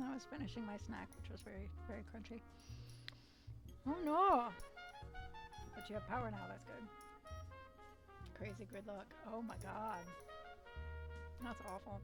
I was finishing my snack, which was very, very crunchy. Oh no! But you have power now, that's good. Crazy good luck. Oh my god. That's awful.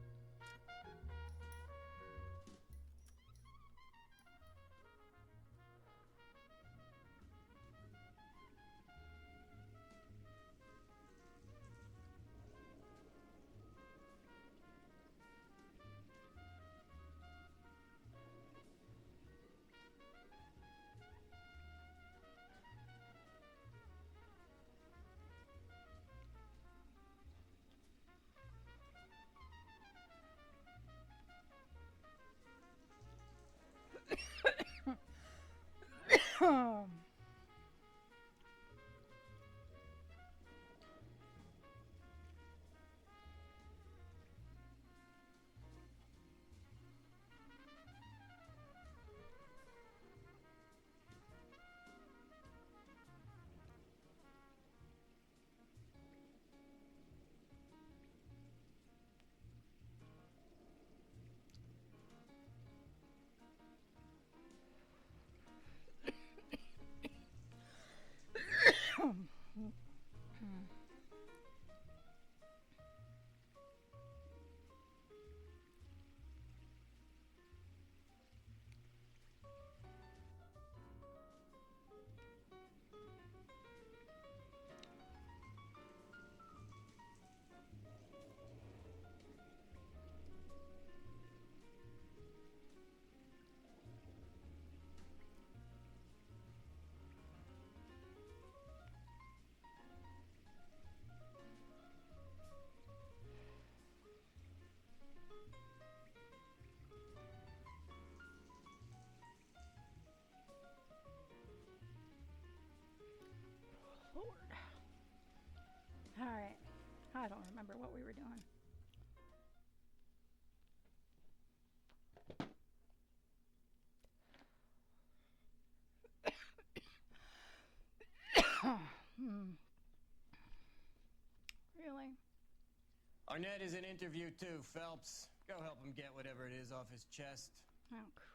Lord. Alright. I don't remember what we were doing. Really? Arnett is in interview too, Phelps. Go help him get whatever it is off his chest. Oh, crap.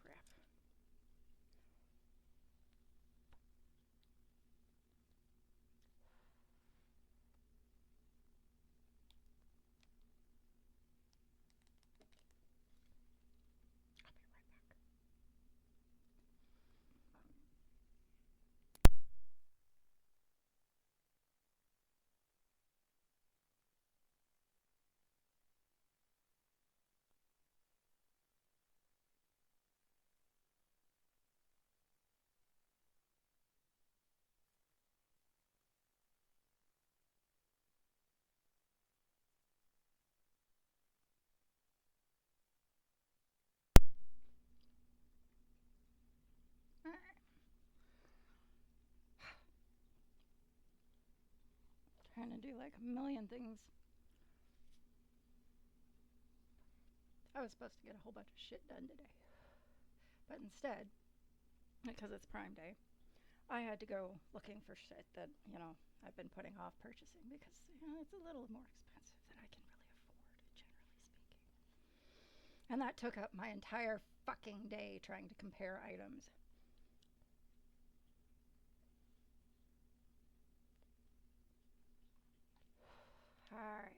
Trying to do like a million things. I was supposed to get a whole bunch of shit done today. But instead, because it's Prime Day, I had to go looking for shit that, I've been putting off purchasing because, it's a little more expensive than I can really afford, generally speaking. And that took up my entire fucking day trying to compare items. Alright.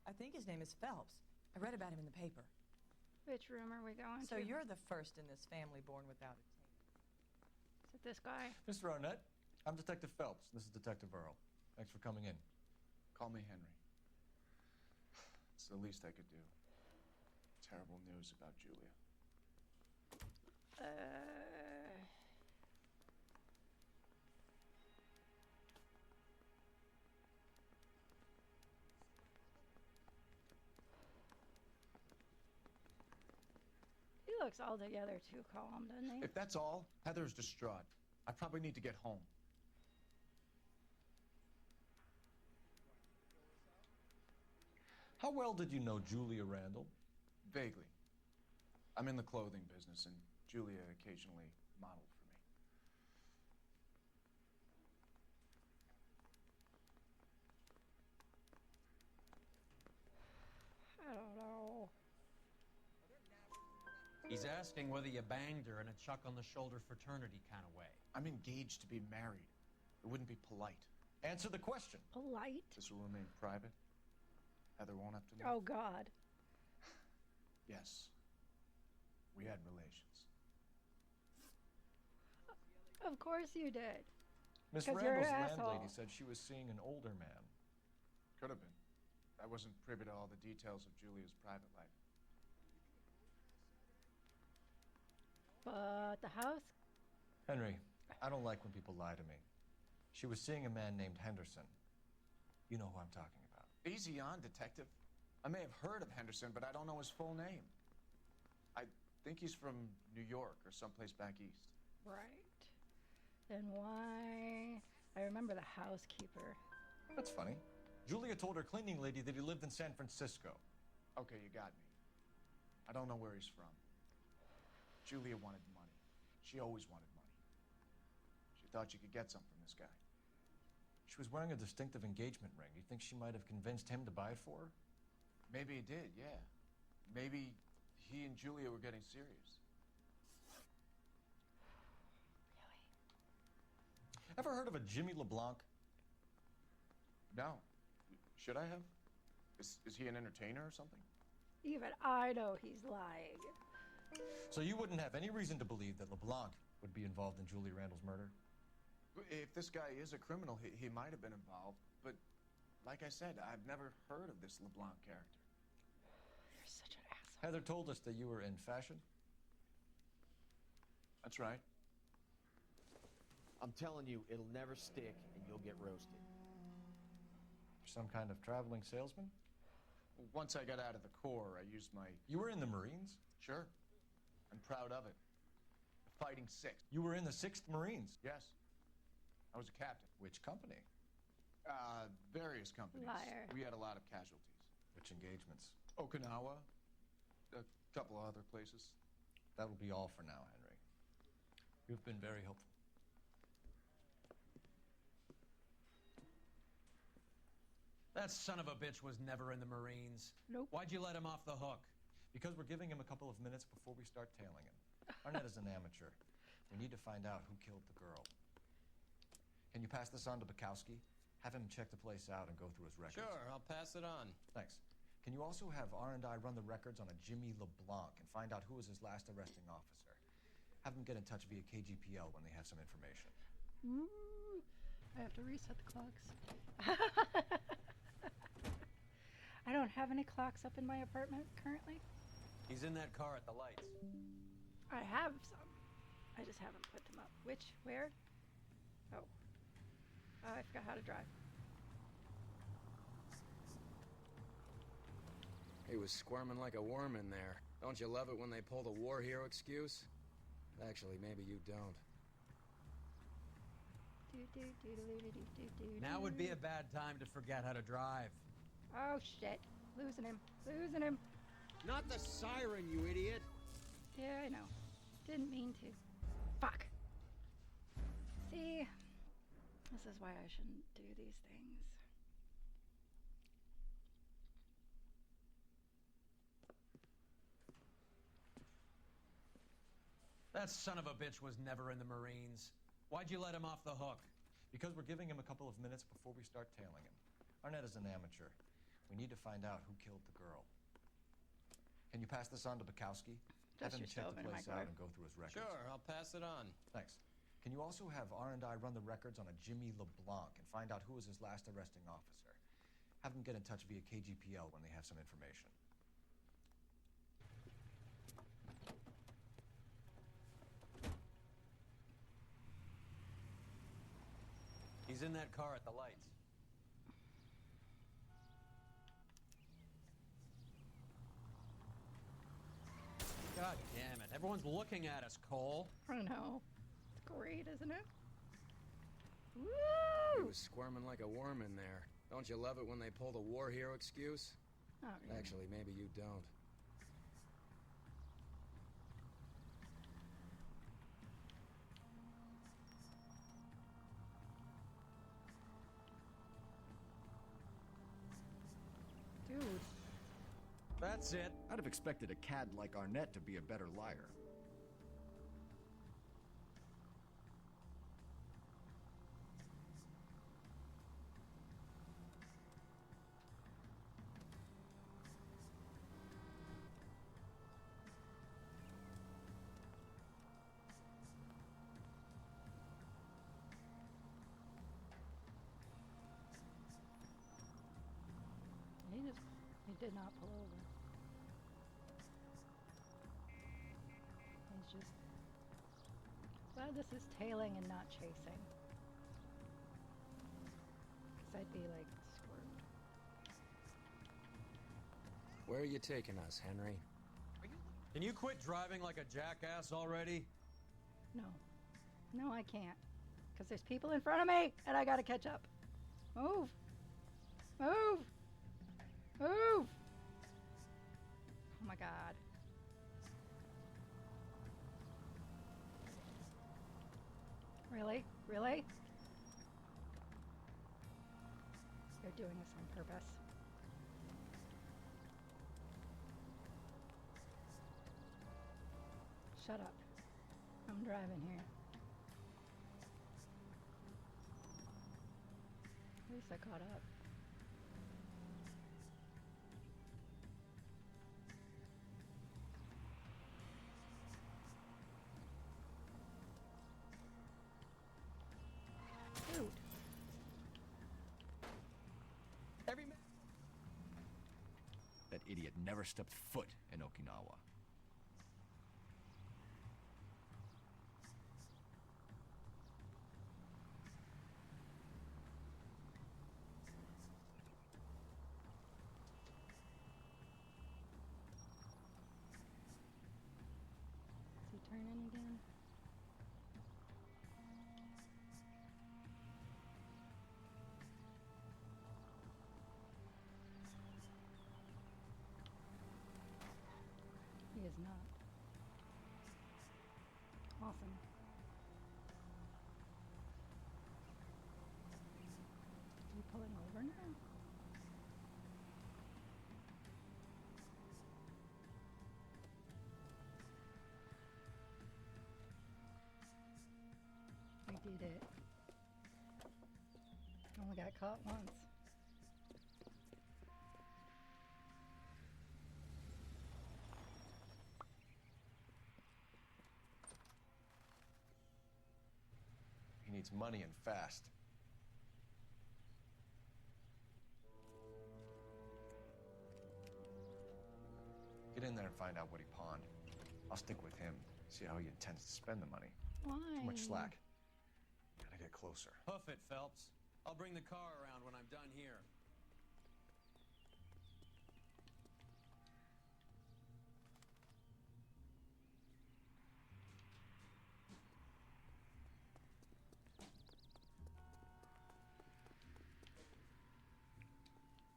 I think his name is Phelps. I read about him in the paper. Which room are we going So to? you're the first in this family born without a tail. Is it this guy? Mr. Arnett, I'm Detective Phelps. This is Detective Earl. Thanks for coming in. Call me Henry. It's the least I could do. Terrible news about Julia. He looks altogether too calm, doesn't he? If that's all, Heather's distraught. I probably need to get home. How well did you know Julia Randall? Vaguely. I'm in the clothing business, and Julia occasionally modeled for me. I don't know. He's He's asking whether you banged her in a chuck-on-the-shoulder fraternity kind of way. I'm engaged to be married. It wouldn't be polite. Answer the question. Polite? This will remain private. Heather won't have to know. Oh, God. Yes. We had relations. Of course you did. Miss 'Cause you're an Randall's asshole. landlady said she was seeing an older man. Could have been. I wasn't privy to all the details of Julia's private life. But the house? Henry, I don't like when people lie to me. She was seeing a man named Henderson. You know who I'm talking about. Easy on, detective. I may have heard of Henderson, but I don't know his full name. I think he's from New York or someplace back east. Right. Then why? I remember the housekeeper. That's funny. Julia told her cleaning lady that he lived in San Francisco. Okay, you got me. I don't know where he's from. Julia wanted money. She always wanted money. She thought she could get some from this guy. She was wearing a distinctive engagement ring. You think she might have convinced him to buy it for her? Maybe he did, yeah. Maybe he and Julia were getting serious. Ever heard of a Jimmy LeBlanc? No. Should I have? Is he an entertainer or something? Even I know he's lying. So you wouldn't have any reason to believe that LeBlanc would be involved in Julie Randall's murder? If this guy is a criminal, he might have been involved. But like I said, I've never heard of this LeBlanc character. You're such an asshole. Heather told us that you were in fashion. That's right. I'm telling you, it'll never stick, and you'll get roasted. Some kind of traveling salesman? Once I got out of the Corps, I used my... You were in the Marines? Sure. I'm proud of it. The Fighting Sixth. You were in the 6th Marines? Yes. I was a captain. Which company? Various companies. Liar. We had a lot of casualties. Which engagements? Okinawa. A couple of other places. That will be all for now, Henry. You've been very helpful. That son of a bitch was never in the Marines. Nope. Why'd you let him off the hook? Because we're giving him a couple of minutes before we start tailing him. Arnett is an amateur. We need to find out who killed the girl. Can you pass this on to Bukowski? Have him check the place out and go through his records. Sure, I'll pass it on. Thanks. Can you also have R&I run the records on a Jimmy LeBlanc and find out who was his last arresting officer? Have them get in touch via KGPL when they have some information. Ooh, I have to reset the clocks. I don't have any clocks up in my apartment currently. He's in that car at the lights. I have some. I just haven't put them up. Which? Where? Oh. I forgot how to drive. He was squirming like a worm in there. Don't you love it when they pull the war hero excuse? Actually, maybe you don't. Now would be a bad time to forget how to drive. Oh shit. Losing him. Losing him. Not the siren, you idiot! Yeah, I know. Didn't mean to. Fuck. See? This is why I shouldn't do these things. That son of a bitch was never in the Marines. Why'd you let him off the hook? Because we're giving him a couple of minutes before we start tailing him. Arnett is an amateur. We need to find out who killed the girl. Can you pass this on to Bukowski? Have him Just check your the stove in the place out microwave. and go through his records. Sure, I'll pass it on. Thanks. Can you also have R&I run the records on a Jimmy LeBlanc and find out who was his last arresting officer? Have them get in touch via KGPL when they have some information. He's in that car at the lights. God damn it. Everyone's looking at us, Cole. I know. It's great, isn't it? He Woo! was squirming like a worm in there. Don't you love it when they pull the war hero excuse? Not really. Actually, maybe you don't. Dude. That That's it. I'd have expected a cad like Arnett to be a better liar. He did not pull over. He's just glad this is tailing and not chasing. 'Cause I'd be like screwed. Where are you taking us, Henry? Can you quit driving like a jackass already? No. No, I can't. Because there's people in front of me and I gotta catch up. Move! Move! Move! Oh my god. Really? Really? You're doing this on purpose. Shut up. I'm driving here. At least I caught up. Dude. That idiot never stepped foot in Okinawa. Is he turning again? He is not. Awesome. Is he pulling over now? I did it. Only got caught once. He needs money and fast. Get in there and find out what he pawned. I'll stick with him, see how he intends to spend the money. Why? Too much slack. Gotta get closer. Hoof it, Phelps. I'll bring the car around when I'm done here.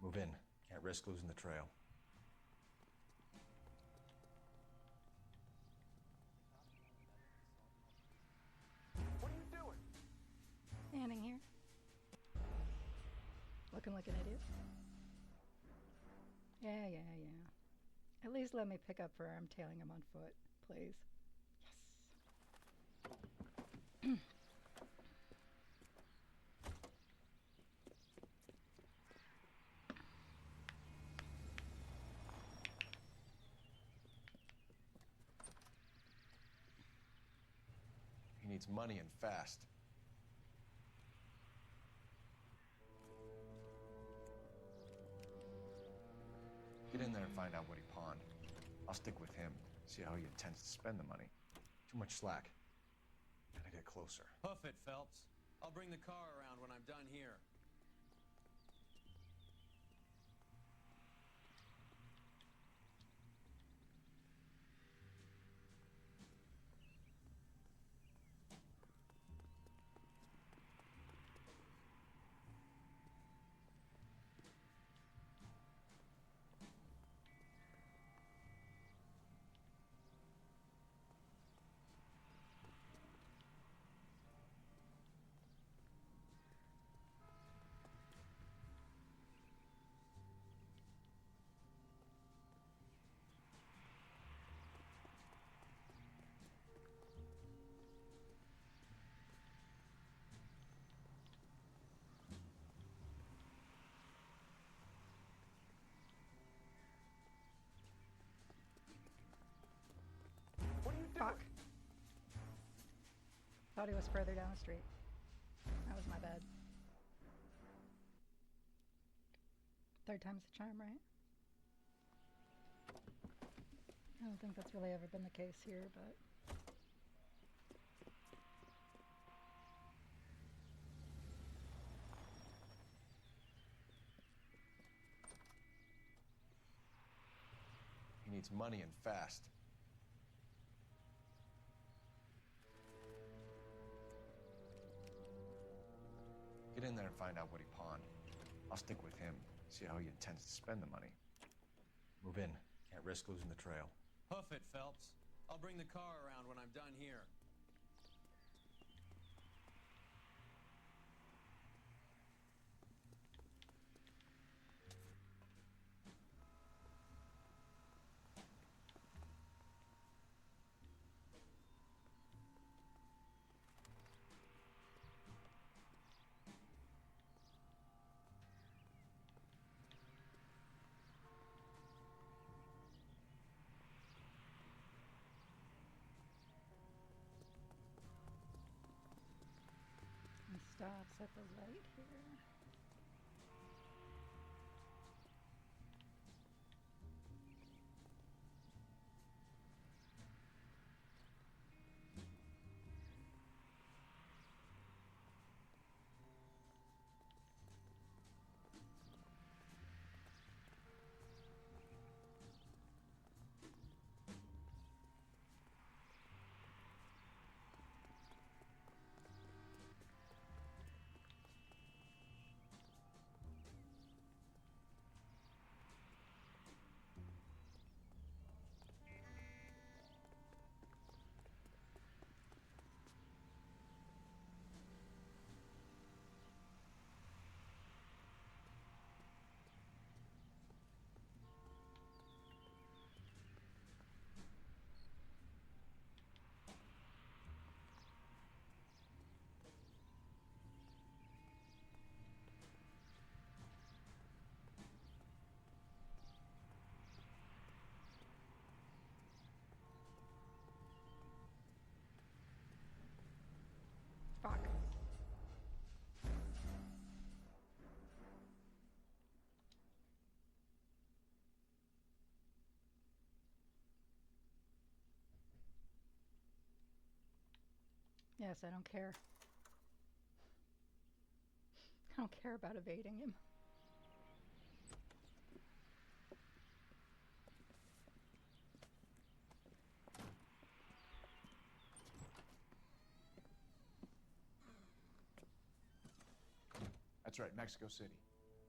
Move in. Can't risk losing the trail. What are you doing? Standing here. Looking like an idiot. Yeah. At least let me pick up where I'm tailing him on foot, please. Yes. He needs money and fast. Get in there and find out what he pawned. I'll stick with him, see how he intends to spend the money. Too much slack. Gotta get closer. Hoof it, Phelps. I'll bring the car around when I'm done here. Thought he was further down the street. That was my bad. Third time's the charm, right? I don't think that's really ever been the case here, but... He needs money and fast. Get in there and find out what he pawned. I'll stick with him, see how he intends to spend the money. Move in. Can't risk losing the trail. Hoof it, Phelps. I'll bring the car around when I'm done here. He stops at the right here. Fuck. Yes, I don't care. I don't care about evading him. That's right, Mexico City.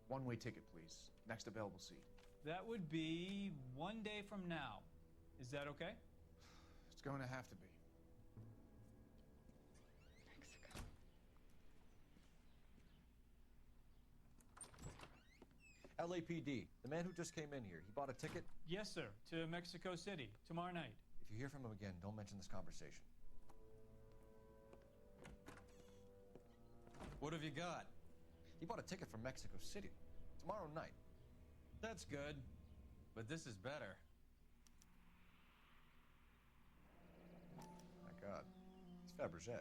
One-way ticket, please. Next available seat. That would be 1 day from now. Is that okay? It's going to have to be. Mexico. LAPD, the man who just came in here, he bought a ticket? Yes, sir. To Mexico City, tomorrow night. If you hear from him again, don't mention this conversation. What have you got? He bought a ticket for Mexico City, tomorrow night. That's good. But this is better. My God, it's Fabergé.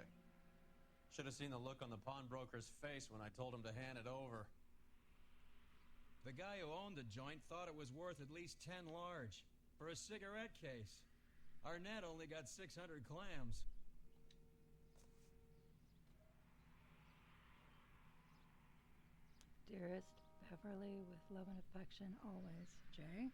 Should have seen the look on the pawnbroker's face when I told him to hand it over. The guy who owned the joint thought it was worth at least 10 large for a cigarette case. Arnett only got 600 clams. Dearest Beverly, with love and affection always, Jay.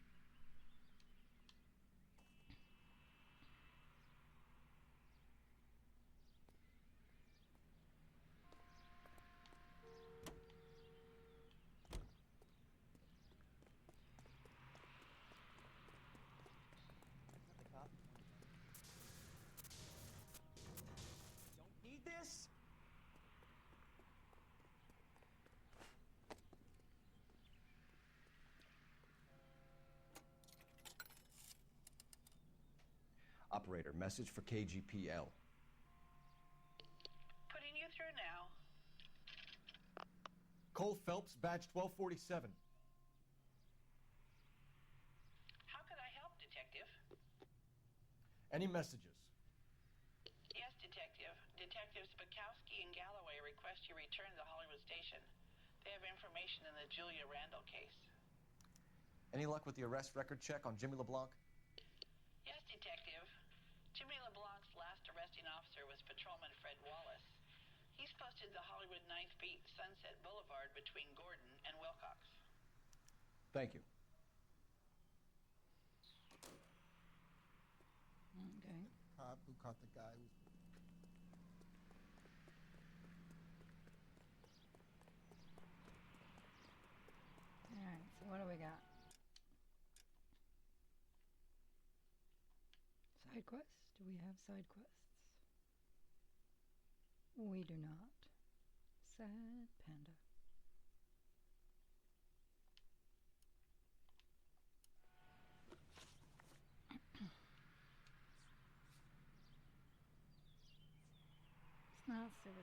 Don't need this? Operator, message for KGPL. Putting you through now. Cole Phelps, badge 1247. How can I help, Detective? Any messages? Yes, Detective. Detective you return to the Hollywood station. They have information in the Julia Randall case. Any luck with the arrest record check on Jimmy LeBlanc? Yes, Detective. Jimmy LeBlanc's last arresting officer was Patrolman Fred Wallace. He's posted the Hollywood 9th Beat Sunset Boulevard between Gordon and Wilcox. Thank you. Okay. Cop who caught the guy who... Alright, so what do we got? Side quests? Do we have side quests? We do not. Sad panda. It's not suicide.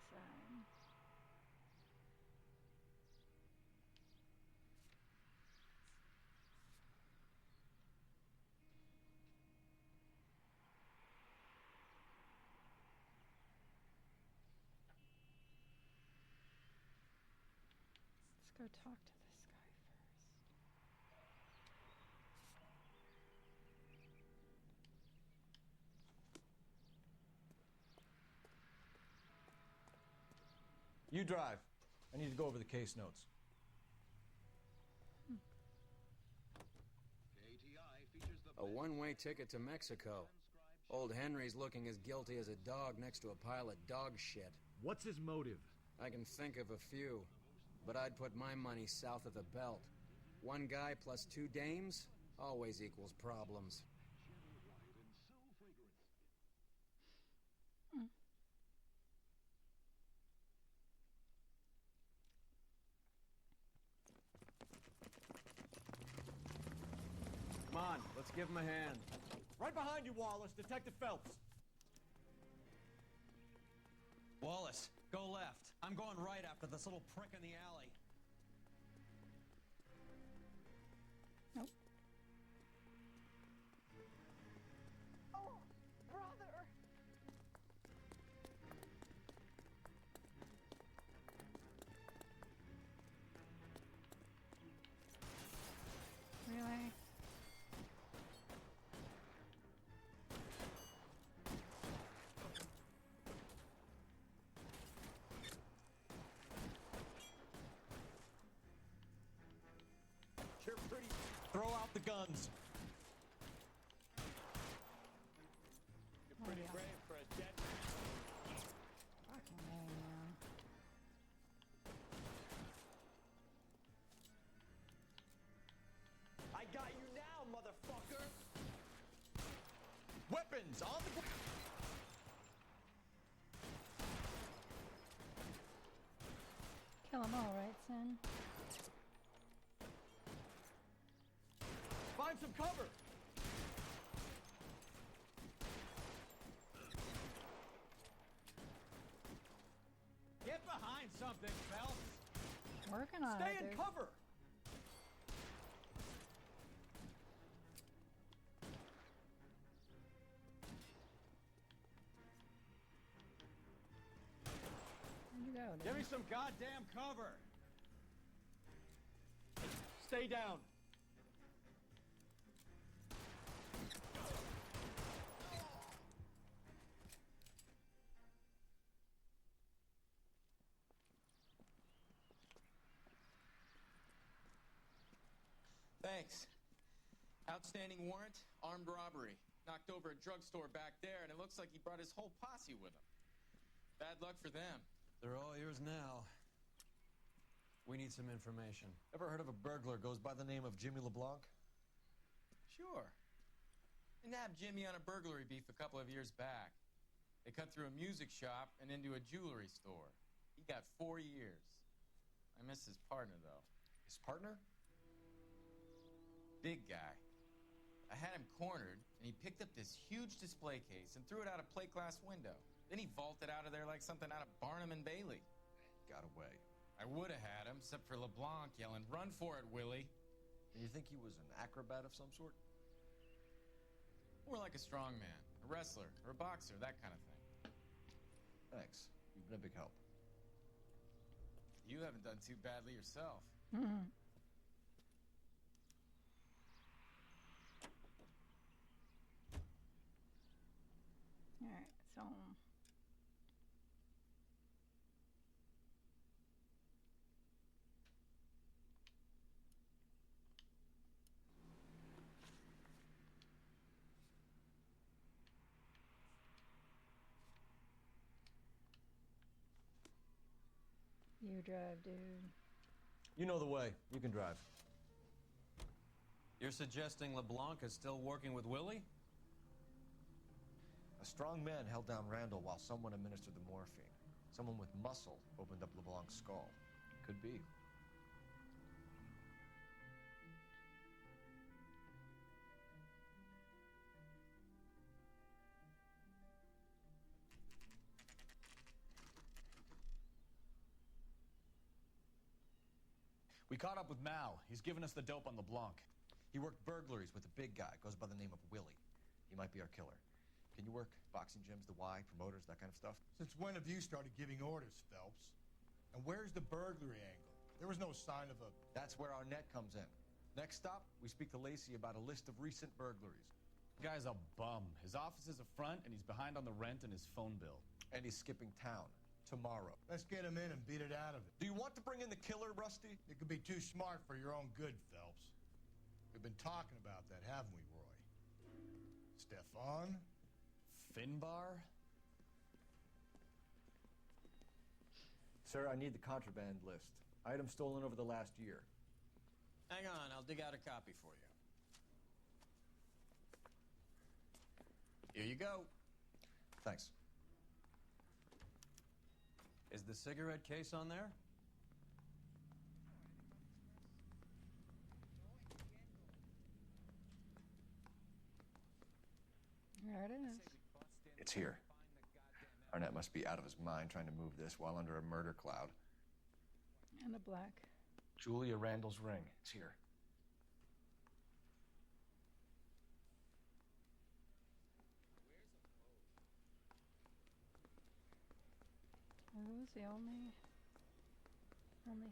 Let's go talk to this guy first. You drive. I need to go over the case notes. A one-way ticket to Mexico. Old Henry's looking as guilty as a dog next to a pile of dog shit. What's his motive? I can think of a few, but I'd put my money south of the belt. One guy plus two dames always equals problems. Come on, let's give him a hand. Right behind you, Wallace. Detective Phelps. Wallace, go left. I'm going right after this little prick in the alley. Nope. Oh, brother! Really? You're pretty. Throw out the guns. You're pretty brave for a dead Fucking A, man. I got you now, motherfucker! Weapons on the ground. Kill them all, right, Sin? Find some cover. Get behind something, Phelps. Working on Stay it, in dude. cover. Where'd you go, dude? Give me some goddamn cover. Stay down. Thanks. Outstanding warrant, armed robbery. Knocked over a drugstore back there, and it looks like he brought his whole posse with him. Bad luck for them. They're all yours now. We need some information. Ever heard of a burglar goes by the name of Jimmy LeBlanc? Sure. They nabbed Jimmy on a burglary beef a couple of years back. They cut through a music shop and into a jewelry store. He got 4 years. I miss his partner, though. His partner? Big guy. I had him cornered, and he picked up this huge display case and threw it out a plate glass window. Then he vaulted out of there like something out of Barnum and Bailey. Got away. I would have had him, except for LeBlanc yelling, "Run for it, Willie!" And you think he was an acrobat of some sort? More like a strongman, a wrestler, or a boxer, that kind of thing. Thanks. You've been a big help. You haven't done too badly yourself. Mhm. Alright, so you drive, dude. You know the way. You can drive. You're suggesting LeBlanc is still working with Willie? A strong man held down Randall while someone administered the morphine. Someone with muscle opened up LeBlanc's skull. Could be. We caught up with Mal. He's given us the dope on LeBlanc. He worked burglaries with a big guy. Goes by the name of Willie. He might be our killer. Can you work boxing gyms, the Y, promoters, that kind of stuff? Since when have you started giving orders, Phelps? And where's the burglary angle? There was no sign of a... That's where our net comes in. Next stop, we speak to Lacey about a list of recent burglaries. The guy's a bum. His office is a front, and he's behind on the rent and his phone bill. And he's skipping town tomorrow. Let's get him in and beat it out of it. Do you want to bring in the killer, Rusty? You could be too smart for your own good, Phelps. We've been talking about that, haven't we, Roy? Stefan? Finbar? Sir, I need the contraband list. Items stolen over the last year. Hang on, I'll dig out a copy for you. Here you go. Thanks. Is the cigarette case on there? There it is. It's here. Arnett must be out of his mind trying to move this while under a murder cloud. And the black. Julia Randall's ring. It's here. Are those the only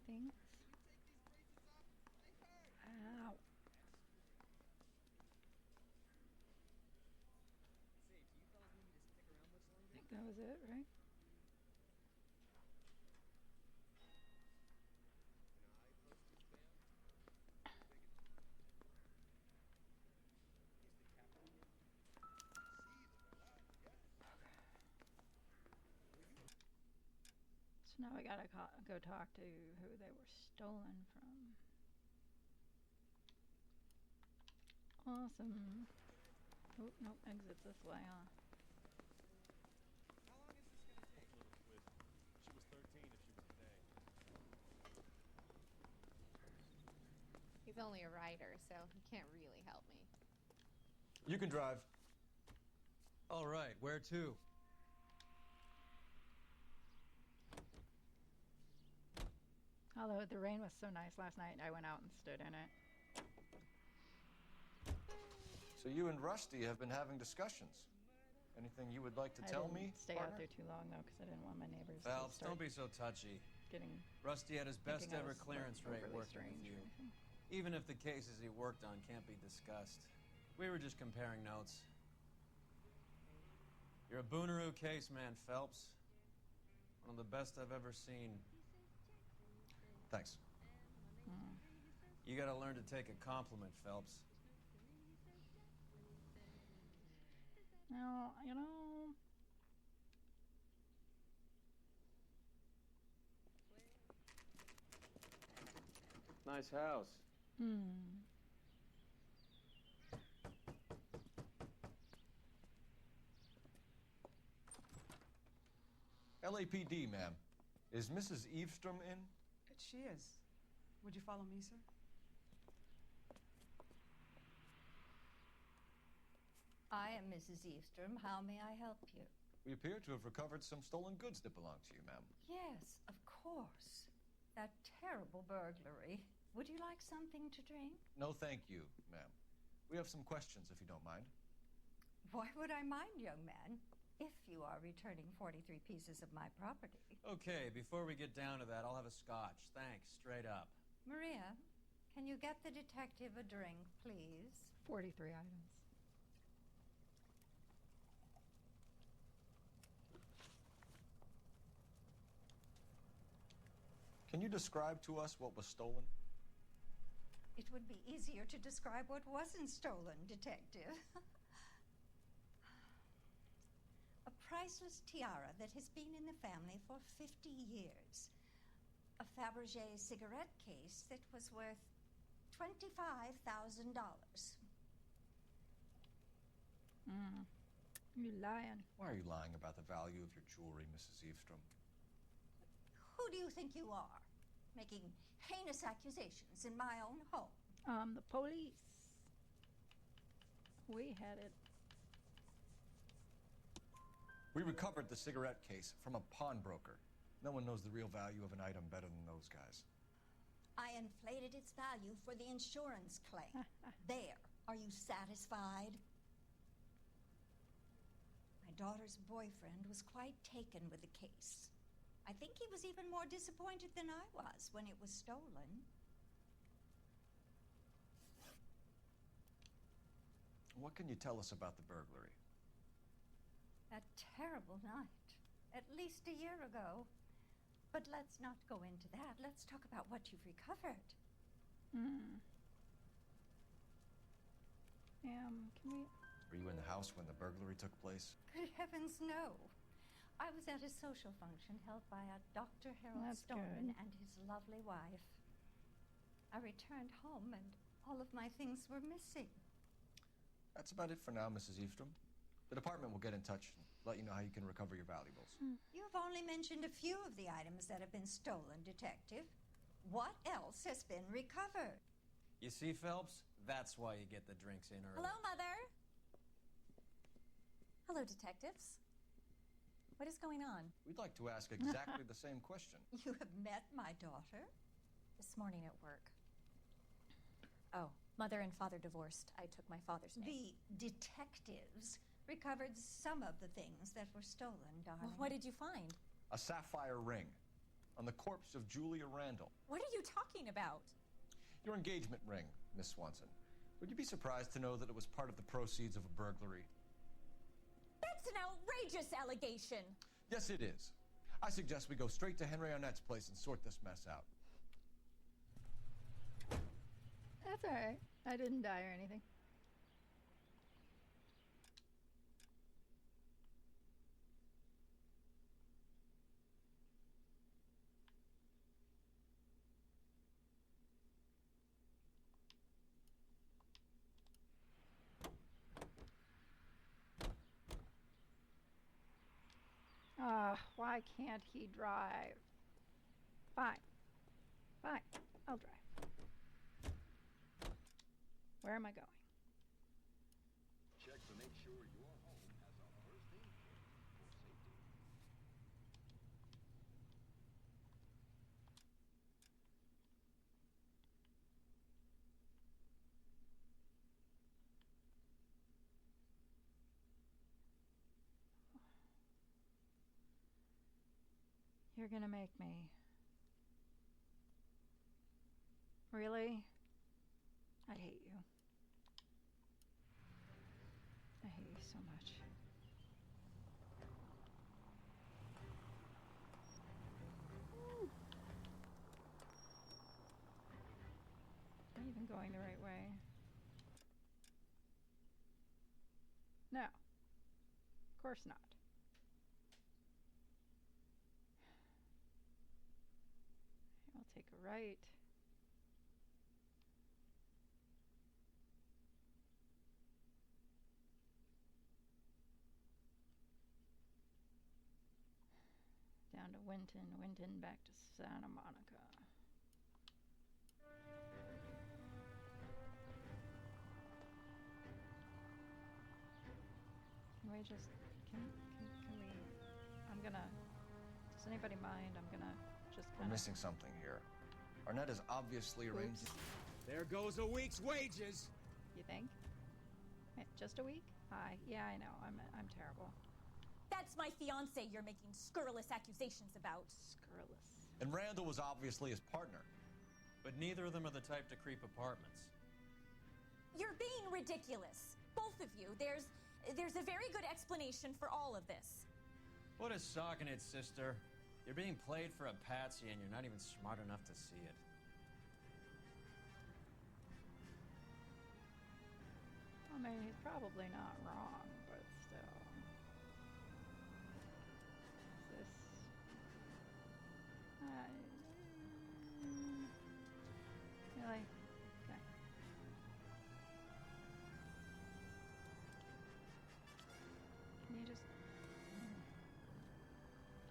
things? Ow. I think that was it, right? So now we gotta go talk to who they were stolen from. Awesome. Oh, nope, exits this way, huh? He's only a writer, so he can't really help me. You can drive. All right, where to? Although the rain was so nice last night, I went out and stood in it. So you and Rusty have been having discussions. Anything you would like to tell me? Stay partner? out there too long though, because I didn't want my neighbors Phelps, to start don't be so touchy. getting. Rusty had his best thinking I ever was, clearance like, rate overly working with strange you. or anything. Even if the cases he worked on can't be discussed. We were just comparing notes. You're a Booneroo case man, Phelps. One of the best I've ever seen. Thanks. You gotta learn to take a compliment, Phelps. No, you know. Nice house. LAPD, ma'am. Is Mrs. Eavestrom in? She is. Would you follow me, sir? I am Mrs. Eavestrom. How may I help you? We appear to have recovered some stolen goods that belong to you, ma'am. Yes, of course. That terrible burglary. Would you like something to drink? No, thank you, ma'am. We have some questions, if you don't mind. Why would I mind, young man? if you are returning 43 pieces of my property. Okay, before we get down to that, I'll have a scotch. Thanks, straight up. Maria, can you get the detective a drink, please? 43 items. Can you describe to us what was stolen? It would be easier to describe what wasn't stolen, Detective. A priceless tiara that has been in the family for 50 years. A Fabergé cigarette case that was worth $25,000. You lying. Why are you lying about the value of your jewelry, Mrs. Eavestrom? Who do you think you are? Making heinous accusations in my own home. The police. We had it. We recovered the cigarette case from a pawnbroker. No one knows the real value of an item better than those guys. I inflated its value for the insurance claim. There. Are you satisfied? My daughter's boyfriend was quite taken with the case. I think he was even more disappointed than I was when it was stolen. What can you tell us about the burglary? A terrible night. At least a year ago. But let's not go into that. Let's talk about what you've recovered. Can we... Were you in the house when the burglary took place? Good heavens, no. I was at a social function held by a Dr. Harold Stoneman and his lovely wife. I returned home and all of my things were missing. That's about it for now, Mrs. Eavestrom. The department will get in touch and let you know how you can recover your valuables. You've only mentioned a few of the items that have been stolen, Detective. What else has been recovered? You see, Phelps? That's why you get the drinks in early. Hello, Mother. Hello, detectives. What is going on? We'd like to ask exactly the same question. You have met my daughter? This morning at work. Oh, Mother and Father divorced. I took my father's name. The detectives recovered some of the things that were stolen, darling. Well, what did you find? A sapphire ring on the corpse of Julia Randall. What are you talking about? Your engagement ring, Miss Swanson. Would you be surprised to know that it was part of the proceeds of a burglary? That's an outrageous allegation! Yes, it is. I suggest we go straight to Henry Arnett's place and sort this mess out. That's all right. I didn't die or anything. Why can't he drive? Fine. Fine. I'll drive. Where am I going? Check to make sure your home has a first aid kit for safety. You're gonna make me. Really? I hate you. I hate you so much. Am I even going the right way? No. Of course not. I'll take a right. Down to Winton back to Santa Monica. Can we just, can we, I'm gonna, does anybody mind? I'm gonna just We're missing something here. Arnett has obviously arranged... There goes a week's wages! You think? Just a week? Yeah, I know. I'm terrible. That's my fiancé you're making scurrilous accusations about. Scurrilous. And Randall was obviously his partner. But neither of them are the type to creep apartments. You're being ridiculous. Both of you. There's a very good explanation for all of this. Put a sock in it, sister. You're being played for a patsy and you're not even smart enough to see it. I mean, he's probably not wrong, but still. Is this... really? Okay. Can you just...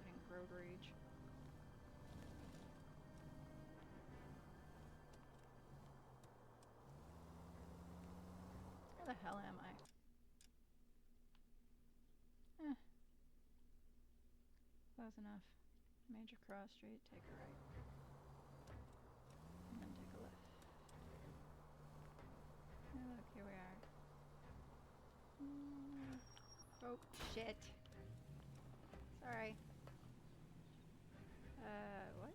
Getting road rage. Where the hell am I? Close enough. Major cross street, take a right. And then take a left. Hey, look, here we are. Oh, shit. Sorry. What?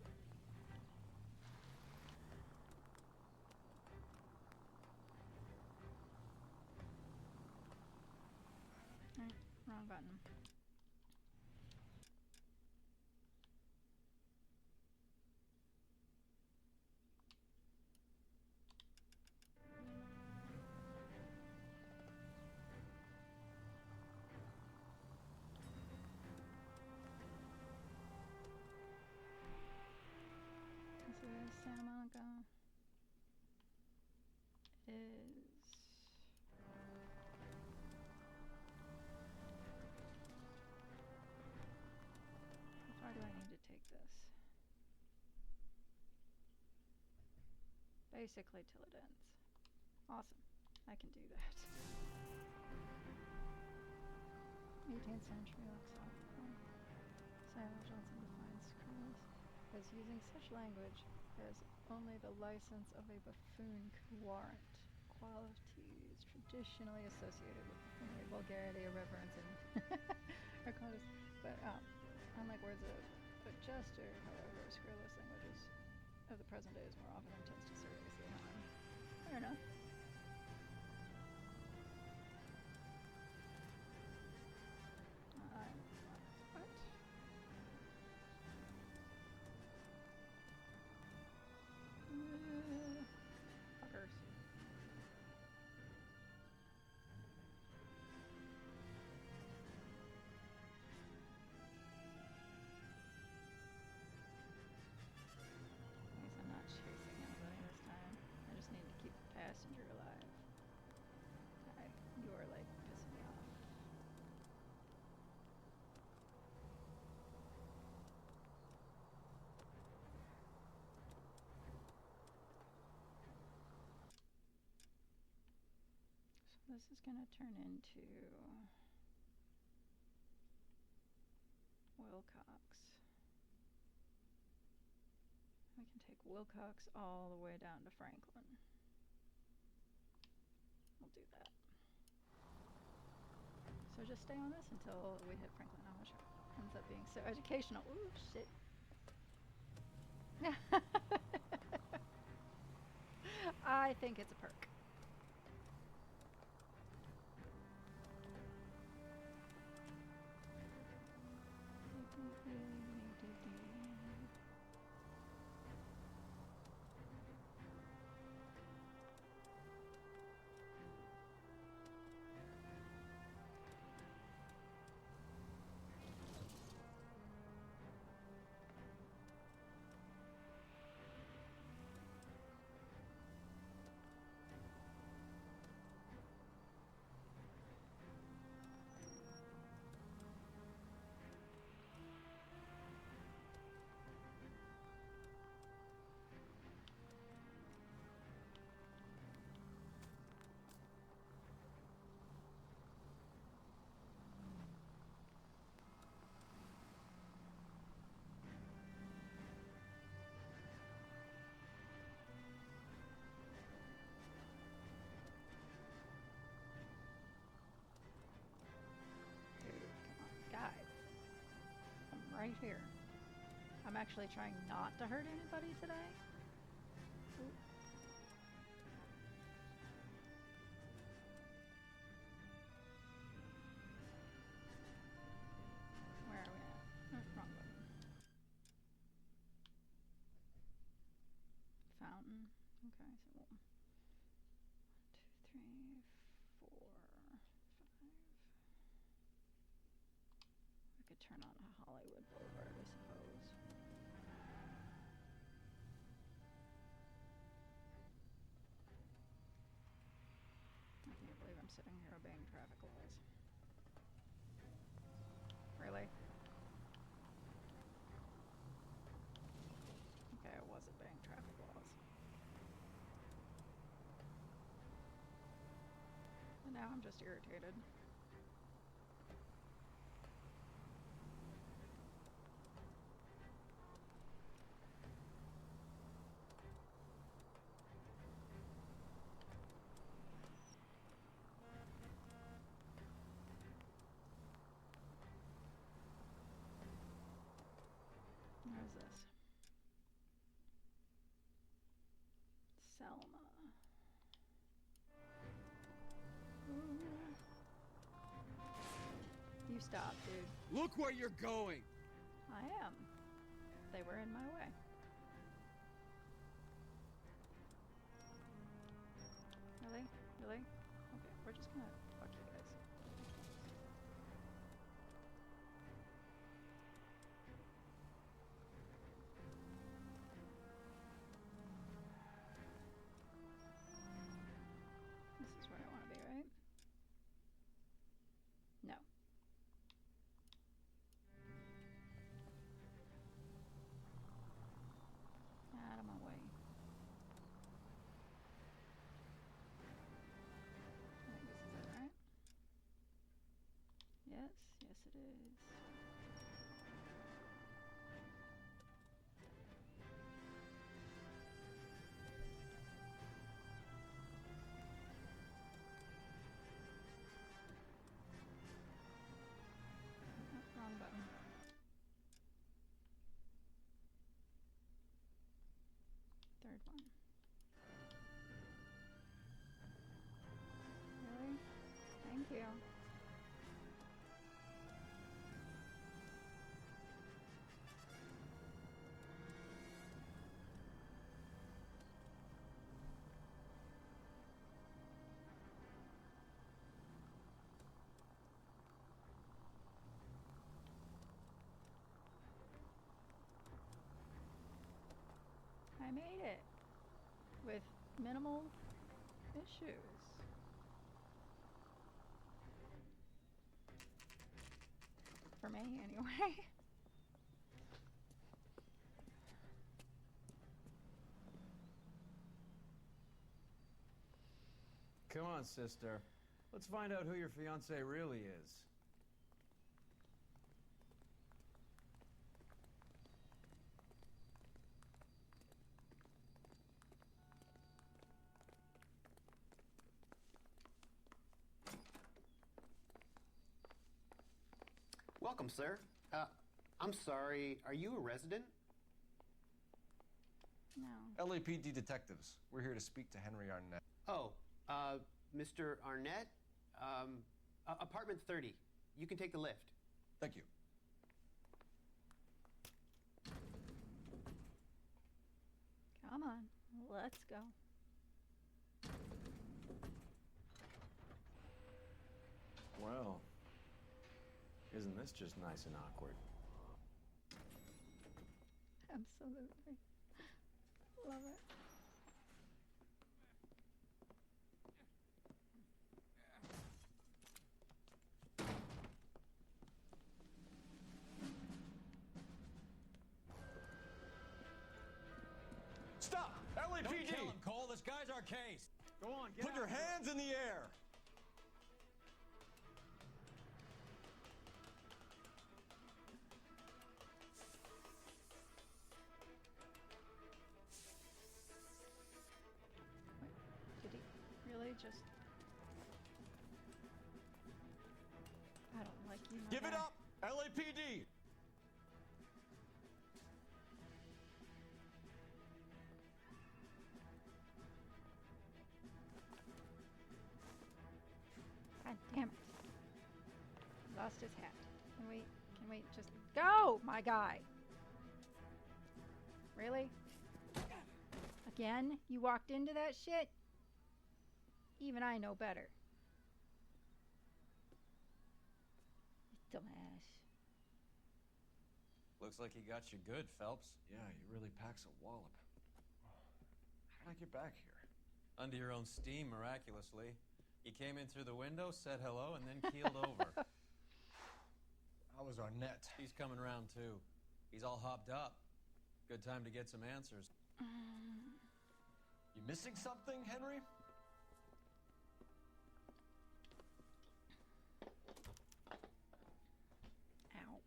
Wrong button. This is Santa Monica. It is... How far do I need to take this? Basically till it ends. Awesome. I can do that. 18th century looks awful. Samuel Johnson defines scrolls as using such language as only the license of a buffoon could warrant. Qualities traditionally associated with buffoonery, vulgarity, irreverence, and but unlike words of gesture, however, scurrilous languages of the present day is more often intends to seriously harm. Fair enough. What? Fuckers. At least I'm not chasing anybody this time. I just need to keep the passenger alive. Alright, you are like pissing me off. So this is gonna turn into Wilcox. We can take Wilcox all the way down to Franklin. We'll do that. So just stay on this until we hit Franklin, which ends up being so educational. Ooh, shit. I think it's a perk. here. I'm actually trying not to hurt anybody today. Ooh. Where are we at? Oh, wrong button. Fountain. Okay, so 1, 2, 3, 4, 5. We could turn on a Hollywood Boulevard, I suppose. I can't believe I'm sitting here obeying traffic laws. Really? Okay, I was obeying traffic laws. And now I'm just irritated. What is this? Selma. Ooh. You stop, dude. Look where you're going! I am. They were in my way. Really? Really? Okay, we're just gonna fuck you guys. This is where I want to be, right? No. Out of my way. I think this is it, right? Yes, yes it is. Oh, wrong button. Third one. Really? Thank you. I made it with minimal issues. For me, anyway. Come on, sister. Let's find out who your fiance really is. Welcome, sir. I'm sorry, are you a resident? No. LAPD detectives. We're here to speak to Henry Arnett. Oh, Mr. Arnett? Apartment 30. You can take the lift. Thank you. Come on, let's go. Well, isn't this just nice and awkward? Absolutely. Love it. Stop! LAPD! Don't kill him, Cole. This guy's our case. Go on, get Put your hands in the air! Did he really just... I don't like you. Give it up! LAPD! lost his hat. Can we just go, my guy? Really? Again? You walked into that shit? Even I know better. Dumbass. Looks like he got you good, Phelps. Yeah, he really packs a wallop. How'd I get back here? Under your own steam, miraculously. You came in through the window, said hello, and then keeled over. How was Arnett? He's coming around, too. He's all hopped up. Good time to get some answers. You missing something, Henry? Ow.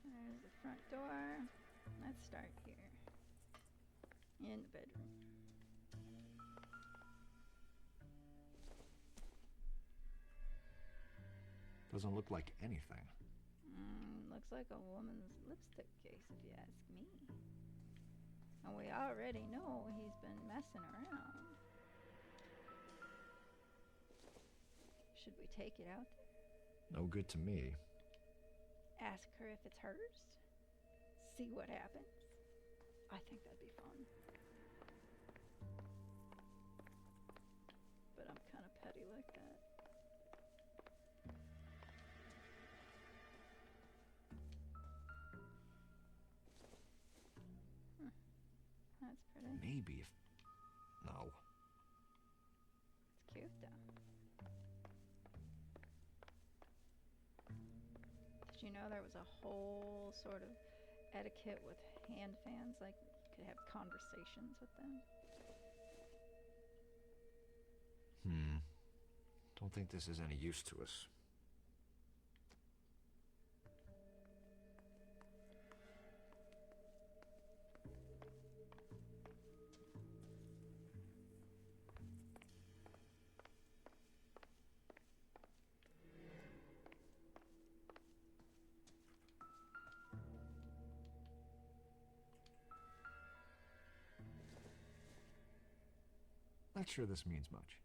See. There's the front door. Let's start here. In the bedroom. Doesn't look like anything. Looks like a woman's lipstick case, if you ask me. And we already know he's been messing around. Should we take it out there? No good to me. Ask her if it's hers? See what happens? I think that'd be fun. But I'm kind of petty like that. That's pretty. Maybe if... No. It's cute, though. Did you know there was a whole sort of etiquette with hand fans? Like, you could have conversations with them. Don't think this is any use to us. Not sure this means much.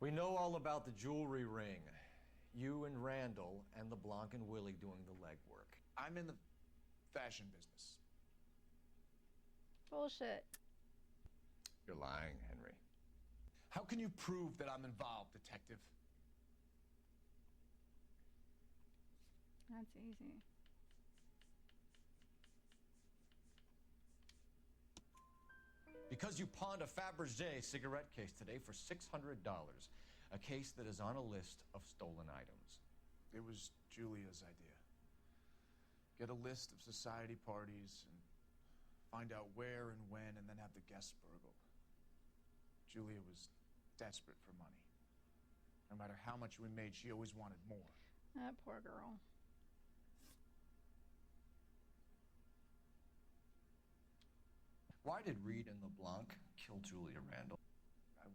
We know all about the jewelry ring. You and Randall and LeBlanc and Willie doing the legwork. I'm in the fashion business. Bullshit. You're lying, Henry. How can you prove that I'm involved, detective? That's easy. Because you pawned a Fabergé cigarette case today for $600. A case that is on a list of stolen items. It was Julia's idea. Get a list of society parties and find out where and when and then have the guests burgled. Julia was desperate for money. No matter how much we made, she always wanted more. That poor girl. Why did Reed and LeBlanc kill Julia Randall?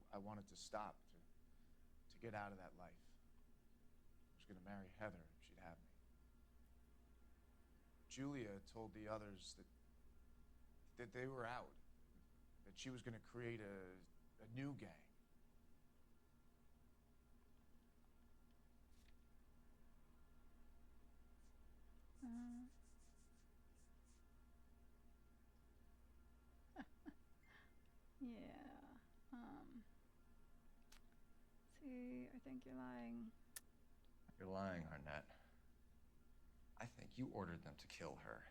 I wanted to stop, to get out of that life. I was going to marry Heather if she'd have me. Julia told the others that they were out, that she was going to create a new gang. Yeah. See, I think you're lying. You're lying, Arnett. I think you ordered them to kill her.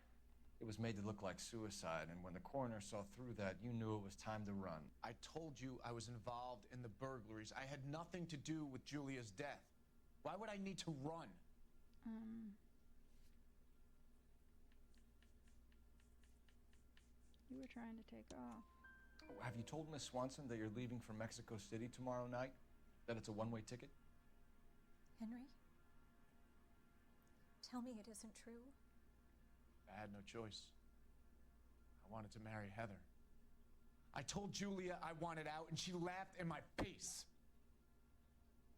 It was made to look like suicide, and when the coroner saw through that, you knew it was time to run. I told you I was involved in the burglaries. I had nothing to do with Julia's death. Why would I need to run? You were trying to take off. Have you told Miss Swanson that you're leaving for Mexico City tomorrow night? That it's a one-way ticket? Henry? Tell me it isn't true. I had no choice. I I wanted to marry Heather. I told Julia I wanted out, and she laughed in my face.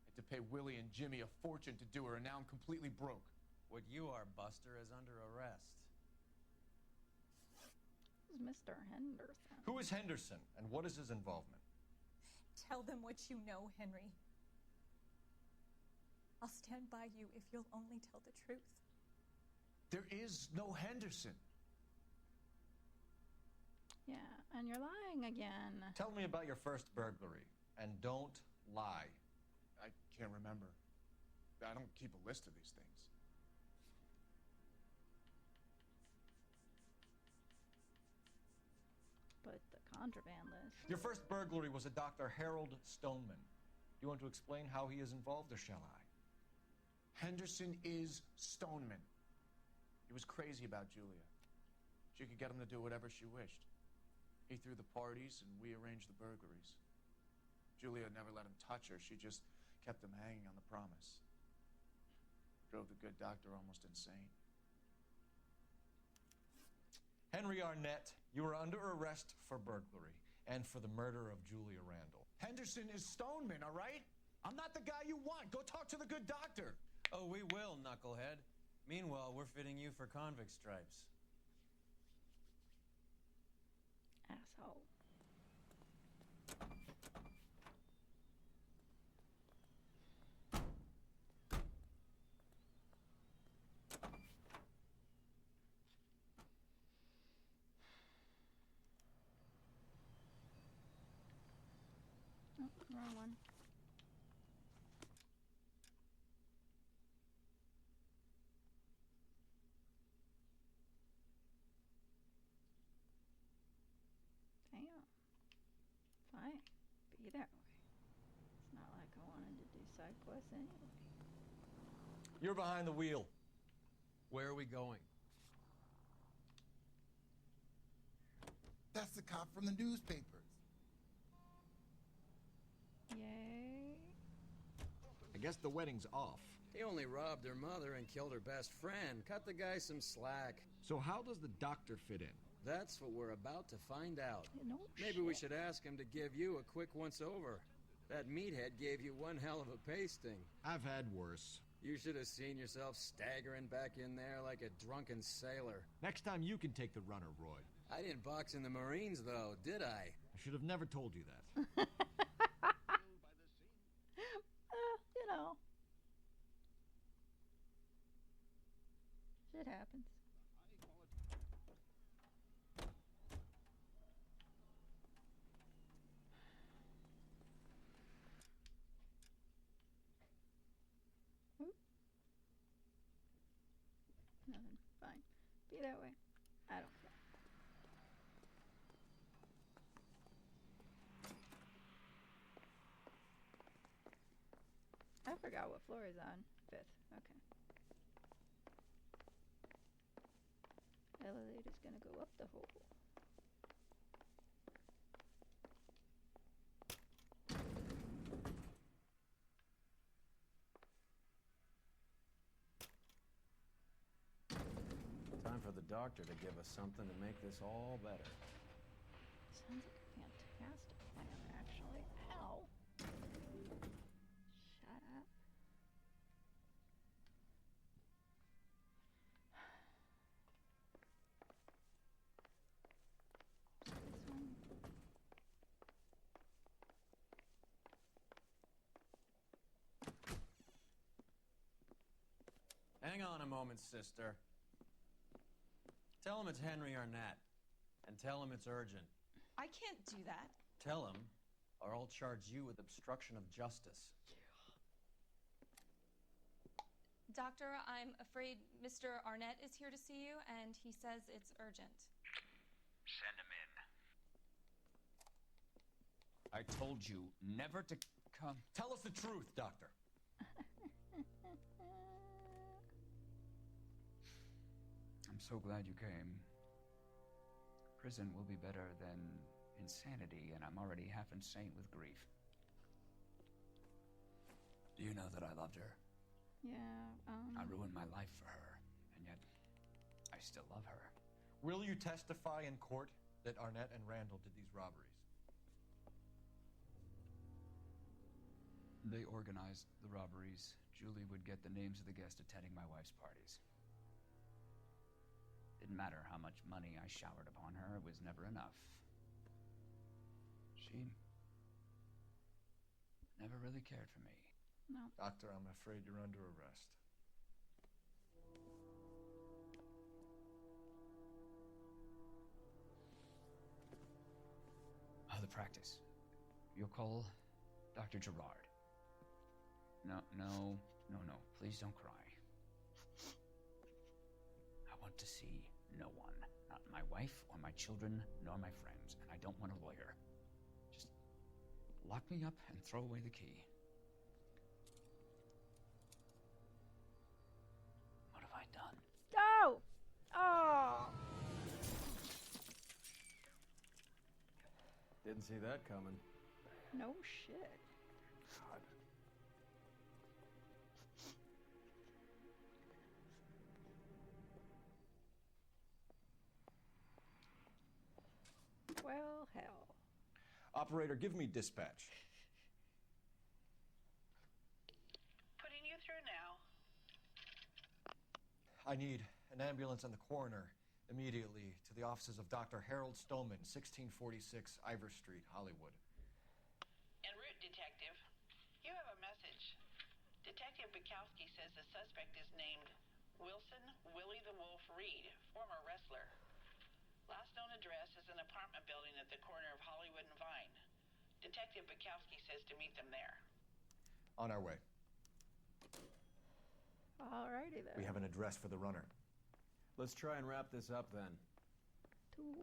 I had to pay Willie and Jimmy a fortune to do her, and now I'm completely broke. What you are, Buster, is under arrest. Who's Mr. Henderson? Who is Henderson, and what is his involvement? Tell them what you know, Henry. I'll stand by you if you'll only tell the truth. There is no Henderson. Yeah, and you're lying again. Tell me about your first burglary, and don't lie. I can't remember. I don't keep a list of these things. But the contraband list. Your first burglary was a Dr. Harold Stoneman. Do you want to explain how he is involved, or shall I? Henderson is Stoneman. He was crazy about Julia. She could get him to do whatever she wished. He threw the parties, and we arranged the burglaries. Julia never let him touch her. She just kept him hanging on the promise. Drove the good doctor almost insane. Henry Arnett, you are under arrest for burglary and for the murder of Julia Randall. Henderson is Stoneman, all right? I'm not the guy you want. Go talk to the good doctor. Oh, we will, knucklehead. Meanwhile, we're fitting you for convict stripes. Asshole. Oh, wrong one. Damn. Fine. Be that way. It's not like I wanted to do side quests anyway. You're behind the wheel. Where are we going? That's the cop from the newspapers. Yay. I guess the wedding's off. He only robbed her mother and killed her best friend. Cut the guy some slack. So how does the doctor fit in? That's what we're about to find out. No Maybe we should ask him to give you a quick once-over. That meathead gave you one hell of a pasting. I've had worse. You should have seen yourself staggering back in there like a drunken sailor. Next time you can take the runner, Roy. I didn't box in the Marines, though, did I? I should have never told you that. You know. Shit happens. Oop. Nothing. Fine. Be that way. I don't care. I forgot what floor he's on. 5th. Okay. Elevator's gonna go up the hole. Time for the doctor to give us something to make this all better. Sounds like a fantastic plan, actually. Ow. Shut up. This one. Hang on a moment, sister. Tell him it's Henry Arnett. And tell him it's urgent. I can't do that. Tell him, or I'll charge you with obstruction of justice. Doctor, I'm afraid Mr. Arnett is here to see you, and he says it's urgent. Send him in. I told you never to come. Tell us the truth, Doctor. I'm so glad you came. Prison will be better than insanity, and I'm already half insane with grief. Do you know that I loved her? Yeah, I ruined my life for her, and yet I still love her. Will you testify in court that Arnett and Randall did these robberies? They organized the robberies. Julie would get the names of the guests attending my wife's parties. Didn't matter how much money I showered upon her, it was never enough. She never really cared for me. No. Doctor, I'm afraid you're under arrest. The practice. You'll call Dr. Gerard. No. Please don't cry. I want to see no one. Not my wife or my children, nor my friends. And I don't want a lawyer. Just lock me up and throw away the key. What have I done? No! Oh! Didn't see that coming. No shit. God. Well, hell. Operator, give me dispatch. Putting you through now. I need an ambulance and the coroner immediately to the offices of Dr. Harold Stoneman, 1646 Ivor Street, Hollywood. En route, Detective. You have a message. Detective Bukowski says the suspect is named Wilson Willie the Wolf Reed, former wrestler. Last known address is an apartment building at the corner of Hollywood and Vine. Detective Bukowski says to meet them there. On our way. Alrighty then. We have an address for the runner. Let's try and wrap this up then. Dude.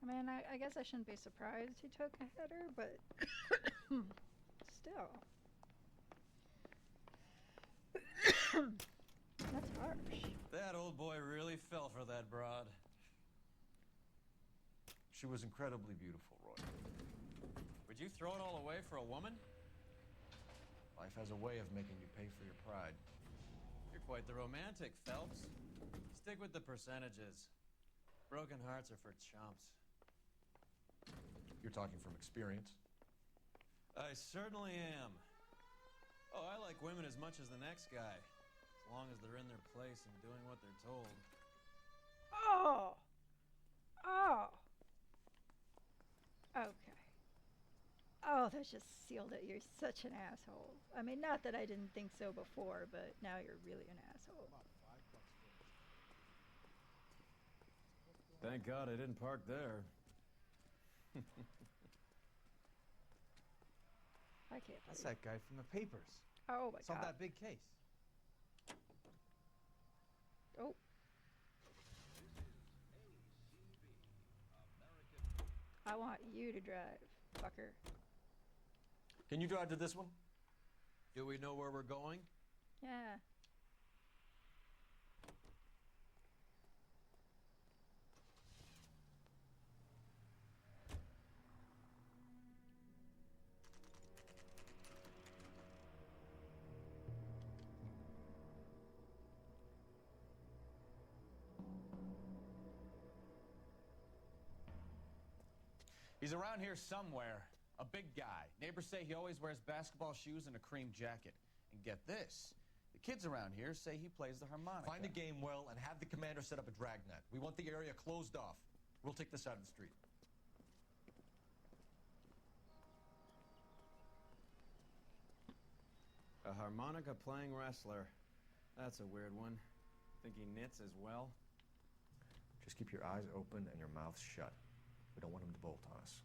I mean, I guess I shouldn't be surprised he took a header, but still. That's harsh. That old boy really fell for that broad. She was incredibly beautiful, Roy. Would you throw it all away for a woman? Life has a way of making you pay for your pride. You're quite the romantic, Phelps. Stick with the percentages. Broken hearts are for chumps. You're talking from experience. I certainly am. Oh, I like women as much as the next guy. As long as they're in their place and doing what they're told. Oh! Oh! Okay. Oh, that just sealed it. You're such an asshole. I mean, not that I didn't think so before, but now you're really an asshole. Thank God I didn't park there. I can't That's believe that guy from the papers. Oh my Solved God. that big case. Oh. I want you to drive, fucker. Can you drive to this one? Do we know where we're going? Yeah. He's around here somewhere. A big guy. Neighbors say he always wears basketball shoes and a cream jacket. And get this. The kids around here say he plays the harmonica. Find a game well and have the commander set up a dragnet. We want the area closed off. We'll take this side of the street. A harmonica playing wrestler. That's a weird one. Think he knits as well? Just keep your eyes open and your mouth shut. We don't want him to bolt on us.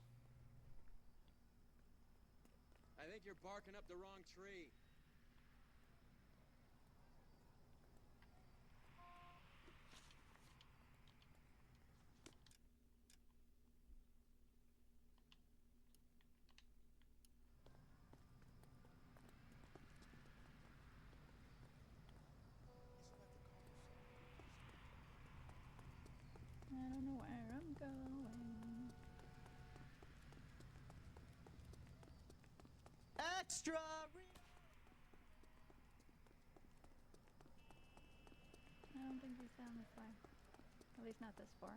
I think you're barking up the wrong tree. I don't know where I'm going. Extra! down this way. At least not this far.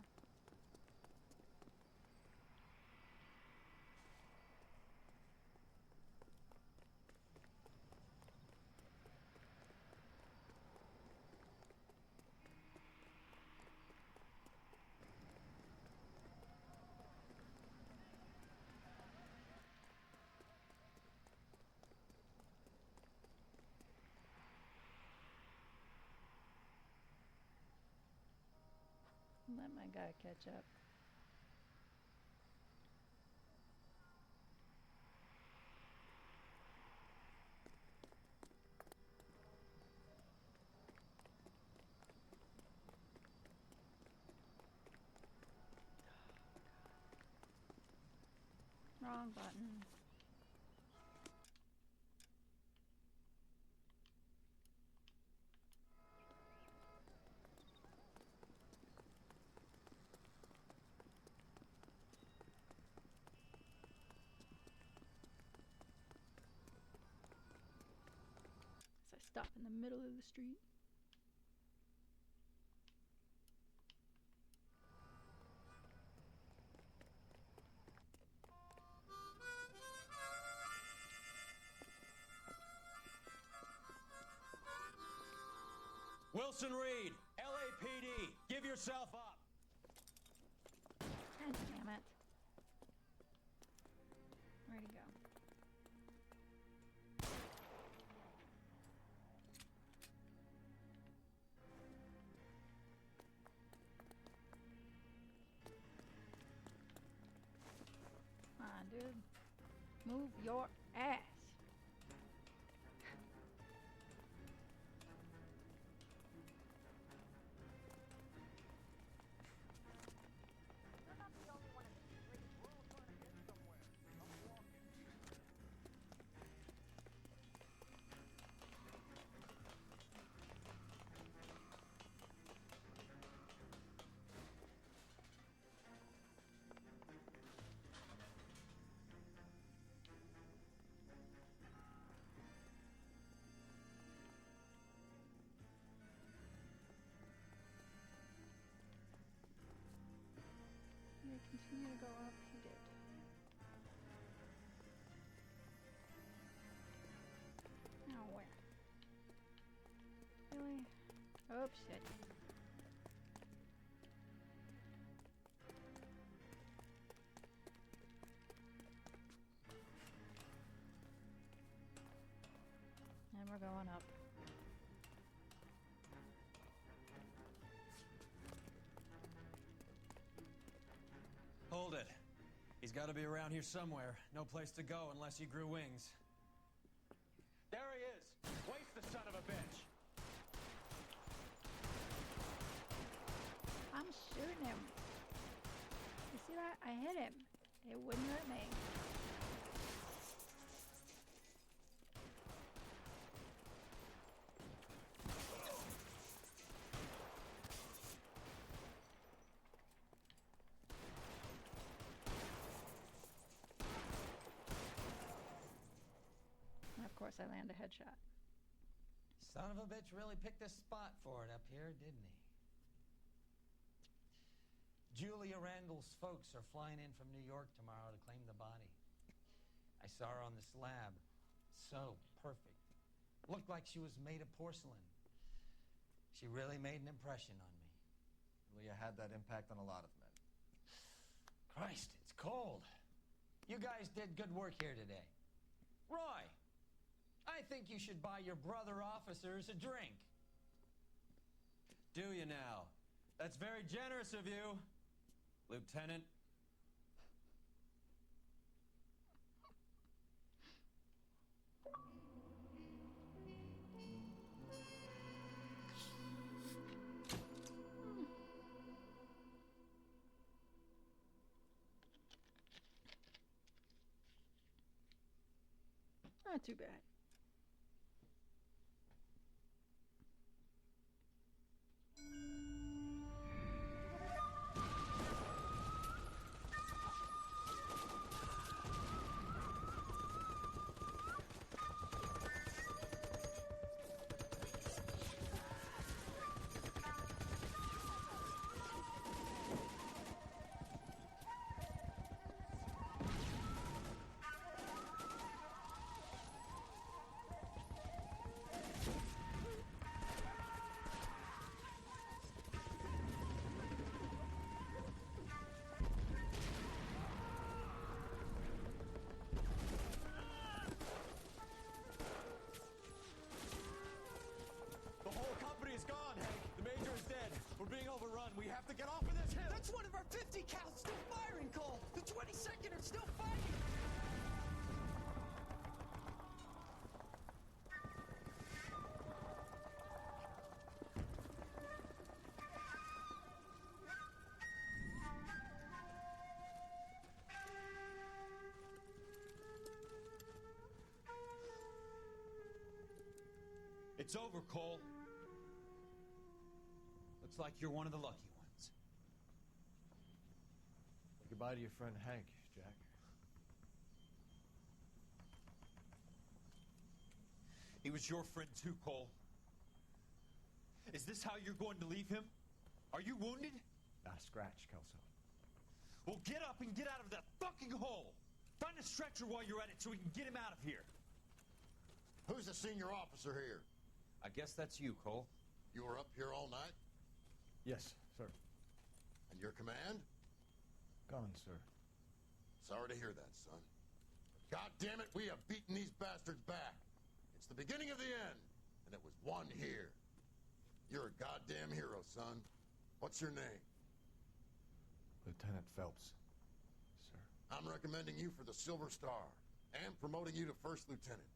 Let my guy catch up. Wrong button. So I stop in the middle of the street. Wilson Reed, LAPD, give yourself up. God damn it. Where'd he go? Come on, dude. Move your ass. They continue to go up. He did. Now where? Really? Oh shit. And we're going up. Hold it. He's got to be around here somewhere. No place to go unless he grew wings. There he is! Waste the son of a bitch! I'm shooting him. You see that? I hit him. It wouldn't hurt me. And of course, I land a headshot. Son of a bitch really picked a spot for it up here, didn't he? Julia Randall's folks are flying in from New York tomorrow to claim the body. I saw her on the slab. So perfect. Looked like she was made of porcelain. She really made an impression on me. Julia had that impact on a lot of men. Christ, it's cold. You guys did good work here today. Roy, I think you should buy your brother officers a drink. Do you now? That's very generous of you, Lieutenant. Not too bad. run. We have to get off of this hill. That's one of our 50 cal still firing, Cole. The 22nd are still fighting. It's over, Cole. Looks like you're one of the lucky ones. Say goodbye to your friend Hank, Jack. He was your friend too, Cole. Is this how you're going to leave him? Are you wounded? Not a scratch, Kelso. Well, get up and get out of that fucking hole. Find a stretcher while you're at it so we can get him out of here. Who's the senior officer here? I guess that's you, Cole. You were up here all night? Yes, sir. And your command? Gone, sir. Sorry to hear that, son. God damn it, we have beaten these bastards back. It's the beginning of the end, and it was one here. You're a goddamn hero, son. What's your name? Lieutenant Phelps, sir. I'm recommending you for the Silver Star and promoting you to First Lieutenant.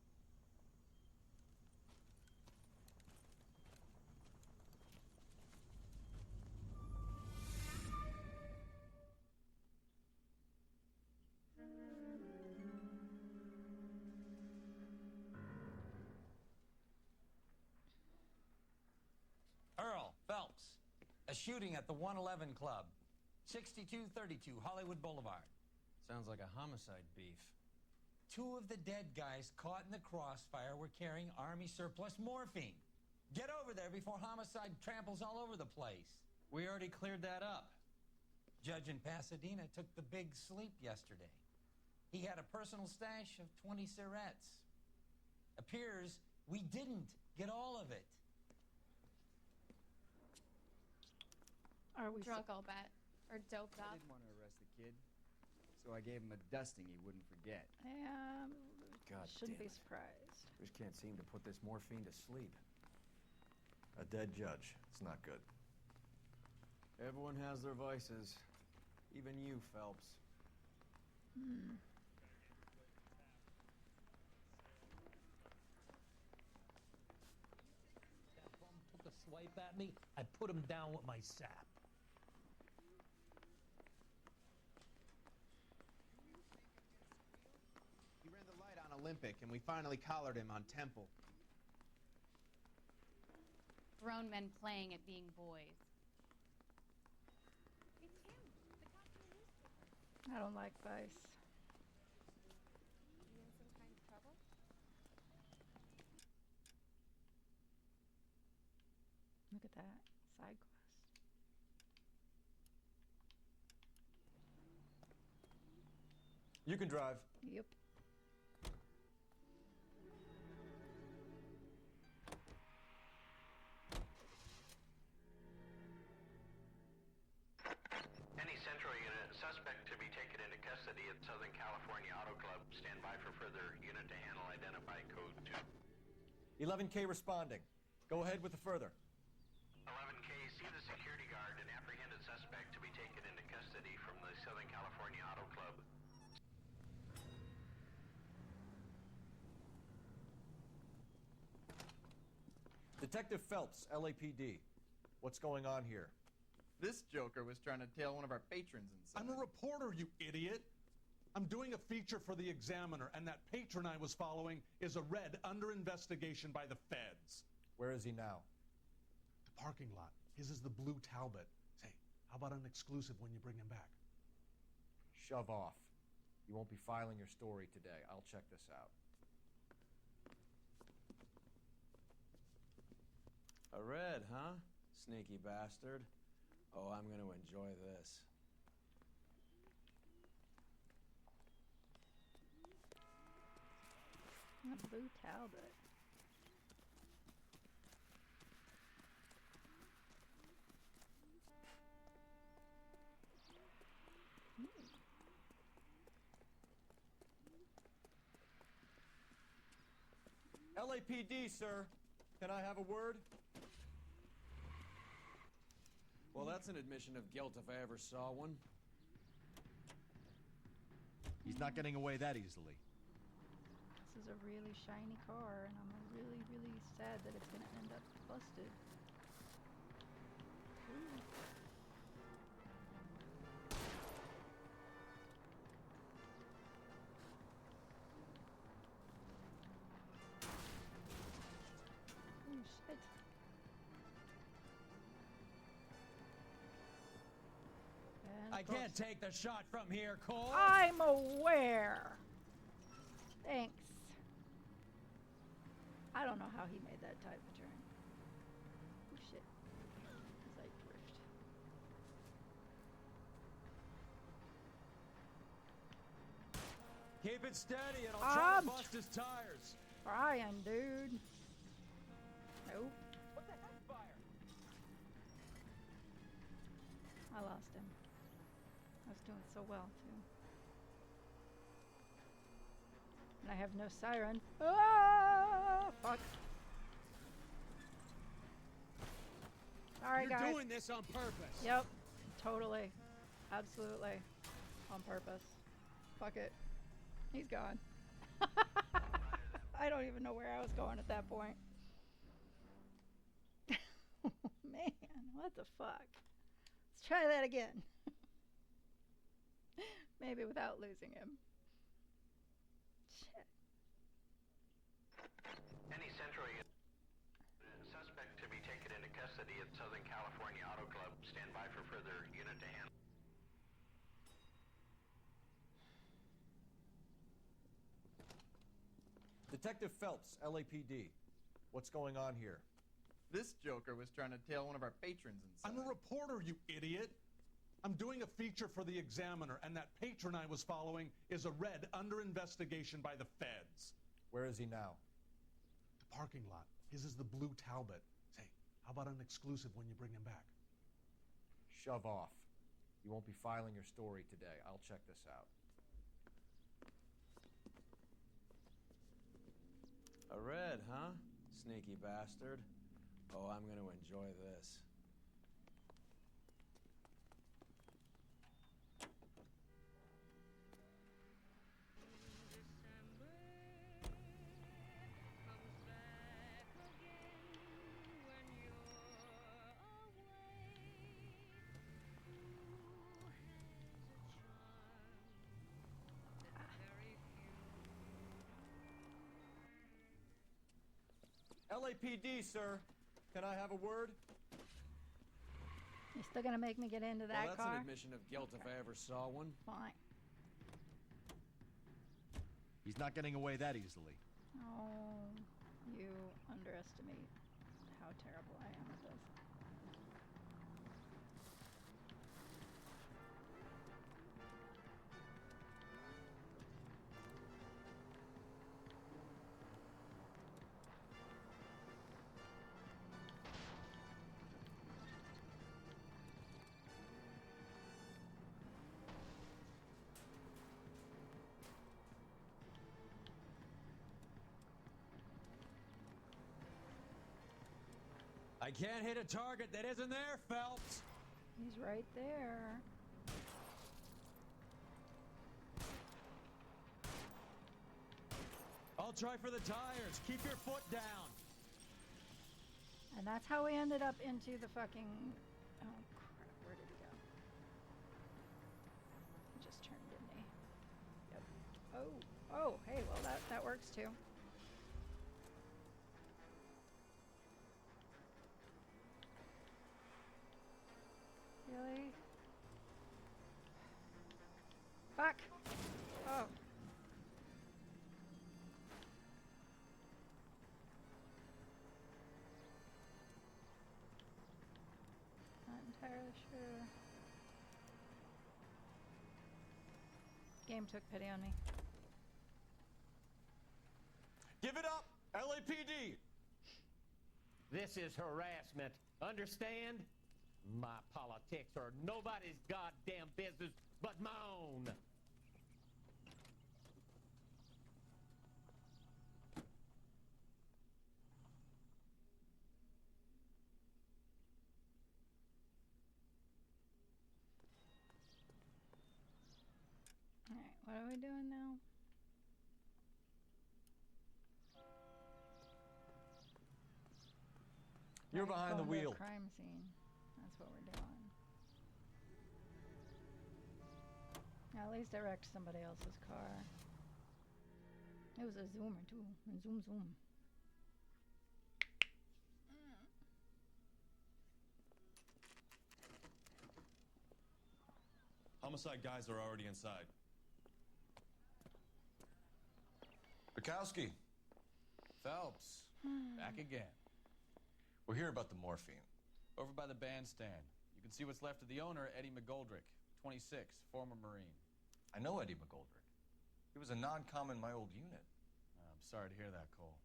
Earl Phelps, a shooting at the 111 Club, 6232 Hollywood Boulevard. Sounds like a homicide beef. 2 of the dead guys caught in the crossfire were carrying Army surplus morphine. Get over there before homicide tramples all over the place. We already cleared that up. Judge in Pasadena took the big sleep yesterday. He had a personal stash of 20 cigarettes. Appears we didn't get all of it. Are we Drunk, I'll bet. Or doped I up. didn't want to arrest the kid, so I gave him a dusting he wouldn't forget. God shouldn't damn be it. surprised. Just can't seem to put this morphine to sleep. A dead judge. It's not good. Everyone has their vices. Even you, Phelps. That bum took a swipe at me. I put him down with my sap. He ran the light on Olympic, and we finally collared him on Temple. Grown men playing at being boys. I don't like Vice. You in some kind of trouble? Look at that side quest. You can drive. Yep. Any Central unit, suspect to be taken into custody at Southern California Auto Club. Stand by for further unit to handle. Identify code 2. 11K responding. Go ahead with the further. 11K, see the security guard and apprehended suspect to be taken into custody from the Southern California Auto Club. Detective Phelps, LAPD. What's going on here? This joker was trying to tail one of our patrons inside. I'm a reporter, you idiot. I'm doing a feature for the Examiner, and that patron I was following is a red under investigation by the feds. Where is he now? The parking lot. His is the blue Talbot. Say, how about an exclusive when you bring him back? Shove off. You won't be filing your story today. I'll check this out. A red, huh? Sneaky bastard. Oh, I'm going to enjoy this. A blue Talbot. LAPD, sir. Can I have a word? Well, that's an admission of guilt if I ever saw one. He's not getting away that easily. This is a really shiny car, and I'm really, really sad that it's going to end up busted. Ooh. Oh, shit. And I can't take the shot from here, Cole. I'm aware. Thanks. I don't know how he made that type of turn. Oh shit. As I drift. Keep it steady and I'll try to bust his tires. Trying, dude. Nope. What the heck, fire? I lost him. I was doing so well, too. And I have no siren. Ah, fuck. Sorry, You're guys. doing this on purpose. Yep. Totally. Absolutely. On purpose. Fuck it. He's gone. I don't even know where I was going at that point. Man, what the fuck? Let's try that again. Maybe without losing him. Shit. Any Central suspect to be taken into custody at Southern California Auto Club. Stand by for further unit to handle. Detective Phelps, LAPD. What's going on here? This joker was trying to tail one of our patrons inside. I'm a reporter, you idiot. I'm doing a feature for the Examiner, and that patron I was following is a red under investigation by the feds. Where is he now? The parking lot. His is the blue Talbot. Say, how about an exclusive when you bring him back? Shove off. You won't be filing your story today. I'll check this out. A red, huh? Sneaky bastard. Oh, I'm gonna enjoy this. LAPD, sir. Can I have a word? You still gonna make me get into that Well, that's car? an admission of guilt if I ever saw one. Fine. He's not getting away that easily. Oh, you underestimate how terrible I am at this. I can't hit a target that isn't there, Phelps. He's right there. I'll try for the tires. Keep your foot down. And that's how we ended up into the fucking... Oh, crap. Where did he go? He just turned, didn't he? Yep. Oh, hey, well, that works too. Really? Fuck! Oh. Not entirely sure. Game took pity on me. Give it up, LAPD! This is harassment. Understand? My politics are nobody's goddamn business but my own. are we doing now? You're Right, behind the going to a wheel. crime scene. That's what we're doing. At least I wrecked somebody else's car. It was a zoomer too. Zoom zoom. Homicide guys are already inside. Bukowski. Phelps. Back again. We're here about the morphine. Over by the bandstand. You can see what's left of the owner, Eddie McGoldrick, 26, former Marine. I know Eddie McGoldrick. He was a non-com in my old unit. I'm sorry to hear that, Cole.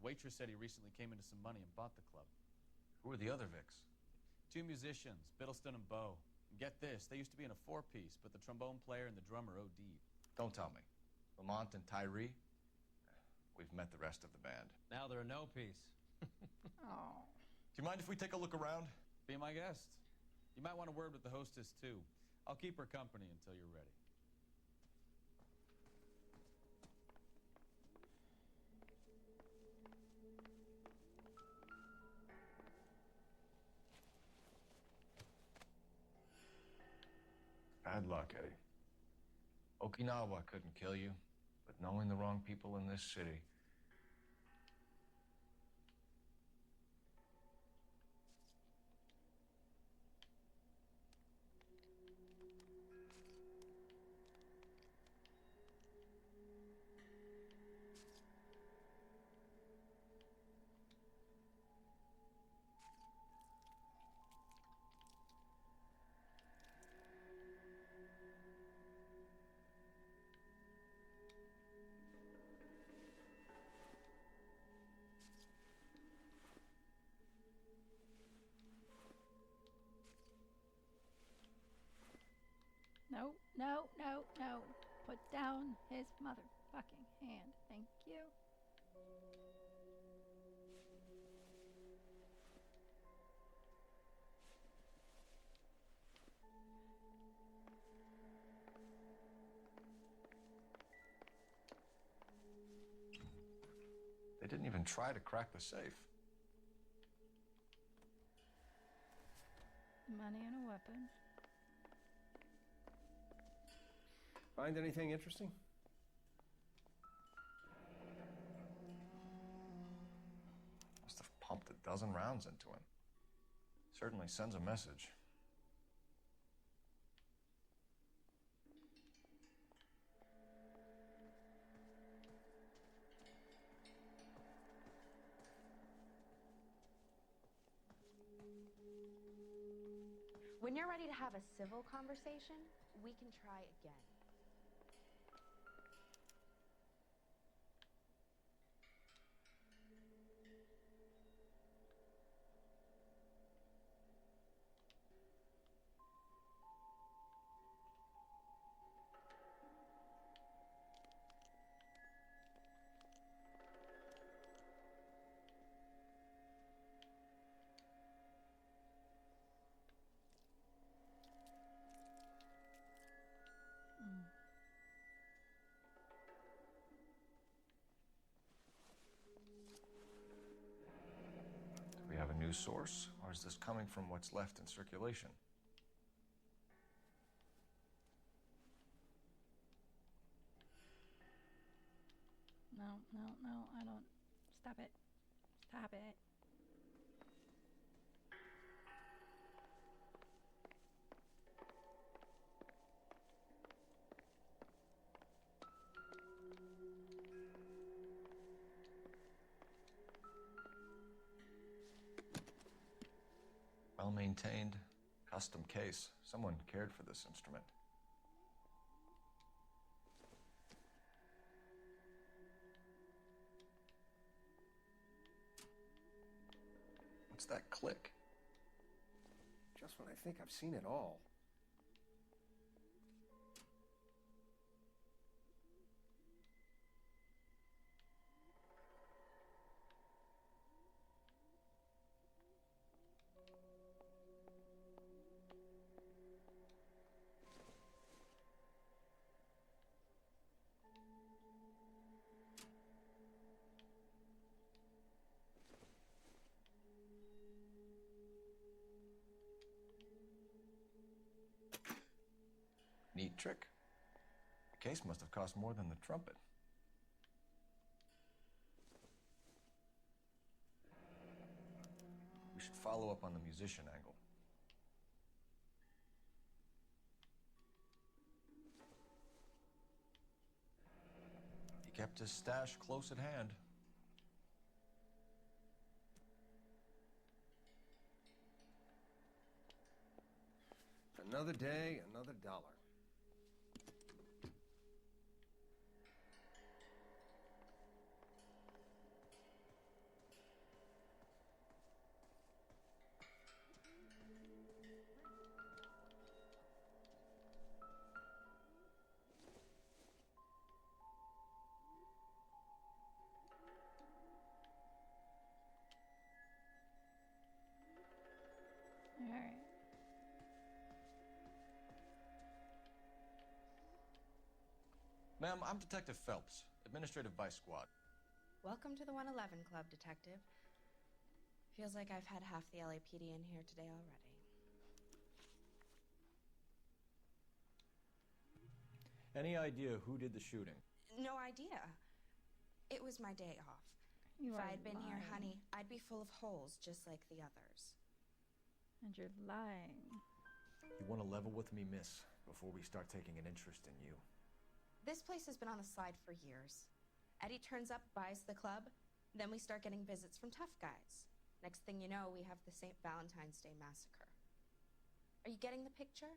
Waitress said he recently came into some money and bought the club. Who are the other Vics? 2 musicians, Biddleston and Bow. And get this, they used to be in a 4-piece, but the trombone player and the drummer OD'd. Don't tell me. Lamont and Tyree? We've met the rest of the band. Now they're a no-piece. Oh. Do you mind if we take a look around? Be my guest. You might want a word with the hostess, too. I'll keep her company until you're ready. Bad luck, Eddie. Okinawa couldn't kill you, but knowing the wrong people in this city... No, no, no, no. Put down his motherfucking hand. Thank you. They didn't even try to crack the safe. Money and a weapon. Find anything interesting? Must have pumped a dozen rounds into him. Certainly sends a message. When you're ready to have a civil conversation, we can try again. Do we have a new source, or is this coming from what's left in circulation? No, no, no, I don't. Stop it. Stop it. Well-maintained, custom case. Someone cared for this instrument. What's that click? Just when I think I've seen it all. Neat trick. The case must have cost more than the trumpet. We should follow up on the musician angle. He kept his stash close at hand. Another day, another dollar. All right. Ma'am, I'm Detective Phelps, Administrative Vice Squad. Welcome to the 111 Club, Detective. Feels like I've had half the LAPD in here today already. Any idea who did the shooting? No idea. It was my day off. You If are I'd been here, lying. honey, I'd be full of holes just like the others. And you're lying. You want to level with me, miss, before we start taking an interest in you. This place has been on the slide for years. Eddie turns up, buys the club, then we start getting visits from tough guys. Next thing you know, we have the St. Valentine's Day massacre. Are you getting the picture?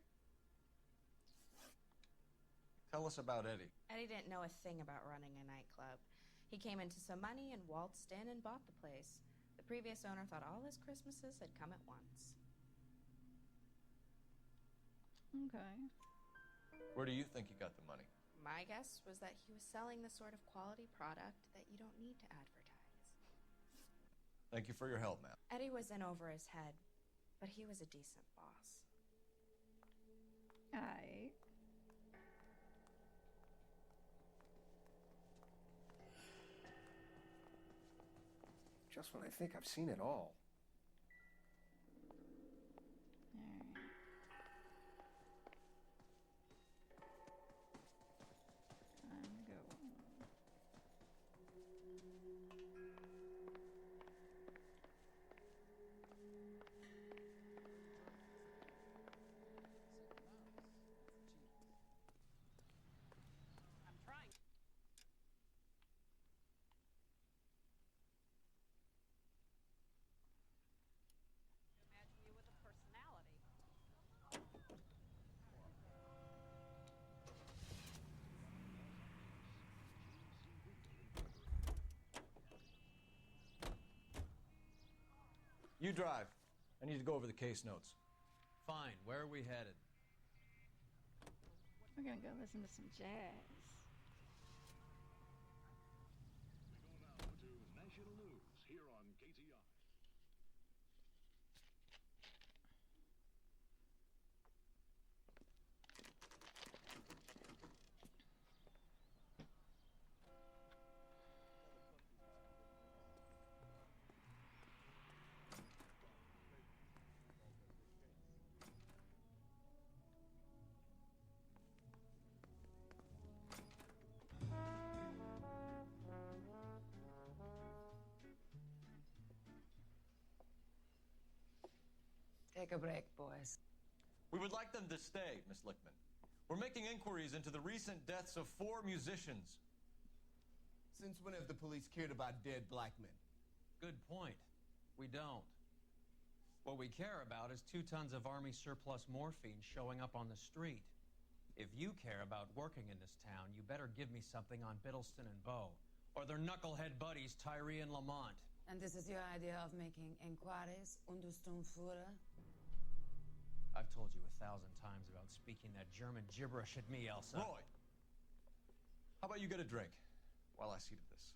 Tell us about Eddie. Eddie didn't know a thing about running a nightclub. He came into some money and waltzed in and bought the place. The previous owner thought all his Christmases had come at once. Okay. Where do you think he got the money? My guess was that he was selling the sort of quality product that you don't need to advertise. Thank you for your help, ma'am. Eddie was in over his head, but he was a decent boss. Aight. Just when I think I've seen it all. Alright. Time to go. I'm trying. Imagine you with a personality. You drive. I need to go over the case notes. Fine. Where are we headed? We're gonna go listen to some jazz. We go now to national news here on KTI. Take a break, boys. We would like them to stay, Miss Lickman. We're making inquiries into the recent deaths of 4 musicians. Since when have the police cared about dead black men? Good point. We don't. What we care about is 2 tons of Army surplus morphine showing up on the street. If you care about working in this town, you better give me something on Biddleston and Bow, or their knucklehead buddies Tyree and Lamont. And this is your idea of making inquiries Untersturmführer? I've told you 1,000 times about speaking that German gibberish at me, Elsa. Roy, how about you get a drink while I see to this?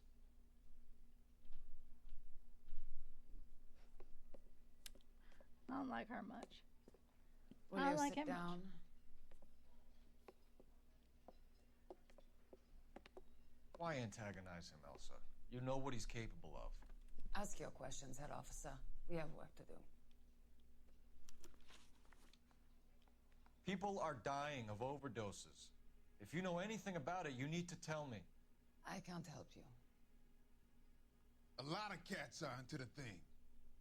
I don't like her much. Will I you don't like sit him down? Why antagonize him, Elsa? You know what he's capable of. Ask your questions, head officer. We have work to do. People are dying of overdoses. If you know anything about it, you need to tell me. I can't help you. A lot of cats are into the thing.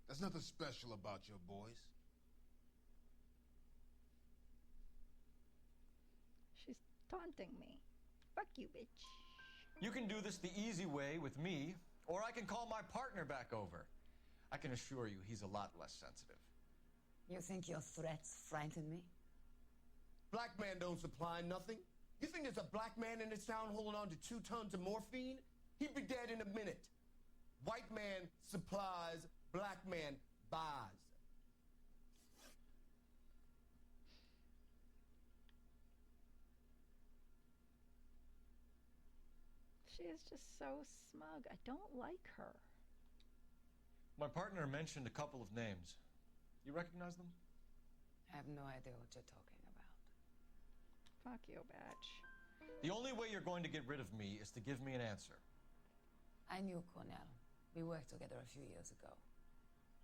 There's nothing special about your boys. She's taunting me. Fuck you, bitch. You can do this the easy way with me, or I can call my partner back over. I can assure you he's a lot less sensitive. You think your threats frighten me? Black man don't supply nothing. You think there's a black man in this town holding on to 2 tons of morphine? He'd be dead in a minute. White man supplies, black man buys. She is just so smug. I don't like her. My partner mentioned a couple of names. You recognize them? I have no idea what you're talking about. Fuck you, bitch. The only way you're going to get rid of me is to give me an answer. I knew Cornell. We worked together a few years ago.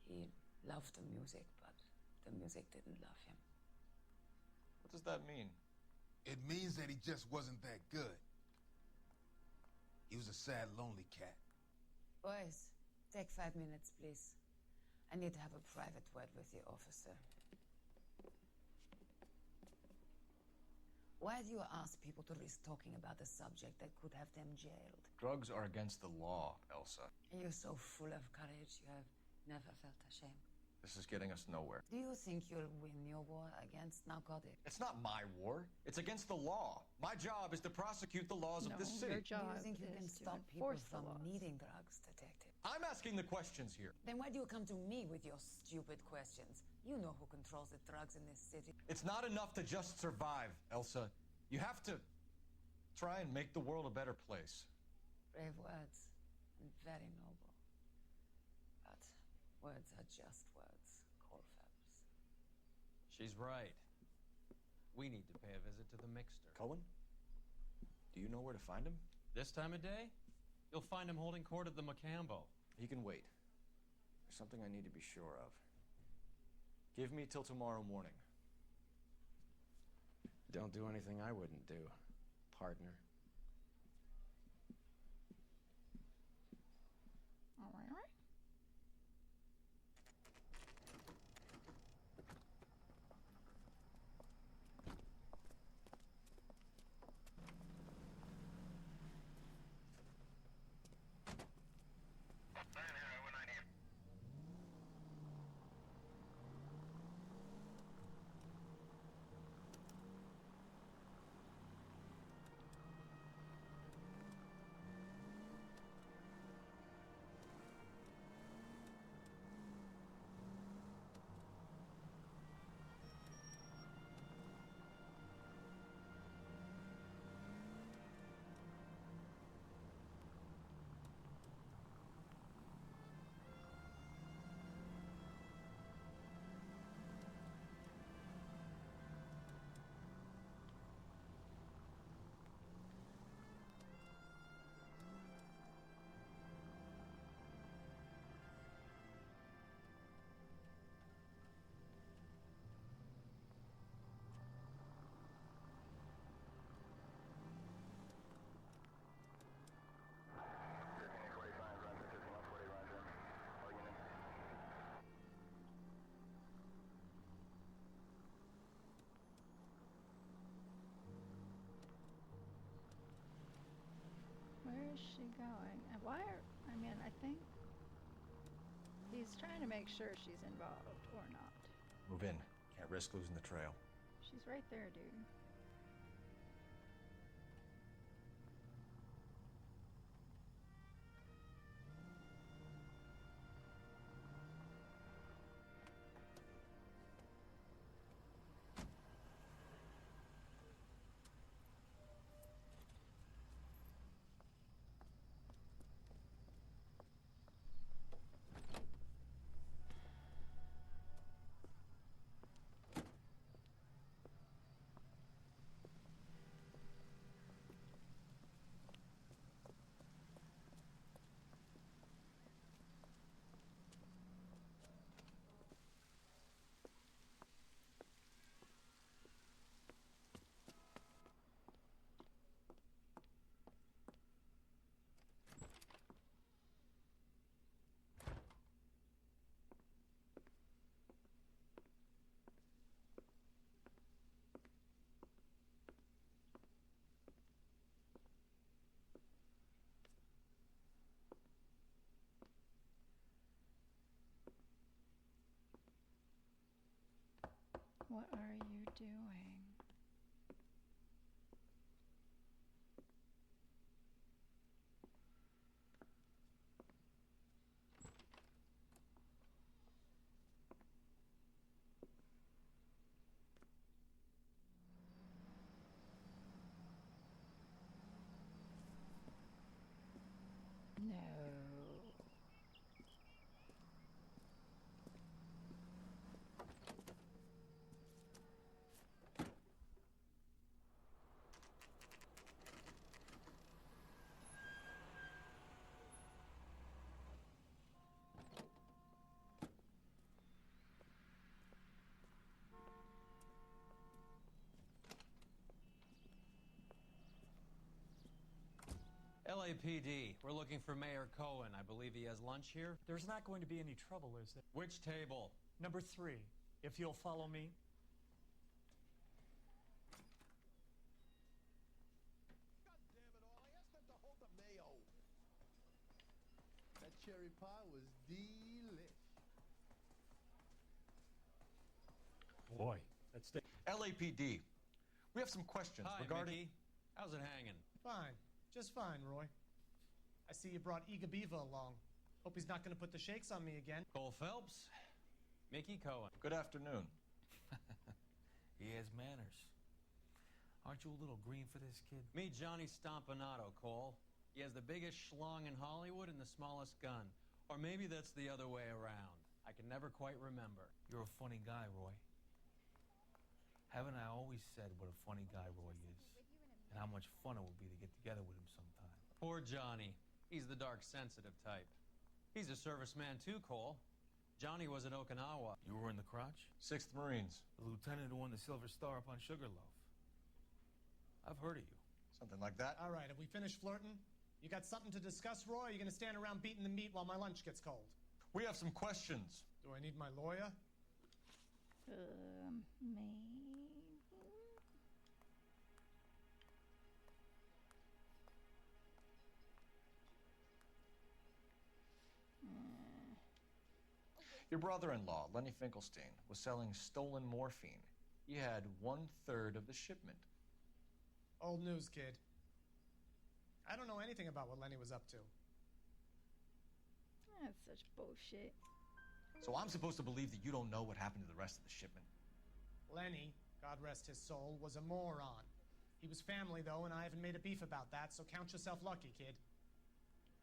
He loved the music, but the music didn't love him. What does that mean? It means that he just wasn't that good. He was a sad, lonely cat. Boys, take 5 minutes, please. I need to have a private word with the officer. Why do you ask people to risk talking about a subject that could have them jailed? Drugs are against the law, Elsa. You're so full of courage, you have never felt ashamed. This is getting us nowhere. Do you think you'll win your war against narcotics? It's not my war. It's against the law. My job is to prosecute the laws of this city. Your job do you think you can is to stop people enforce the from laws. needing drugs, detective? I'm asking the questions here. Then why do you come to me with your stupid questions? You know who controls the drugs in this city. It's not enough to just survive, Elsa. You have to try and make the world a better place. Brave words, and very noble. But words are just words, Coalfellas. She's right. We need to pay a visit to the mixer. Cohen? Do you know where to find him? This time of day? You'll find him holding court at the Macambo. He can wait. There's something I need to be sure of. Give me till tomorrow morning. Don't do anything I wouldn't do, partner. All right. Where is she going? And why are, I mean, I think he's trying to make sure she's involved or not. Move in. Can't risk losing the trail. She's right there, dude. What are you doing? No. LAPD, we're looking for Mayor Cohen. I believe he has lunch here. There's not going to be any trouble, is there? Which table? Number 3, if you'll follow me. That cherry pie was delish. Boy, that's the LAPD. We have some questions Hi, regarding... Mickey. How's it hanging? Fine. Just fine, Roy. I see you brought Iga Beaver along. Hope he's not going to put the shakes on me again. Cole Phelps, Mickey Cohen. Good afternoon. He has manners. Aren't you a little green for this kid? Meet Johnny Stompanato, Cole. He has the biggest schlong in Hollywood and the smallest gun. Or maybe that's the other way around. I can never quite remember. You're a funny guy, Roy. Haven't I always said what a funny guy Roy is? And how much fun it would be to get together with him sometime. Poor Johnny. He's the dark, sensitive type. He's a serviceman too, Cole. Johnny was in Okinawa. You were in the crotch? 6th Marines. The lieutenant who won the Silver Star up on Sugarloaf. I've heard of you. Something like that. All right, have we finished flirting? You got something to discuss, Roy, or are you going to stand around beating the meat while my lunch gets cold? We have some questions. Do I need my lawyer? Maybe. Your brother-in-law, Lenny Finkelstein, was selling stolen morphine. He had 1/3 of the shipment. Old news, kid. I don't know anything about what Lenny was up to. That's such bullshit. So I'm supposed to believe that you don't know what happened to the rest of the shipment? Lenny, God rest his soul, was a moron. He was family, though, and I haven't made a beef about that, so count yourself lucky, kid.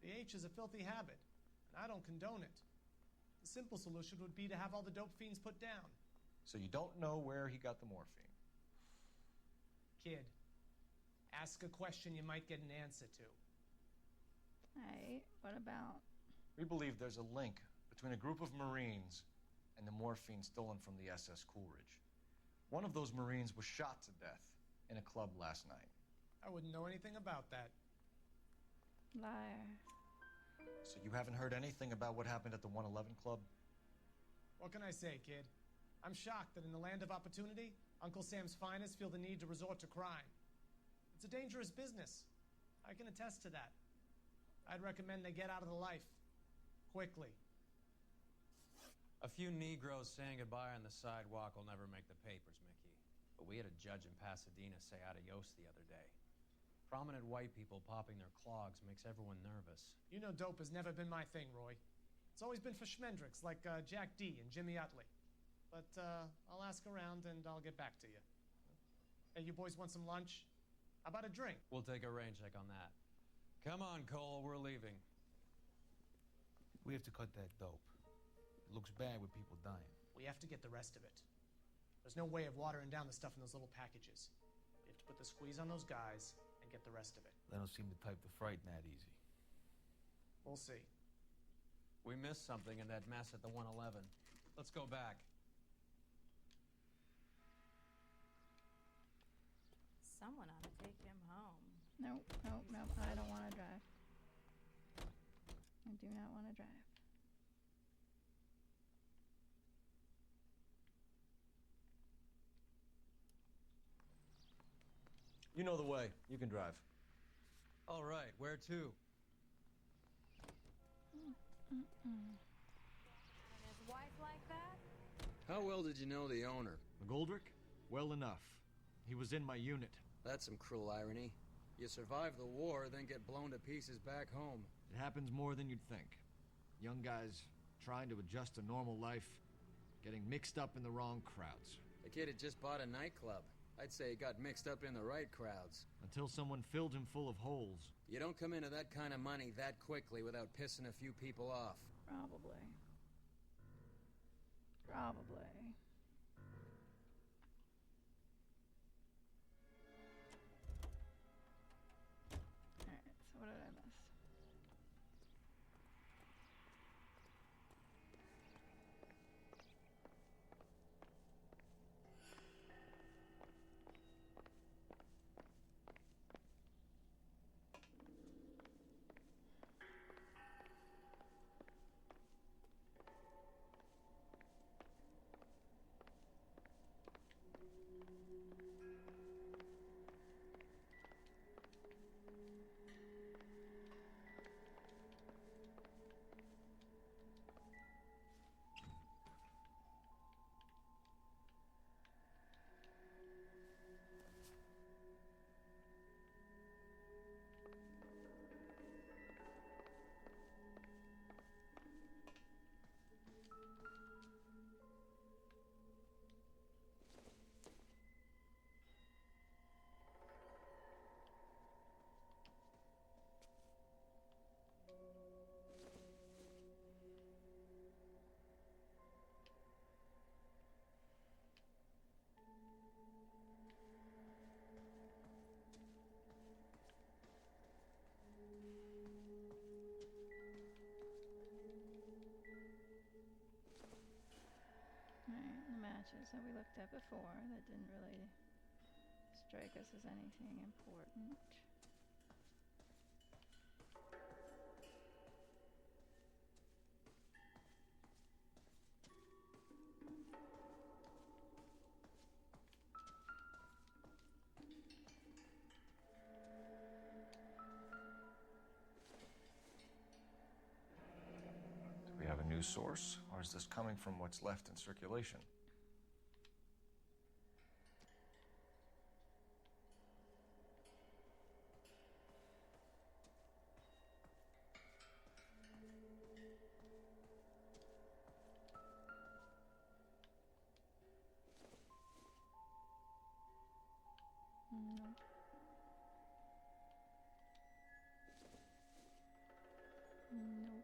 The H is a filthy habit, and I don't condone it. The simple solution would be to have all the dope fiends put down. So you don't know where he got the morphine? Kid, ask a question you might get an answer to. Hey, what about? We believe there's a link between a group of Marines and the morphine stolen from the SS Coolidge. One of those Marines was shot to death in a club last night. I wouldn't know anything about that. Liar. So you haven't heard anything about what happened at the 111 Club? What can I say, kid? I'm shocked that in the land of opportunity, Uncle Sam's finest feel the need to resort to crime. It's a dangerous business. I can attest to that. I'd recommend they get out of the life. Quickly. A few Negroes saying goodbye on the sidewalk will never make the papers, Mickey. But we had a judge in Pasadena say adios the other day. Prominent white people popping their clogs makes everyone nervous. You know dope has never been my thing, Roy. It's always been for schmendricks like Jack D and Jimmy Utley. But I'll ask around and I'll get back to you. Hey, you boys want some lunch? How about a drink? We'll take a rain check on that. Come on, Cole, we're leaving. We have to cut that dope. It looks bad with people dying. We have to get the rest of it. There's no way of watering down the stuff in those little packages. We have to put the squeeze on those guys and get the rest of it. They don't seem the type to frighten that easy. We'll see. We missed something in that mess at the 111. Let's go back. Someone ought to take him home. Nope, nope, nope. I don't want to drive. I do not want to drive. You know the way. You can drive. All right, where to? And his wife like that? How well did you know the owner? McGoldrick? Well enough. He was in my unit. That's some cruel irony. You survive the war, then get blown to pieces back home. It happens more than you'd think. Young guys trying to adjust to normal life, getting mixed up in the wrong crowds. The kid had just bought a nightclub. I'd say he got mixed up in the right crowds. Until someone filled him full of holes. You don't come into that kind of money that quickly without pissing a few people off. Probably. Probably. Alright, so what did I miss? The matches that we looked at before that didn't really strike us as anything important. Do we have a new source, or is this coming from what's left in circulation? Nope. Nope.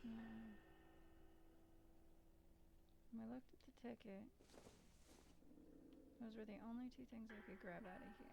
No. When I looked at the ticket, those were the only two things I could grab out of here.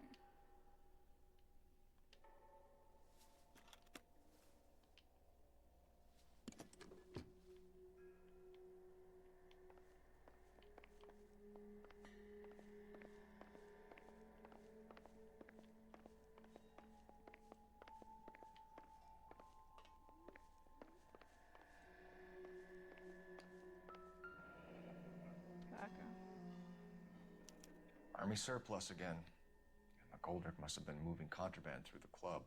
Army surplus again. McGoldrick must have been moving contraband through the club.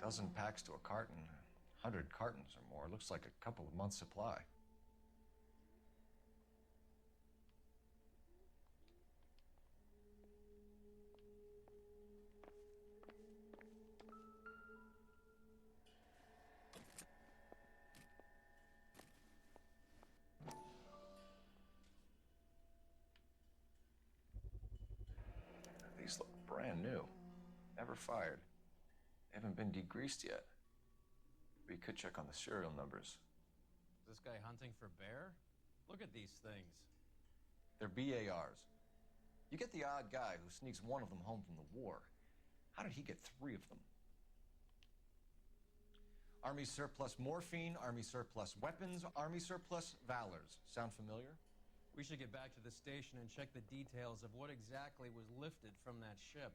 Dozen packs to a carton, 100 cartons or more. Looks like a couple of months' supply. These look brand new. Never fired. They haven't been degreased yet. We could check on the serial numbers. Is this guy hunting for bear? Look at these things. They're BARs. You get the odd guy who sneaks one of them home from the war. How did he get 3 of them? Army surplus morphine, army surplus weapons, army surplus valors. Sound familiar? We should get back to the station and check the details of what exactly was lifted from that ship.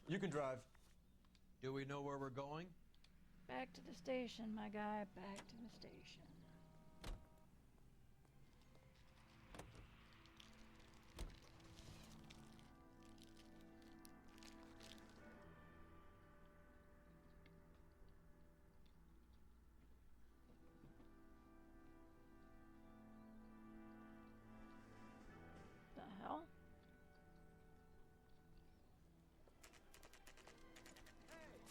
You can drive. Do we know where we're going? Back to the station, my guy. Back to the station. The hell?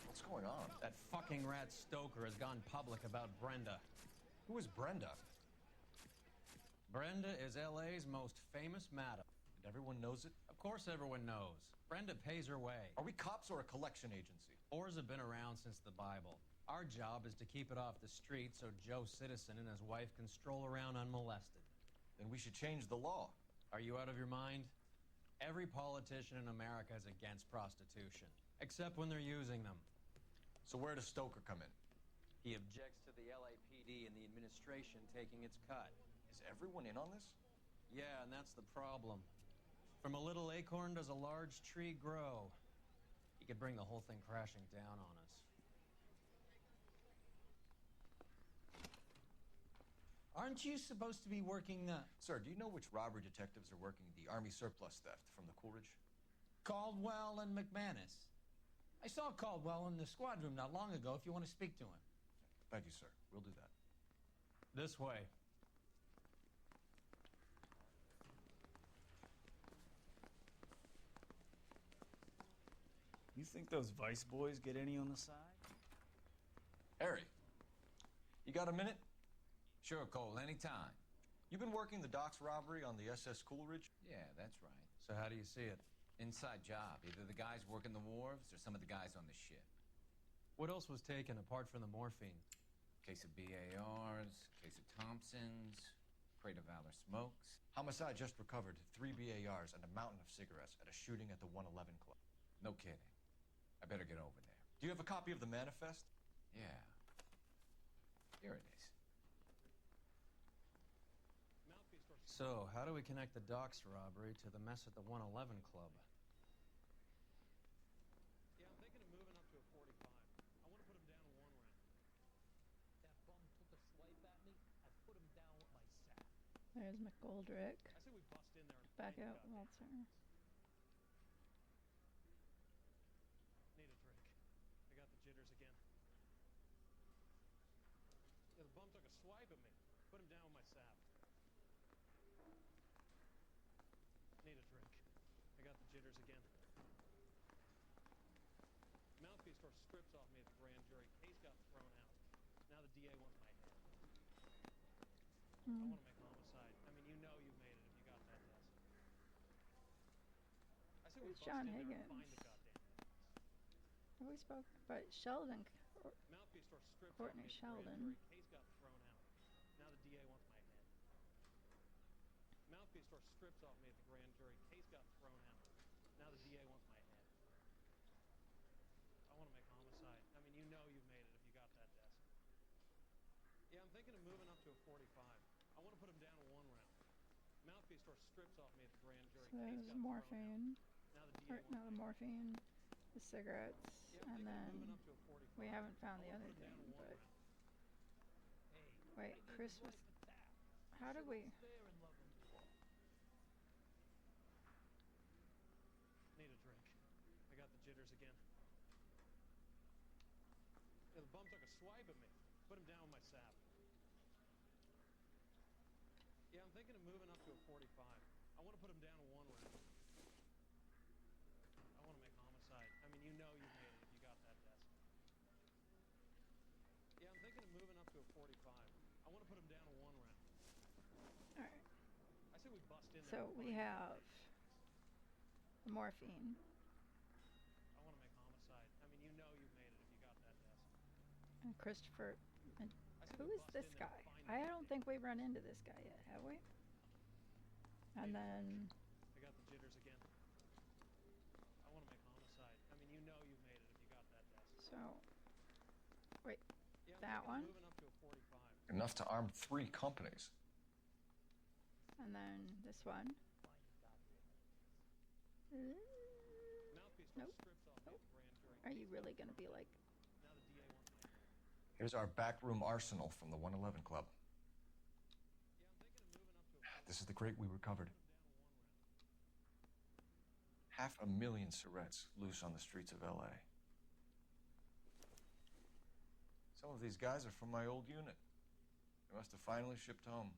What's going on? That fucking rat Stoker has gone public about Brenda. Who is Brenda? Brenda is LA's most famous madam. And everyone knows it? Of course everyone knows. Brenda pays her way. Are we cops or a collection agency? Whores have been around since the Bible. Our job is to keep it off the street so Joe Citizen and his wife can stroll around unmolested. Then we should change the law. Are you out of your mind? Every politician in America is against prostitution, except when they're using them. So where does Stoker come in? He objects to the LAPD and the administration taking its cut. Is everyone in on this? Yeah, and that's the problem. From a little acorn does a large tree grow. He could bring the whole thing crashing down on us. Aren't you supposed to be working, Sir, do you know which robbery detectives are working the Army surplus theft from the Coolidge? Caldwell and McManus? I saw Caldwell in the squad room not long ago if you want to speak to him. Thank you, sir. We'll do that. This way. You think those Vice boys get any on the side? Harry, you got a minute? Sure, Cole, anytime. You've been working the docks robbery on the SS Coolidge? Yeah, that's right. So how do you see it? Inside job. Either the guys working the wharves or some of the guys on the ship. What else was taken apart from the morphine? Case of BARs, case of Thompsons, crate of Valor smokes. Homicide just recovered 3 BARs and a mountain of cigarettes at a shooting at the 111 Club. No kidding. I better get over there. Do you have a copy of the manifest? Yeah. Here it is. So, how do we connect the docks robbery to the mess at the 111 Club? Yeah, I'm thinking of moving up to a 45. I want to put him down in 1 round. That bum took a swipe at me. I put him down with my sack. There's McGoldrick. I say we bust in there and Back find out the Walter. Need a drink. I got the jitters again. Yeah, the bum took a swipe at me. Put him down with my sap. Need a drink. I got the jitters again. Mouthpiece tore strips off me at the grand jury. Case got thrown out. Now the DA wants my head. I want to make homicide. I mean, you know you made it if you got that desk. I say we Who's bust John in there and Higgins? find the goddamn evidence. Have we spoke? But Sheldon. Mouthpiece tore strips Courtney off me at the Sheldon. grand jury. Case got thrown out. Now the DA wants my head. Mouthpiece tore strips off me at the grand jury. Case got thrown out. Now the DA wants my head. I want to make homicide. I mean, you know you've made it if you got that desk. Yeah, I'm thinking of moving up to a 45. I want to put him down in 1 round. Mouthpiece tore strips off me at the grand jury. So Case there's got thrown out. morphine. Now the DA Or, wants no, the morphine, the cigarettes, Yeah, I'm and thinking of then moving up to a 45. we haven't found the I other wanna put him thing. down in 1 But round. Hey, wait, I Chris gave was. his wife a tap. How did we? Fair and love him. Need a drink. I got the jitters again. Yeah, the bum took a swipe at me. Put him down with my sap. Yeah, I'm thinking of moving up to a 45. I want to put him down in 1 round. I want to make homicide. I mean, you know you made it if you got that desk. Yeah, I'm thinking thinking of moving up to a 45. I want to put him down to 1 round. All right. I say we bust in there. So we have morphine. I want to make homicide. I mean, you know you've made it if you got that desk. And Christopher. And who is this guy? I don't think we've run into this guy yet, have we? And then. I got the jitters again. I want to make homicide. I mean, you know you've made it if you got that desk. So. Wait. Yeah, that one? Moving up to a 45. Enough to arm 3 companies. And then this one. Nope. Nope. Are you really going to be like. Here's our backroom arsenal from the 111 Club. This is the crate we recovered. 500,000 cigarettes loose on the streets of LA. Some of these guys are from my old unit. They must have finally shipped home.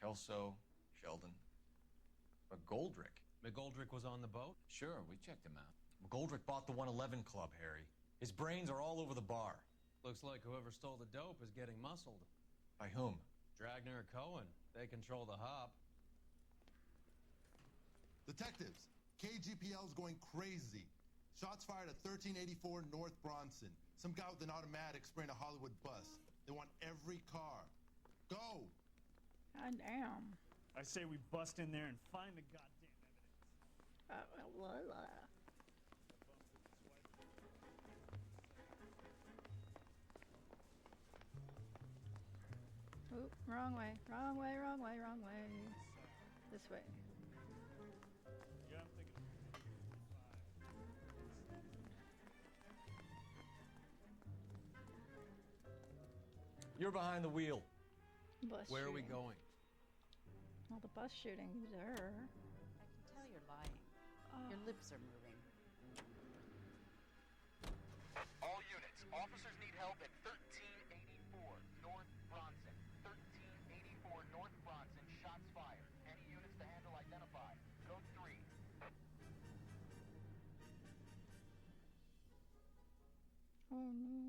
Kelso, Sheldon, McGoldrick. McGoldrick was on the boat? Sure, we checked him out. McGoldrick bought the 111 Club, Harry. His brains are all over the bar. Looks like whoever stole the dope is getting muscled. By whom? Dragner or Cohen. They control the hop. Detectives, KGPL's going crazy. Shots fired at 1384 North Bronson. Some guy with an automatic spraying a Hollywood bus. They want every car. Go! God damn. I say we bust in there and find the goddamn evidence. Oop, wrong way, wrong way, wrong way, wrong way. This way. Yeah, I'm thinking. You're behind the wheel. Bus Where are we shooting. going? Well, the bus shooting, there. I can tell you're lying. Your lips are moving. All units, officers need help at 1384 North Bronson. 1384 North Bronson, shots fired. Any units to handle identified. Code 3. Oh no.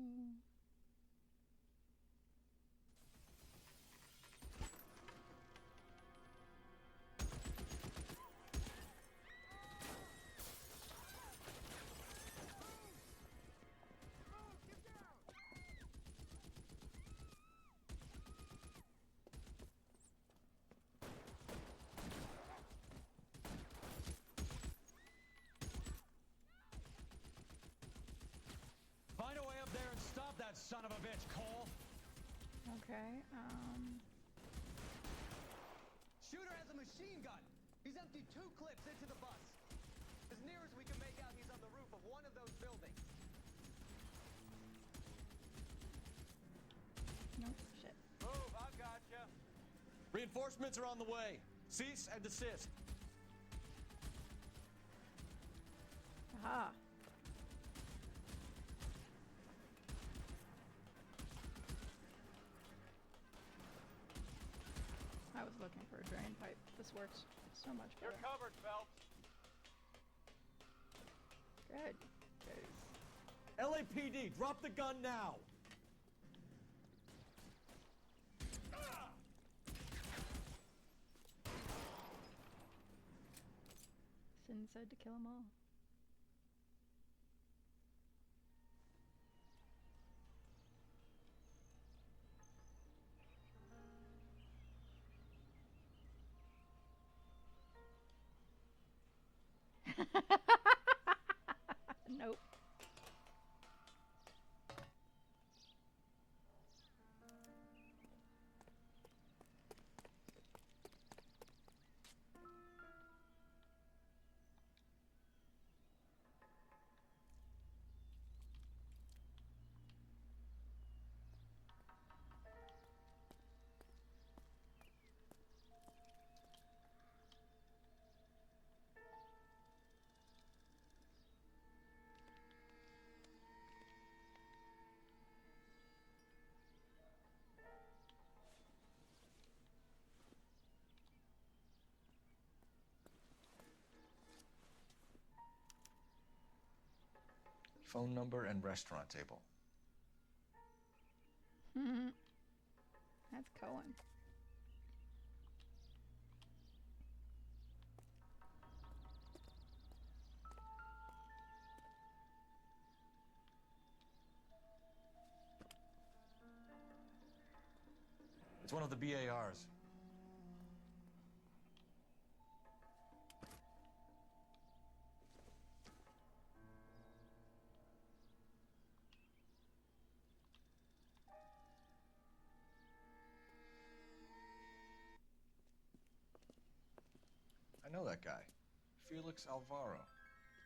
Find a way up there and stop that son of a bitch, Cole. Okay, Shooter has a machine gun. He's emptied 2 clips into the bus. As near as we can make out, he's on the roof of one of those buildings. nope, shit. Move, I've got you. Reinforcements are on the way. Cease and desist. Aha. I was looking for a drain pipe. This works so much better. You're covered, Phelps. Good. 'Cause LAPD, drop the gun now. Sin said to kill them all. Nope. Phone number and restaurant table. That's Cohen. It's one of the BARs. I know that guy. Felix Alvaro.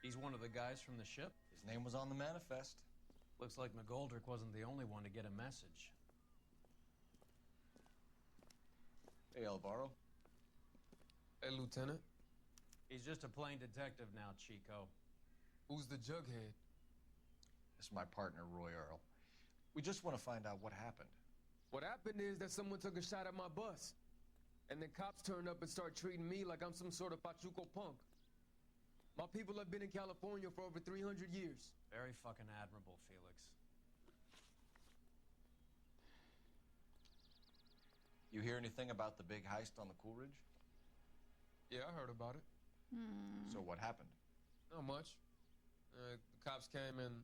He's one of the guys from the ship? His name was on the manifest. Looks like McGoldrick wasn't the only one to get a message. Hey, Alvaro. Hey, Lieutenant. He's just a plain detective now, Chico. Who's the jughead? This is my partner, Roy Earl. We just want to find out what happened. What happened is that someone took a shot at my bus. And then cops turned up and start treating me like I'm some sort of Pachuco punk. My people have been in California for over 300 years. Very fucking admirable, Felix. You hear anything about the big heist on the Coolidge? Yeah, I heard about it. So what happened? Not much. The cops came and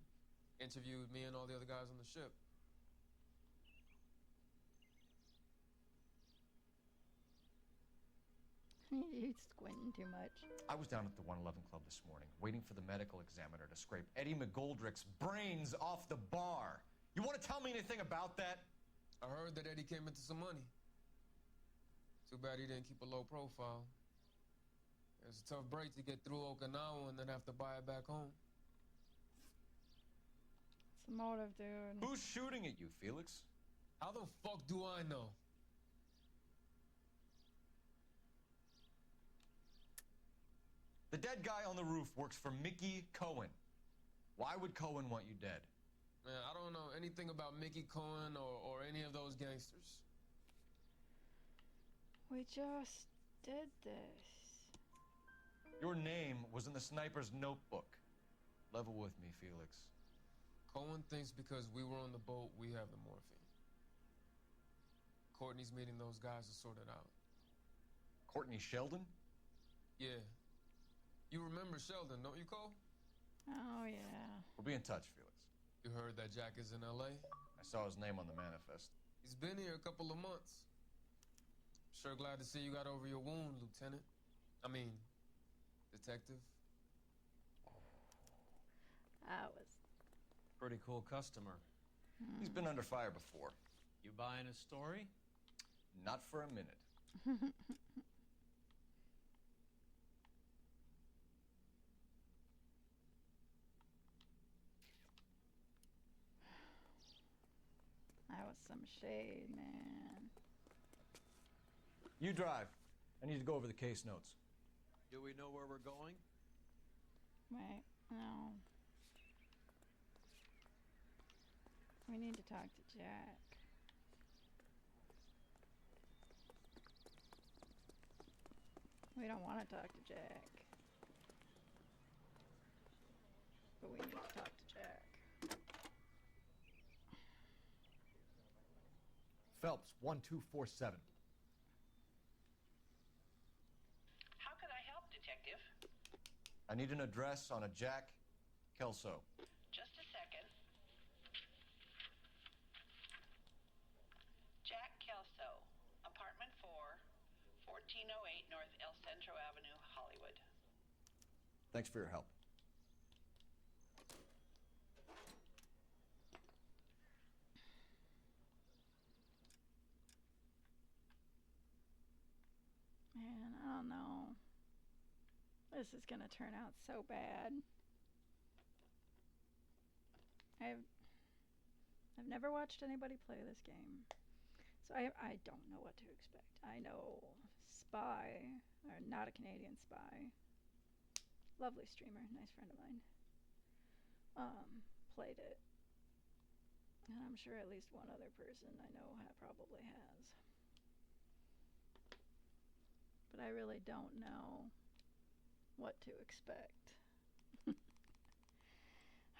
interviewed me and all the other guys on the ship. He's squinting too much. I was down at the 111 Club this morning, waiting for the medical examiner to scrape Eddie McGoldrick's brains off the bar. You want to tell me anything about that? I heard that Eddie came into some money. Too bad he didn't keep a low profile. It was a tough break to get through Okinawa and then have to buy it back home. What's the motive, dude? Who's shooting at you, Felix? How the fuck do I know? The dead guy on the roof works for Mickey Cohen. Why would Cohen want you dead? Man, I don't know anything about Mickey Cohen or any of those gangsters. We just did this. Your name was in the sniper's notebook. Level with me, Felix. Cohen thinks because we were on the boat, we have the morphine. Courtney's meeting those guys to sort it out. Courtney Sheldon? Yeah. You remember Sheldon, don't you, Cole? Oh, yeah. We'll be in touch, Felix. You heard that Jack is in L.A.? I saw his name on the manifest. He's been here a couple of months. Sure glad to see you got over your wound, Lieutenant. I mean, Detective. That was... Pretty cool customer. He's been under fire before. You buying his story? Not for a minute. That was some shade, man. You drive. I need to go over the case notes. Do we know where we're going? Wait, no. We need to talk to Jack. We don't want to talk to Jack. But we need to talk to Jack. Phelps, 1247. How can I help, Detective? I need an address on a Jack Kelso. Just a second. Jack Kelso, apartment 4, 1408 North El Centro Avenue, Hollywood. Thanks for your help. Man, I don't know. This is gonna turn out so bad. I've never watched anybody play this game, so I don't know what to expect. I know Spy, or Not a Canadian Spy, lovely streamer, nice friend of mine, played it, and I'm sure at least one other person I know probably has. But I really don't know what to expect.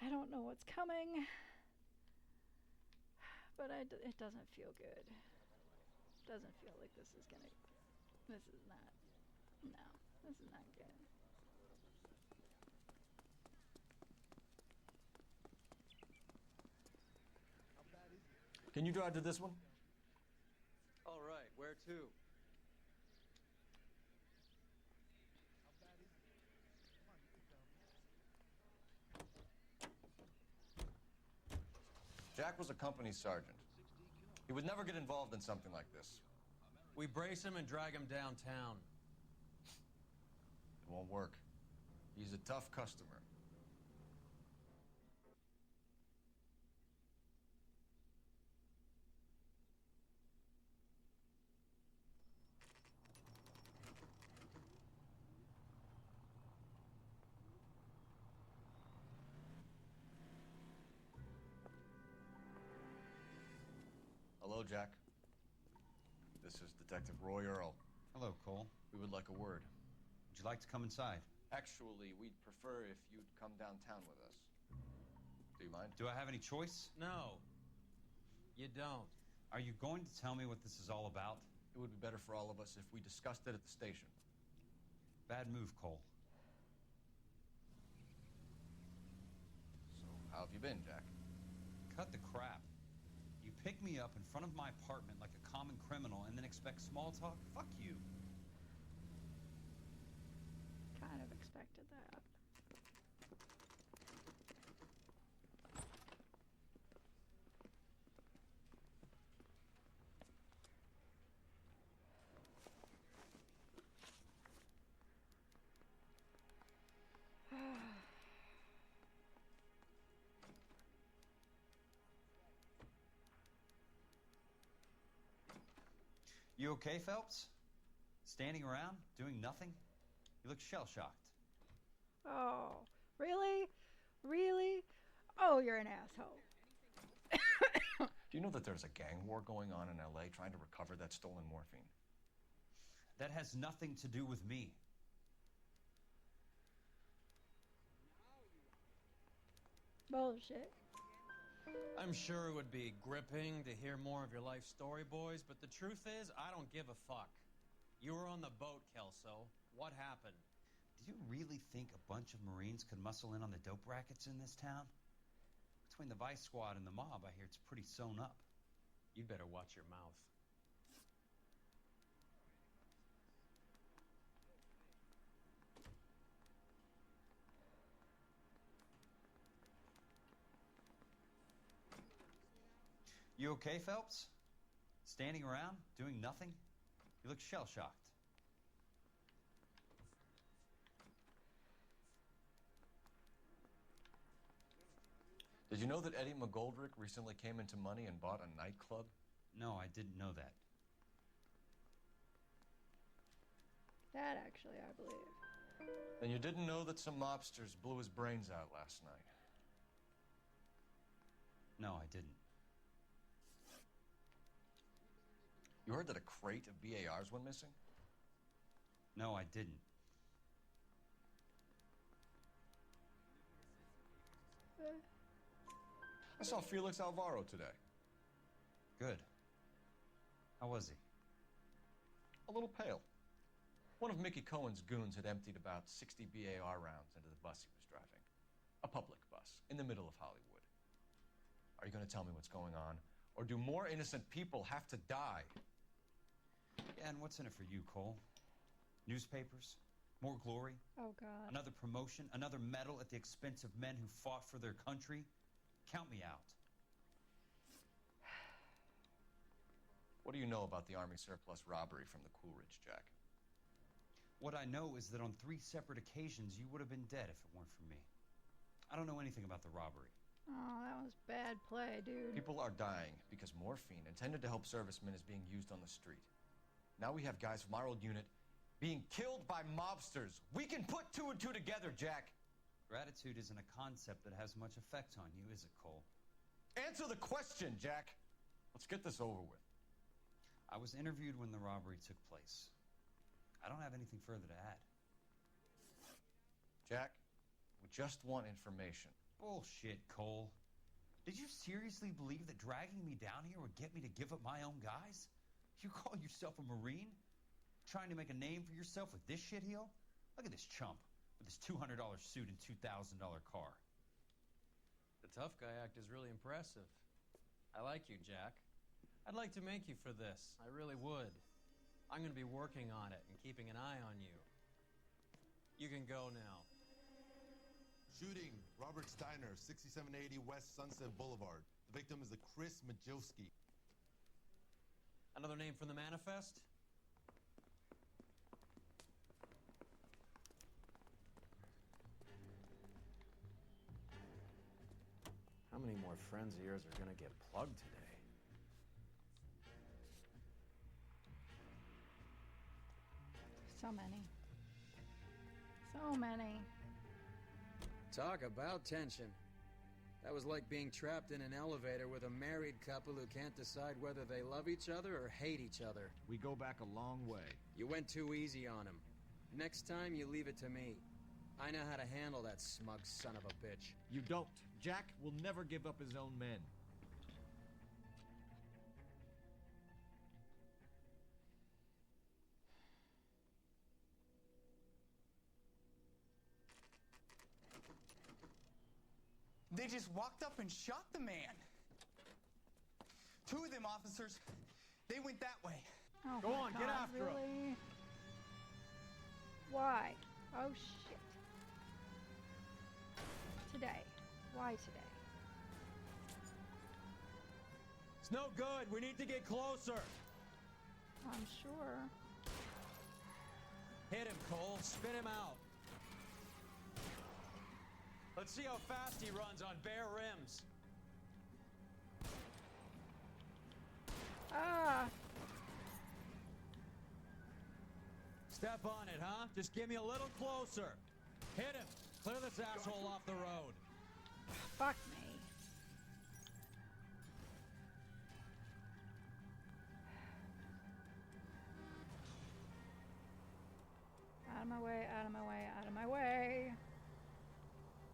I don't know what's coming, But it doesn't feel good. Doesn't feel like this is not. No, this is not good. Can you drive to this one? All right, where to? Jack was a company sergeant. He would never get involved in something like this. We brace him and drag him downtown. It won't work. He's a tough customer. Hello, Jack. This is Detective Roy Earl. Hello, Cole. We would like a word. Would you like to come inside? Actually, we'd prefer if you'd come downtown with us. Do you mind? Do I have any choice? No, you don't. Are you going to tell me what this is all about? It would be better for all of us if we discussed it at the station. Bad move, Cole. So, how have you been, Jack? Cut the crap. You pick me up in front of my apartment like a common criminal and then expect small talk? Fuck you. Kind of expected that. You okay, Phelps? Standing around, doing nothing? You look shell-shocked. Oh, really? Really? Oh, you're an asshole. Do you know that there's a gang war going on in LA trying to recover that stolen morphine? That has nothing to do with me. Bullshit. I'm sure it would be gripping to hear more of your life story, boys, but the truth is, I don't give a fuck. You were on the boat, Kelso. What happened? Do you really think a bunch of Marines could muscle in on the dope rackets in this town? Between the Vice Squad and the mob, I hear it's pretty sewn up. You'd better watch your mouth. You okay, Phelps? Standing around, doing nothing? You look shell-shocked. Did you know that Eddie McGoldrick recently came into money and bought a nightclub? No, I didn't know that. That actually, I believe. And you didn't know that some mobsters blew his brains out last night? No, I didn't. You heard that a crate of BARs went missing? No, I didn't. I saw Felix Alvaro today. Good. How was he? A little pale. One of Mickey Cohen's goons had emptied about 60 BAR rounds into the bus he was driving. A public bus, in the middle of Hollywood. Are you going to tell me what's going on? Or do more innocent people have to die? Yeah, and what's in it for you, Cole? Newspapers? More glory? Oh, God. Another promotion? Another medal at the expense of men who fought for their country? Count me out. What do you know about the Army surplus robbery from the Coolidge, Jack? What I know is that on 3 separate occasions, you would have been dead if it weren't for me. I don't know anything about the robbery. Oh, that was bad play, dude. People are dying because morphine intended to help servicemen is being used on the street. Now we have guys from our old unit being killed by mobsters. We can put 2 and 2 together, Jack. Gratitude isn't a concept that has much effect on you, is it, Cole? Answer the question, Jack. Let's get this over with. I was interviewed when the robbery took place. I don't have anything further to add. Jack, we just want information. Bullshit, Cole. Did you seriously believe that dragging me down here would get me to give up my own guys? You call yourself a Marine? Trying to make a name for yourself with this shitheel? Look at this chump with his $200 suit and $2,000 car. The tough guy act is really impressive. I like you, Jack. I'd like to make you for this. I really would. I'm going to be working on it and keeping an eye on you. You can go now. Shooting, Robert Steiner, 6780 West Sunset Boulevard. The victim is a Chris Majowski. Another name from the manifest? How many more friends of yours are going to get plugged today? So many. So many. Talk about tension. That was like being trapped in an elevator with a married couple who can't decide whether they love each other or hate each other. We go back a long way. You went too easy on him. Next time, you leave it to me. I know how to handle that smug son of a bitch. You don't. Jack will never give up his own men. They just walked up and shot the man. Two of them officers, they went that way. Oh Go my on, God, get after 'em. really? Why? Oh shit. Today. Why today? It's no good. We need to get closer. I'm sure. Hit him, Cole. Spin him out. Let's see how fast he runs on bare rims. Ah! Step on it, huh? Just give me a little closer. Hit him. Clear this asshole off the road. Fuck me. Out of my way, out of my way, out of my way.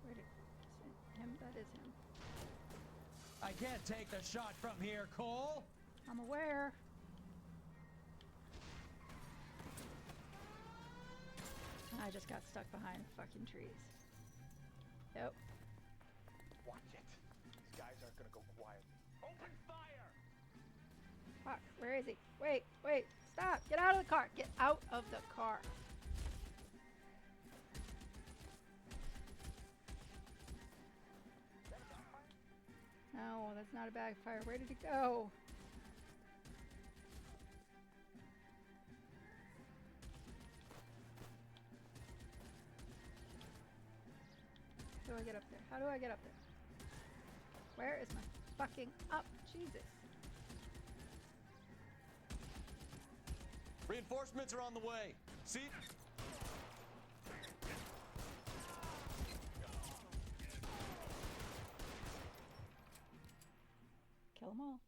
Where did him? That is him. I can't take the shot from here, Cole. I'm aware. I just got stuck behind fucking trees. Yep. Watch it. These guys aren't gonna go quiet. Open fire! Fuck, where is he? Wait, wait, stop! Get out of the car! Get out of the car! No, that's not a backfire. Where did he go? How do I get up there? How do I get up there? Where is my fucking up? Jesus. Reinforcements are on the way. See? Kill them all.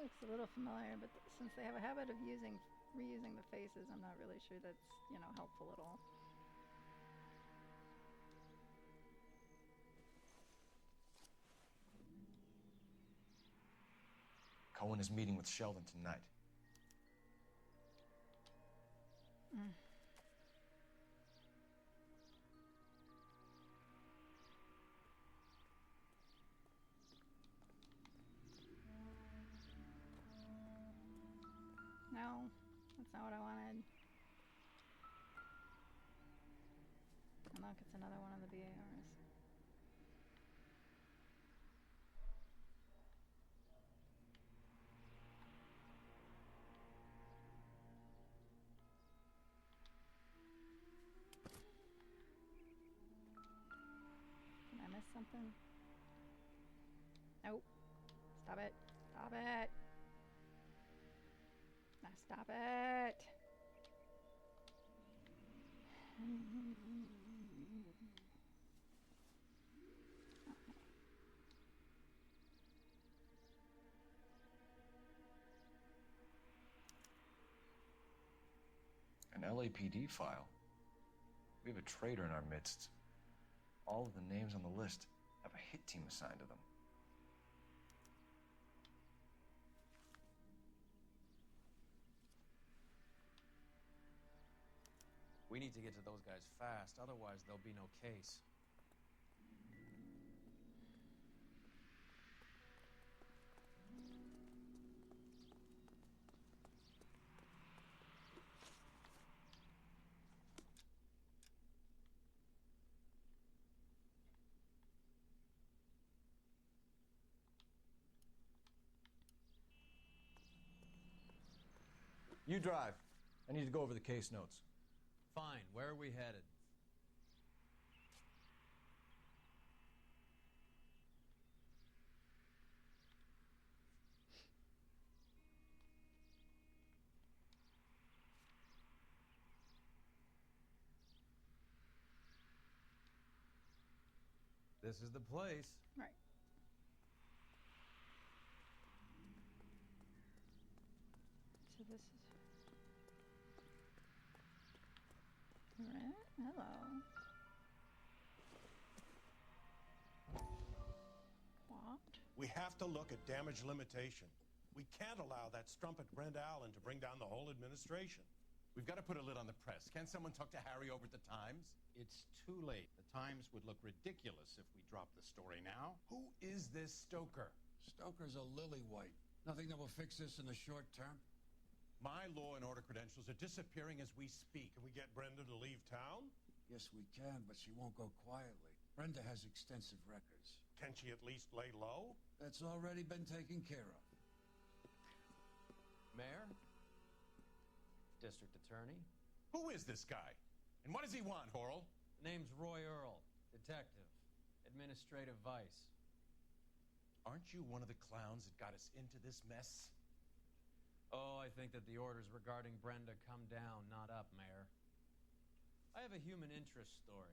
Looks a little familiar, but since they have a habit of reusing the faces, I'm not really sure that's, helpful at all. Cohen is meeting with Sheldon tonight. Mm. No, that's not what I wanted. And look, it's another one of the BARs. nothing. Nope. Stop it. Stop it. Now stop it. An LAPD file. We have a traitor in our midst. All of the names on the list have a hit team assigned to them. We need to get to those guys fast, otherwise there'll be no case. You drive. I need to go over the case notes. Fine, where are we headed? This is the place. Right. So this is... Right. Hello. What? We have to look at damage limitation. We can't allow that strumpet Brenda Allen to bring down the whole administration. We've got to put a lid on the press. Can't someone talk to Harry over at the Times? It's too late. The Times would look ridiculous if we dropped the story now. Who is this Stoker? Stoker's a lily-white. Nothing that will fix this in the short term. My law and order credentials are disappearing as we speak. Can we get Brenda to leave town? Yes, we can, but she won't go quietly. Brenda has extensive records. Can she at least lay low? That's already been taken care of. Mayor? District Attorney? Who is this guy? And what does he want, Horrell? Name's Roy Earl, detective, administrative vice. Aren't you one of the clowns that got us into this mess? Oh, I think that the orders regarding Brenda come down, not up, Mayor. I have a human interest story.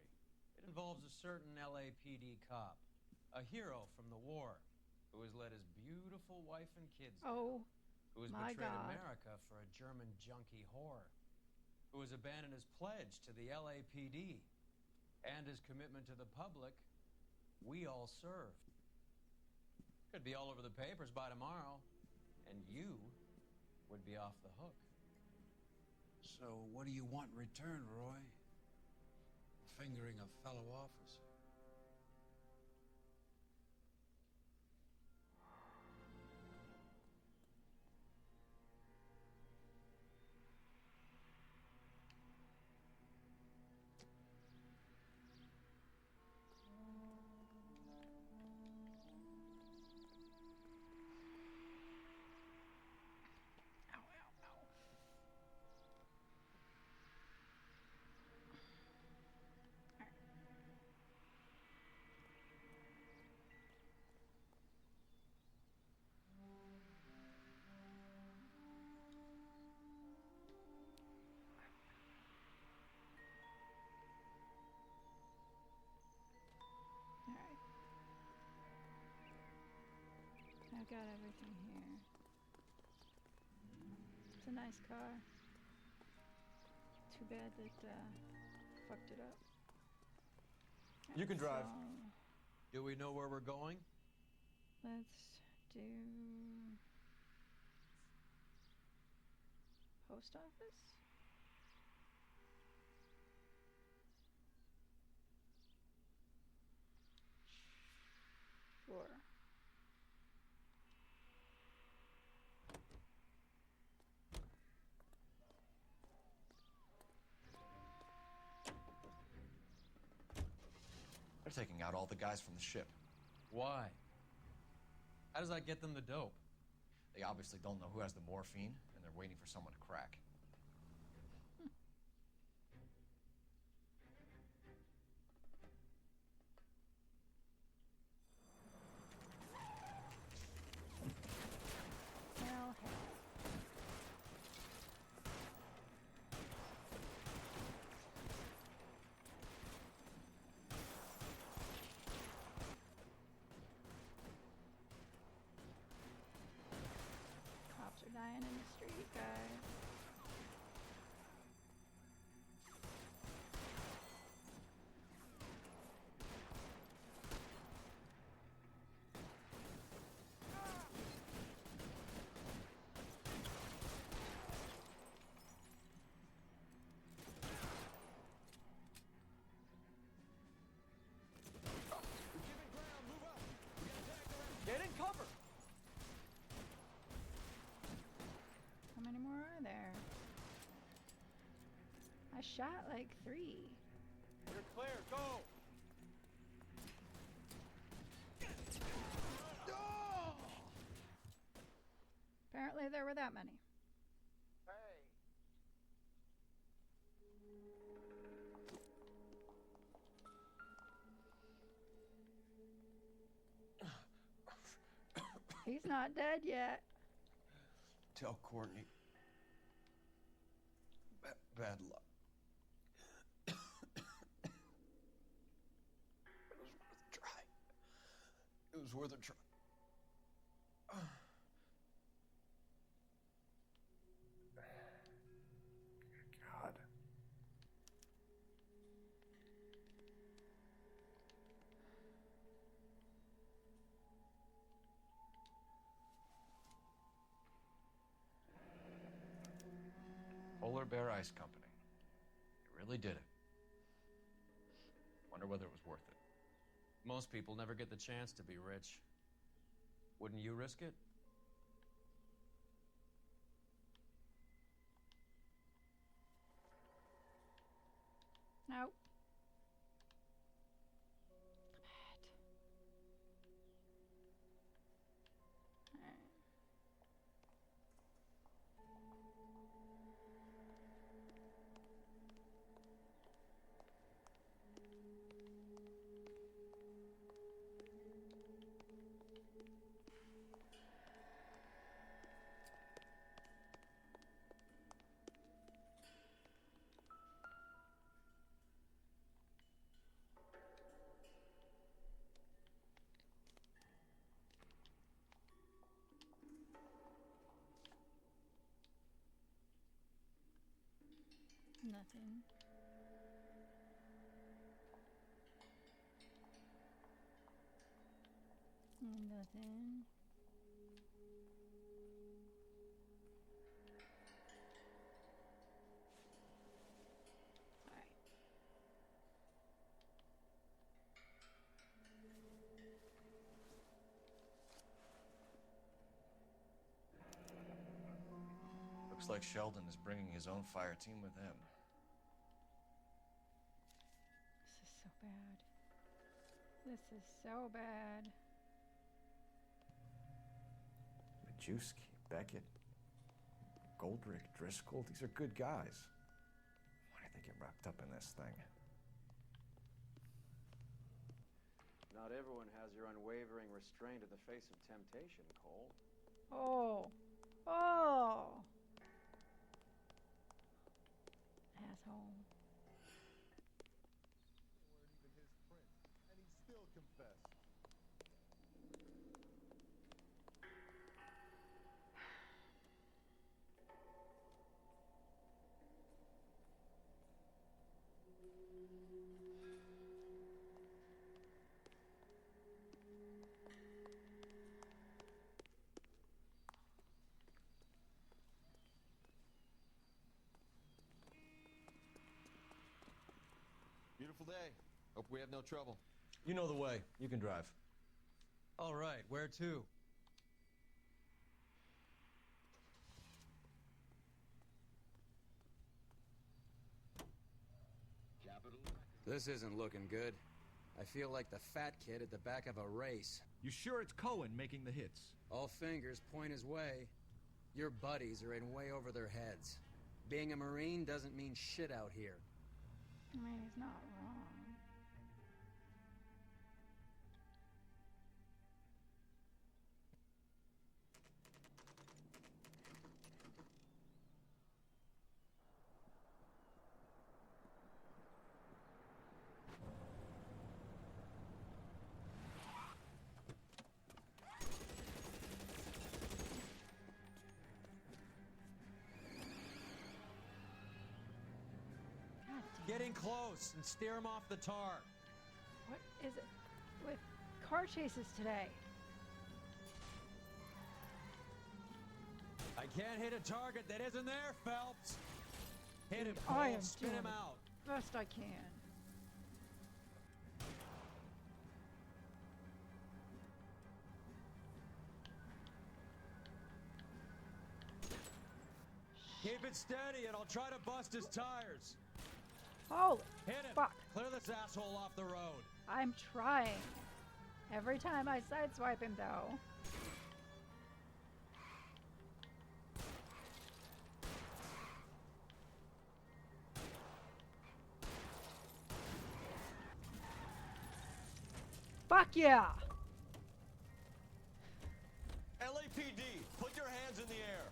It involves a certain LAPD cop, a hero from the war, who has led his beautiful wife and kids down, who has betrayed America for a German junkie whore, who has abandoned his pledge to the LAPD and his commitment to the public we all served. Could be all over the papers by tomorrow, and you would be off the hook. So what do you want in return, Roy? Fingering a fellow officer. I've got everything here. It's a nice car. Too bad that fucked it up. You can drive. Do we know where we're going? Let's do post office. Sure. They're taking out all the guys from the ship. Why? How does that get them the dope? They obviously don't know who has the morphine, and they're waiting for someone to crack. Dying in the street, guys. Get in cover! How many more are there? I shot like 3. You're clear, go! Apparently there were that many. Hey! He's not dead yet. Tell Courtney. Bad luck. It was worth a try. It was worth a try. God. Polar Bear Ice Company. You really did it. Wonder whether it was worth it. Most people never get the chance to be rich. Wouldn't you risk it? Nope. Nothing. Nothing. Alright. Looks like Sheldon is bringing his own fire team with him. This is so bad. This is so bad. Majewski, Beckett, Goldrick, Driscoll, these are good guys. Why did they get wrapped up in this thing? Not everyone has your unwavering restraint in the face of temptation, Cole. Oh. Oh. Asshole. Weren't even his prince, and he still confessed. Beautiful day. Hope we have no trouble. You know the way. You can drive. All right, where to? This isn't looking good. I feel like the fat kid at the back of a race. You sure it's Cohen making the hits? All fingers point his way. Your buddies are in way over their heads. Being a Marine doesn't mean shit out here. I mean, he's not wrong. Get in close and steer him off the tar. What is it with car chases today? I can't hit a target that isn't there, Phelps. Hit him, I Cole. am Spin doing him the out. best I can. Keep it steady and I'll try to bust his tires. Holy Hit him. fuck. Clear this asshole off the road. I'm trying. Every time I sideswipe him, though. Fuck yeah! LAPD, put your hands in the air.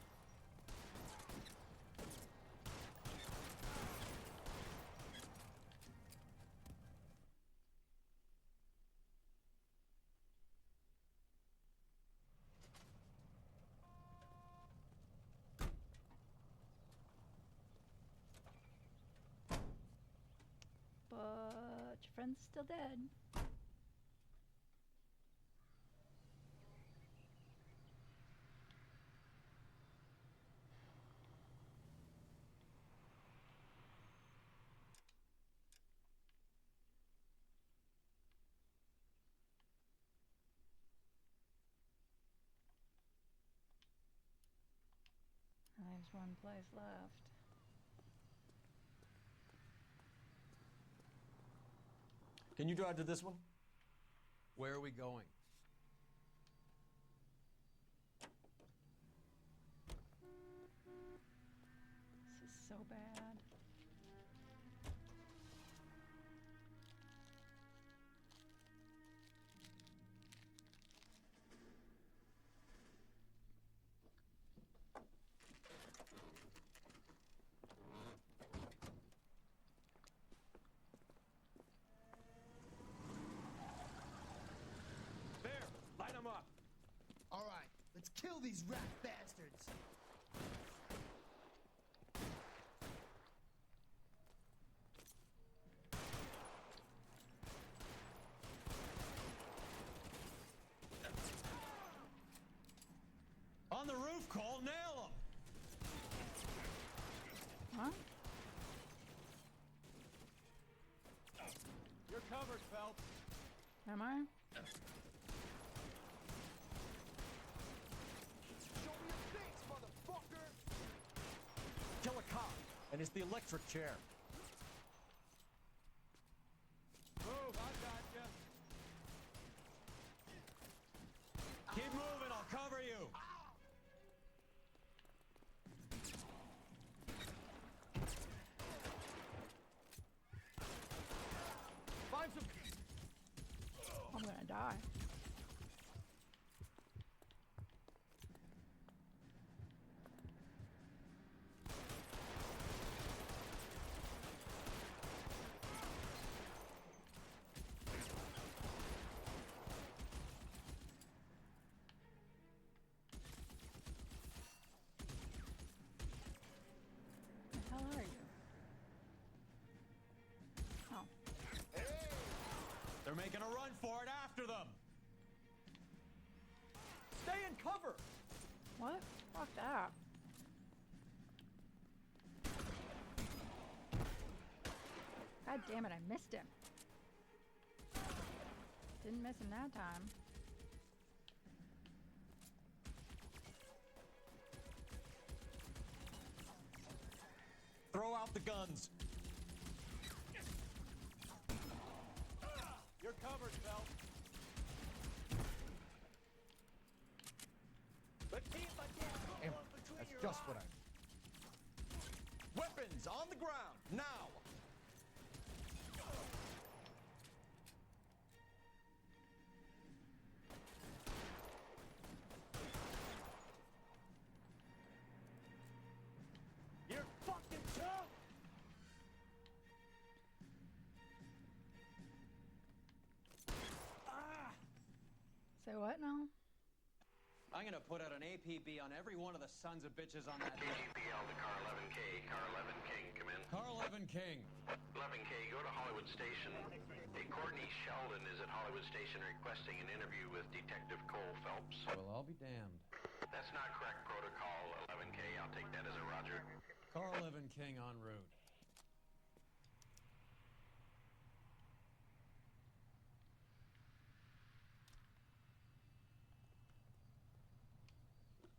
But your friend's still dead. There's one place left. Can you drive to this one? Where are we going? This is so bad. There, line them up. All right, let's kill these rat bastards. On the roof, Cole. Nail him. Huh? You're covered, Phelps. Am I? Show me your face, motherfucker! Kill a cop, and it's the electric chair. Move, I got you. Keep moving, I'll cover you. Find some... I'm gonna die. The hell are you? Oh. They're making a run for it after them. Stay in cover! What? Fuck that. God damn it, I missed him. Didn't miss him that time. Throw out the guns. You're covered, Phelps. Damn, that's just what I... Weapons on the ground, now! You're fucking tough. Say what now? I'm gonna put out an APB on every one of the sons of bitches on that list. APL to Car 11K. Car 11 King, come in. Car 11 King. 11K, go to Hollywood Station. Hey, Courtney Sheldon is at Hollywood Station requesting an interview with Detective Cole Phelps. Well, I'll be damned. That's not correct protocol, 11K. I'll take that as a roger. Car 11 King en route.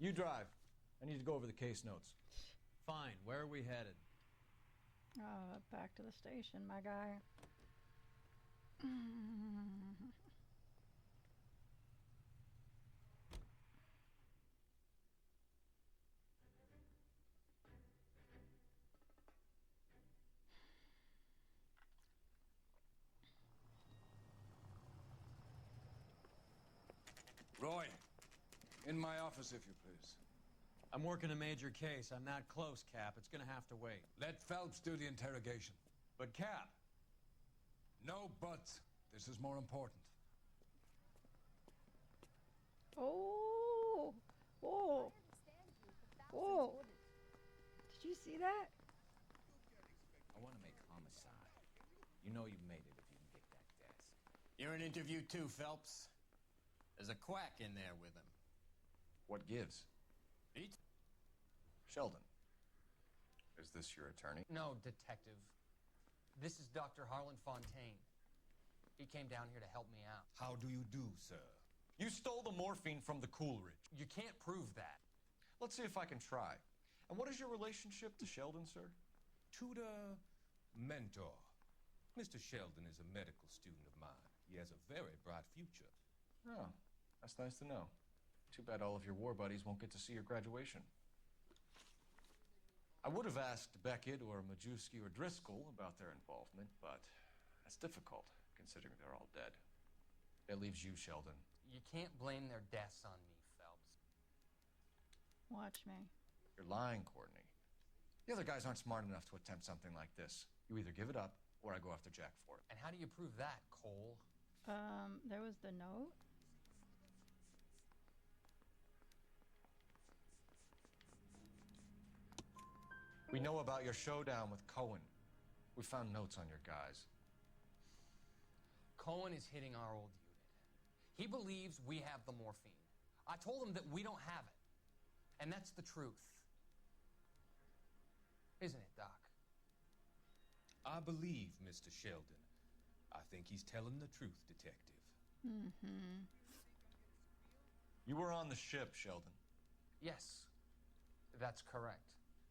You drive. I need to go over the case notes. Fine. Where are we headed? Back to the station, my guy. Roy, in my office, if you please. I'm working a major case. I'm not close, Cap. It's gonna have to wait. Let Phelps do the interrogation. But, Cap... No buts. This is more important. Oh! Oh! Oh! Did you see that? I want to make homicide. You know you made it if you can get that desk. You're in interview too, Phelps. There's a quack in there with him. What gives? Eat. Sheldon. Is this your attorney? No, detective. This is Dr. Harlan Fontaine. He came down here to help me out. How do you do, sir? You stole the morphine from the Coolidge. You can't prove that. Let's see if I can try. And what is your relationship to Sheldon, sir? Tutor, mentor. Mr. Sheldon is a medical student of mine. He has a very bright future. Oh, that's nice to know. Too bad all of your war buddies won't get to see your graduation. I would have asked Beckett or Majewski or Driscoll about their involvement, but that's difficult, considering they're all dead. That leaves you, Sheldon. You can't blame their deaths on me, Phelps. Watch me. You're lying, Courtney. The other guys aren't smart enough to attempt something like this. You either give it up, or I go after Jack for it. And how do you prove that, Cole? There was the note. We know about your showdown with Cohen. We found notes on your guys. Cohen is hitting our old unit. He believes we have the morphine. I told him that we don't have it. And that's the truth. Isn't it, Doc? I believe Mr. Sheldon. I think he's telling the truth, Detective. Mm-hmm. You were on the ship, Sheldon. Yes, that's correct.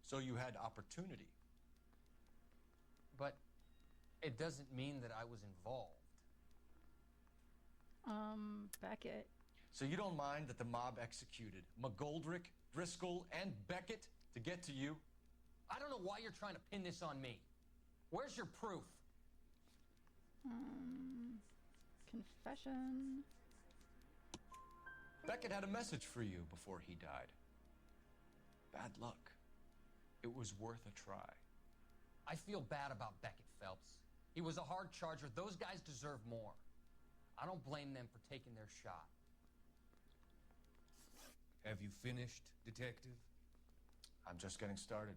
So you had opportunity. But it doesn't mean that I was involved. Beckett. So you don't mind that the mob executed McGoldrick, Driscoll, and Beckett to get to you? I don't know why you're trying to pin this on me. Where's your proof? Confession. Beckett had a message for you before he died. Bad luck. It was worth a try. I feel bad about Beckett, Phelps. He was a hard charger. Those guys deserve more. I don't blame them for taking their shot. Have you finished, Detective? I'm just getting started.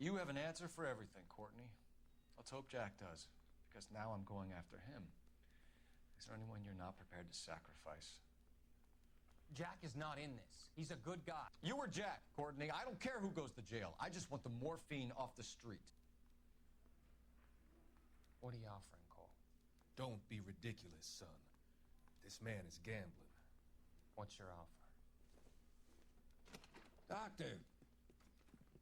You have an answer for everything, Courtney. Let's hope Jack does, because now I'm going after him. Is there anyone you're not prepared to sacrifice? Jack is not in this. He's a good guy. You or Jack, Courtney. I don't care who goes to jail. I just want the morphine off the street. What are you offering, Cole? Don't be ridiculous, son. This man is gambling. What's your offer? Doctor,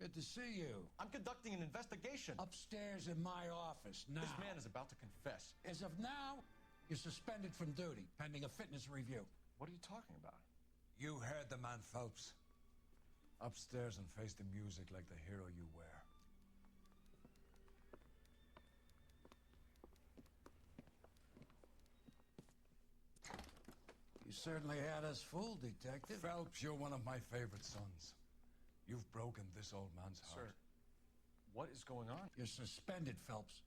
good to see you. I'm conducting an investigation. Upstairs in my office now. This man is about to confess. As of now, you're suspended from duty, pending a fitness review. What are you talking about? You heard the man, Phelps. Upstairs and face the music like the hero you were. You certainly had us fooled, Detective. Phelps, you're one of my favorite sons. You've broken this old man's heart. Sir, what is going on? You're suspended, Phelps.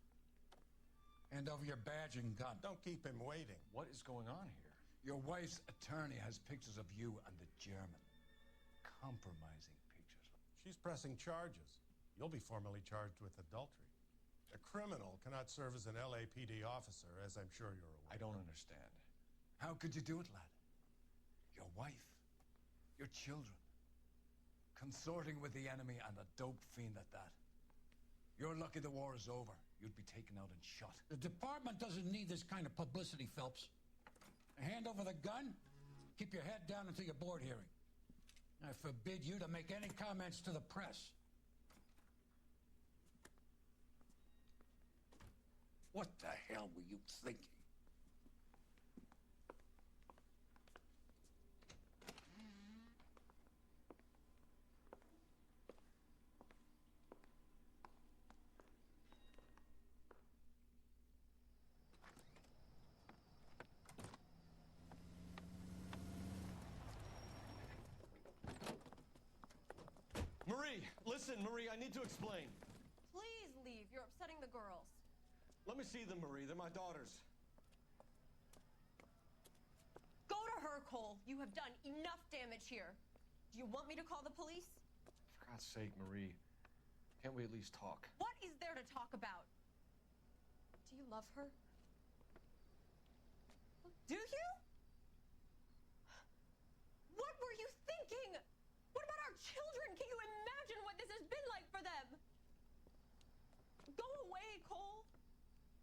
Hand over your badge and gun. Don't keep him waiting. What is going on here? Your wife's attorney has pictures of you and the German. Compromising pictures. She's pressing charges. You'll be formally charged with adultery. A criminal cannot serve as an LAPD officer, as I'm sure you're aware. I don't understand. How could you do it, lad? Your wife, your children, consorting with the enemy and a dope fiend at that. You're lucky the war is over. You'd be taken out and shot. The department doesn't need this kind of publicity, Phelps. Hand over the gun, keep your head down until your board hearing. I forbid you to make any comments to the press. What the hell were you thinking? Marie, listen, Marie, I need to explain. Please leave. You're upsetting the girls. Let me see them, Marie. They're my daughters. Go to her, Cole. You have done enough damage here. Do you want me to call the police? For God's sake, Marie, can't we at least talk? What is there to talk about? Do you love her? Do you? What were you thinking? What about our children? Can you imagine what this has been like for them? Go away, Cole.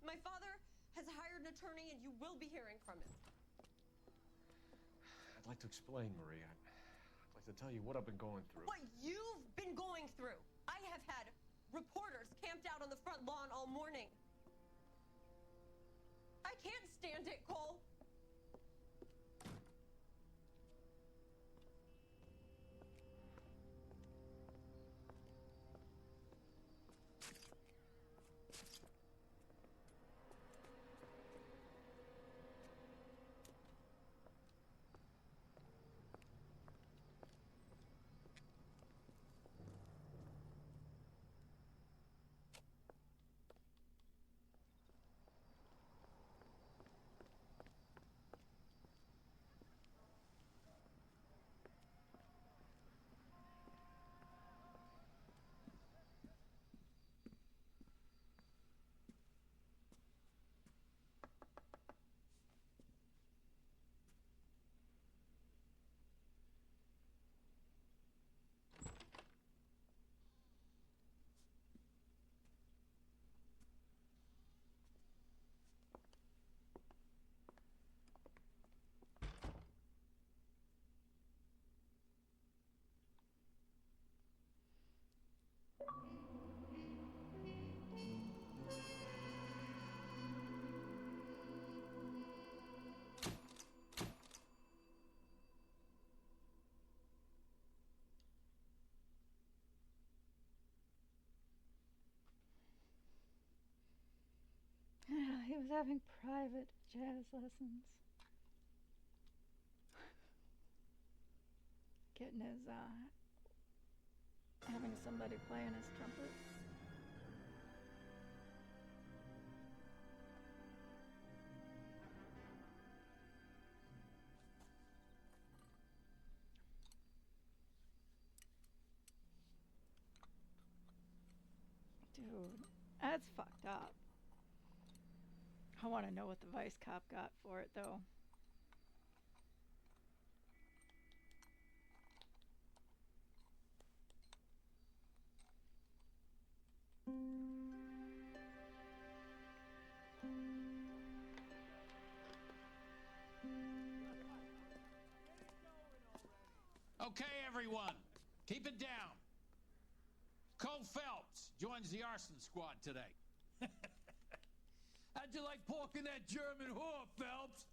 My father has hired an attorney and you will be hearing from him. I'd like to explain, Marie. I'd like to tell you what I've been going through. What you've been going through. I have had reporters camped out on the front lawn all morning. I can't stand it, Cole. He was having private jazz lessons. Getting his, having somebody playing his trumpet. Dude, that's fucked up. I want to know what the vice cop got for it, though. Okay, everyone, keep it down. Cole Phelps joins the arson squad today. How'd you like pork in that German whore, Phelps?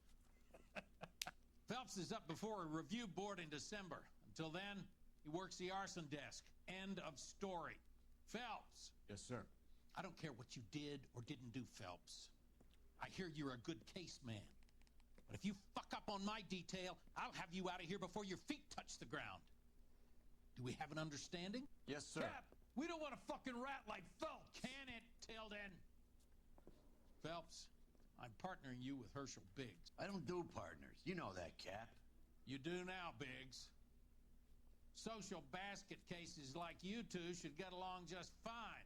Phelps is up before a review board in December. Until then, he works the arson desk. End of story. Phelps. Yes, sir. I don't care what you did or didn't do, Phelps. I hear you're a good case man. But if you fuck up on my detail, I'll have you out of here before your feet touch the ground. Do we have an understanding? Yes, sir. Cap, we don't want a fucking rat like Phelps. Can it, Tilden? Phelps, I'm partnering you with Herschel Biggs. I don't do partners. You know that, Cap. You do now, Biggs. Social basket cases like you two should get along just fine.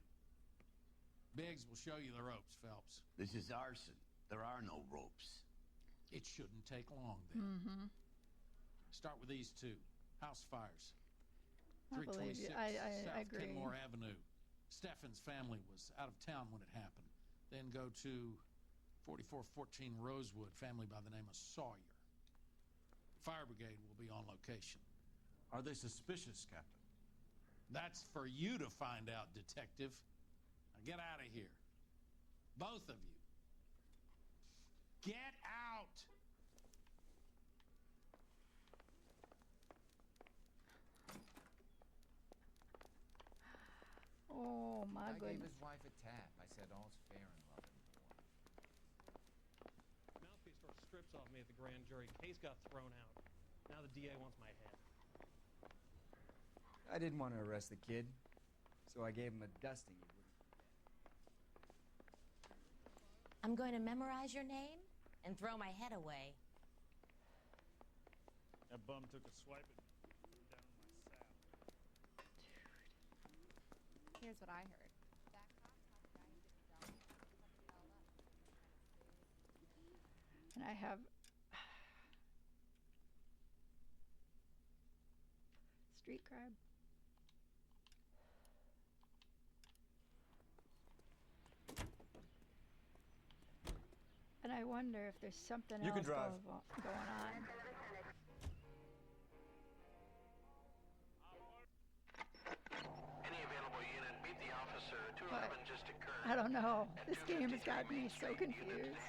Biggs will show you the ropes, Phelps. This is Arson. There are no ropes. It shouldn't take long, then. Mm-hmm. Start with these two. House fires. I believe you. 326 I South agree. Kenmore Avenue. Steffen's family was out of town when it happened. Then go to 4414 Rosewood, family by the name of Sawyer. Fire brigade will be on location. Are they suspicious, Captain? That's for you to find out, Detective. Now get out of here. Both of you. Get out! Oh, my I gave goodness. his wife a tap. I said all's fair in love and war. Mouthpiece tore strips off me at the grand jury. Case got thrown out. Now the DA wants my head. I didn't want to arrest the kid, so I gave him a dusting he wouldn't. I'm going to memorize your name and throw my head away. That bum took a swipe at me. Threw it down in my saddle. Here's what I heard. And I have street crab. And I wonder if there's something You else can drive. going on. Any available unit, meet the officer. 211 just occurred. I don't know. This game has got me so confused.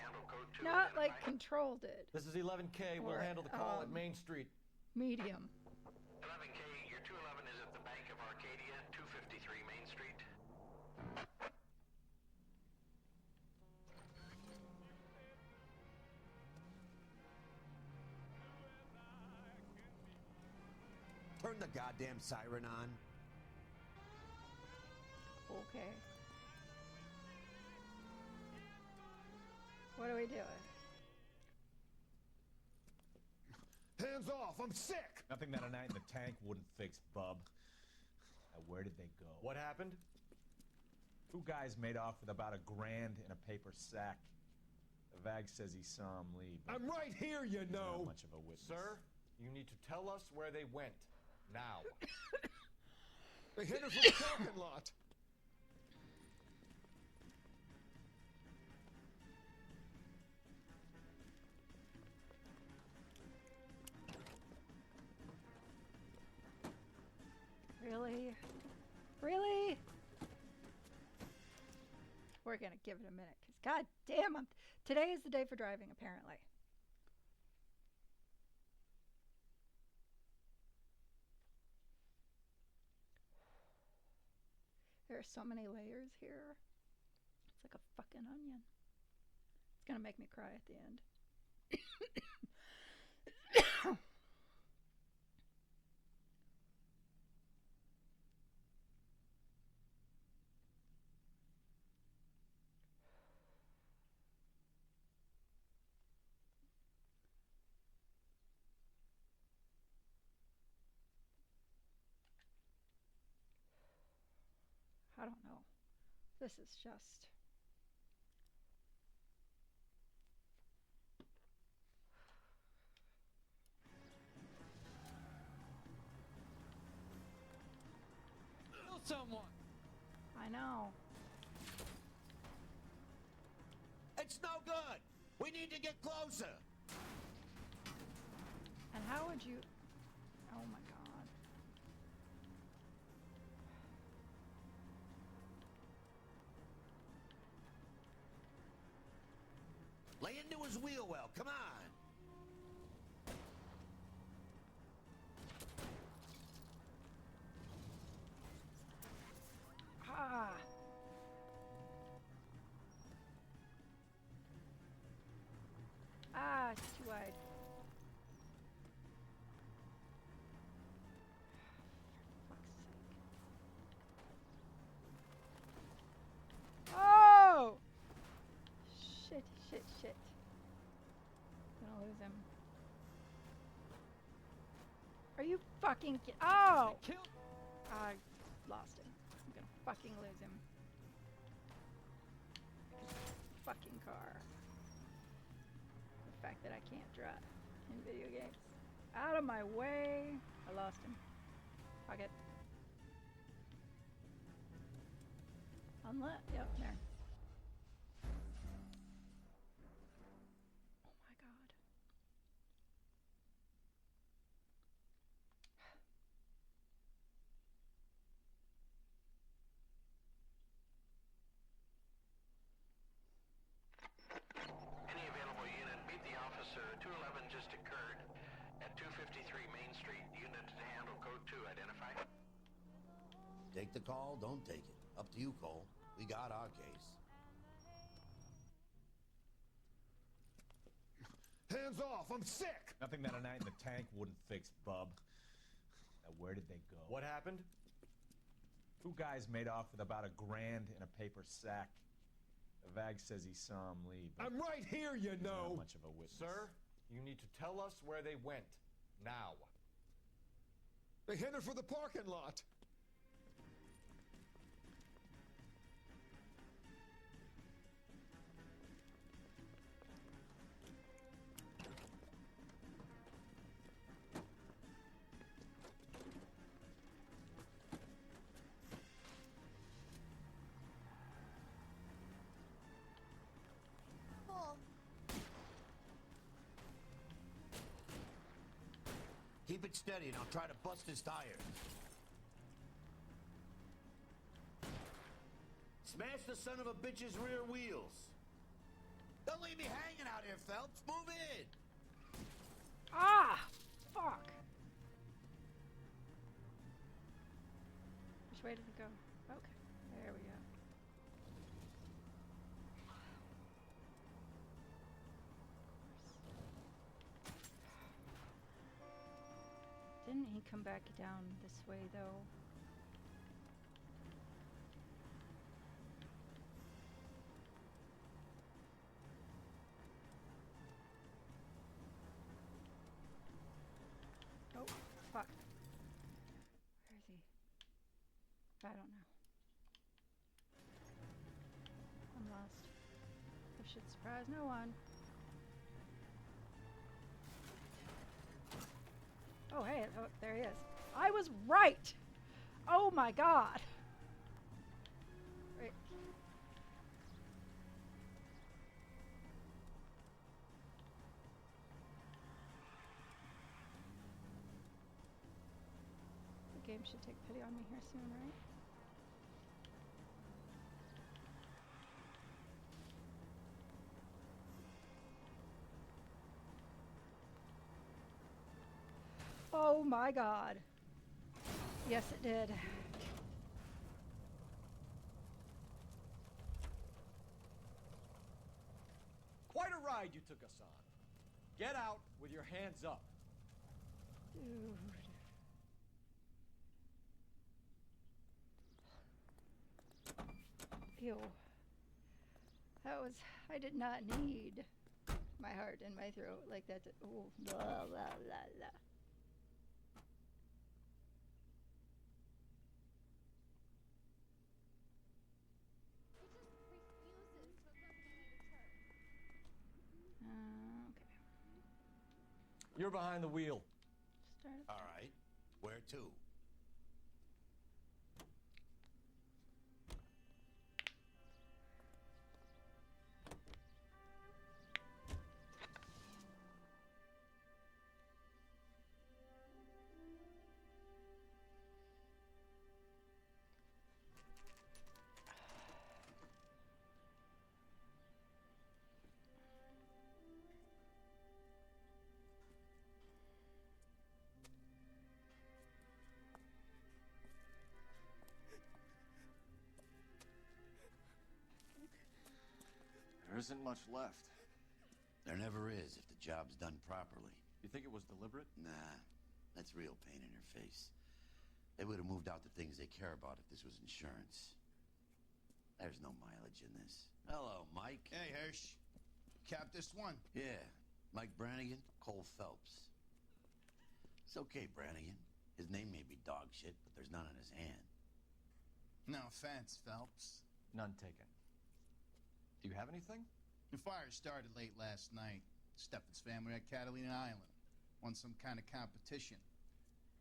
Not like Control did. This is 11K. We'll Or, handle the call at Main Street. Medium. 11K, your 211 is at the Bank of Arcadia, 253 Main Street. Turn the goddamn siren on. Okay. What are we doing? Hands off! I'm sick! Nothing that a night in the tank wouldn't fix, bub. Now, where did they go? What happened? Two guys made off with about $1,000 in a paper sack. The VAG says he saw him leave. I'm right here, you know! Not much of a witness. Sir, you need to tell us where they went. Now. They hit us with the parking lot. Really? Really? We're gonna give it a minute, because god damn, today is the day for driving, apparently. There are so many layers here. It's like a fucking onion. It's gonna make me cry at the end. I don't know. This is just... Kill someone! I know. It's no good! We need to get closer! And how would you... Oh my god. Lay into his wheel well, come on! Ah. Ah, it's too wide. Oh! Shit, shit, shit. Gonna lose him. Are you You fucking oh! I lost him. I'm gonna fucking lose him. Fucking car. The fact that I can't drive in video games. Out of my way. I lost him. Fuck it. Unlit. Yep, there. Oh my god. Any available unit, meet the officer. 211 just occurred at 253 Main Street. Unit to handle code 2. Identify. Take the call, don't take it. Up to you, Cole. We got our case. Hands off! I'm sick! Nothing that a night in the tank wouldn't fix, bub. Now, where did they go? What happened? Two guys made off with about $1,000 in a paper sack. The VAG says he saw him leave. I'm right here, you know! Not much of a witness. Sir, you need to tell us where they went. Now. They headed for the parking lot. Keep it steady and I'll try to bust his tires. Smash the son of a bitch's rear wheels. Don't leave me hanging out here, Phelps. Move in. Ah! Fuck. Which way did it go? Okay. There we go. Didn't he come back down this way, though? Oh, fuck. Where is he? I don't know. I'm lost. This should surprise no one. Oh, hey, oh, there he is. I was right! Oh my god! Right. The game should take pity on me here soon, right? Oh my god. Yes, it did. Quite a ride you took us on. Get out with your hands up. Dude. Ew. That was... I did not need my heart in my throat like that. Oh, blah, blah, blah, blah. Okay. You're behind the wheel. Start All right. Where to? There isn't much left. There never is if the job's done properly. You think it was deliberate? Nah, that's real pain in your face. They would have moved out the things they care about if this was insurance. There's no mileage in this. Hello, Mike. Hey, Hirsch. Cap this one. Yeah, Mike Brannigan, Cole Phelps. It's okay, Brannigan. His name may be dog shit, but there's none on his hand. No offense, Phelps. None taken. Do you have anything? The fire started late last night. Steffen's family at Catalina Island. Won some kind of competition.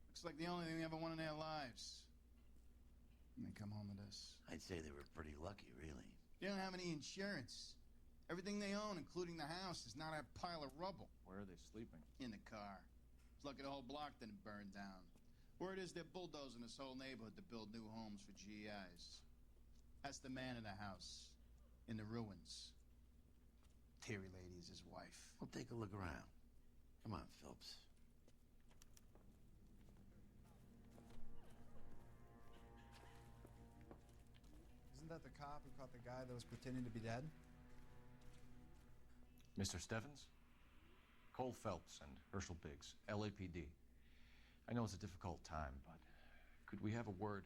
Looks like the only thing they ever won in their lives. And they come home to this. I'd say they were pretty lucky, really. They don't have any insurance. Everything they own, including the house, is not a pile of rubble. Where are they sleeping? In the car. It's lucky the whole block didn't burn down. Word is they're bulldozing this whole neighborhood to build new homes for GIs. That's the man in the house. In the ruins. Terry lady is his wife. We'll take a look around. Come on, Phelps. Isn't that the cop who caught the guy that was pretending to be dead? Mr. Steffens? Cole Phelps and Herschel Biggs, LAPD. I know it's a difficult time, but could we have a word?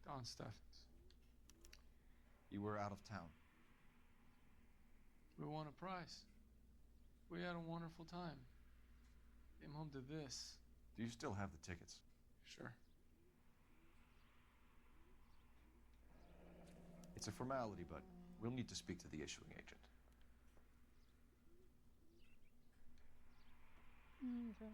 Don Steffens. You were out of town. We won a prize. We had a wonderful time. Came home to this. Do you still have the tickets? Sure. It's a formality, but we'll need to speak to the issuing agent. Okay.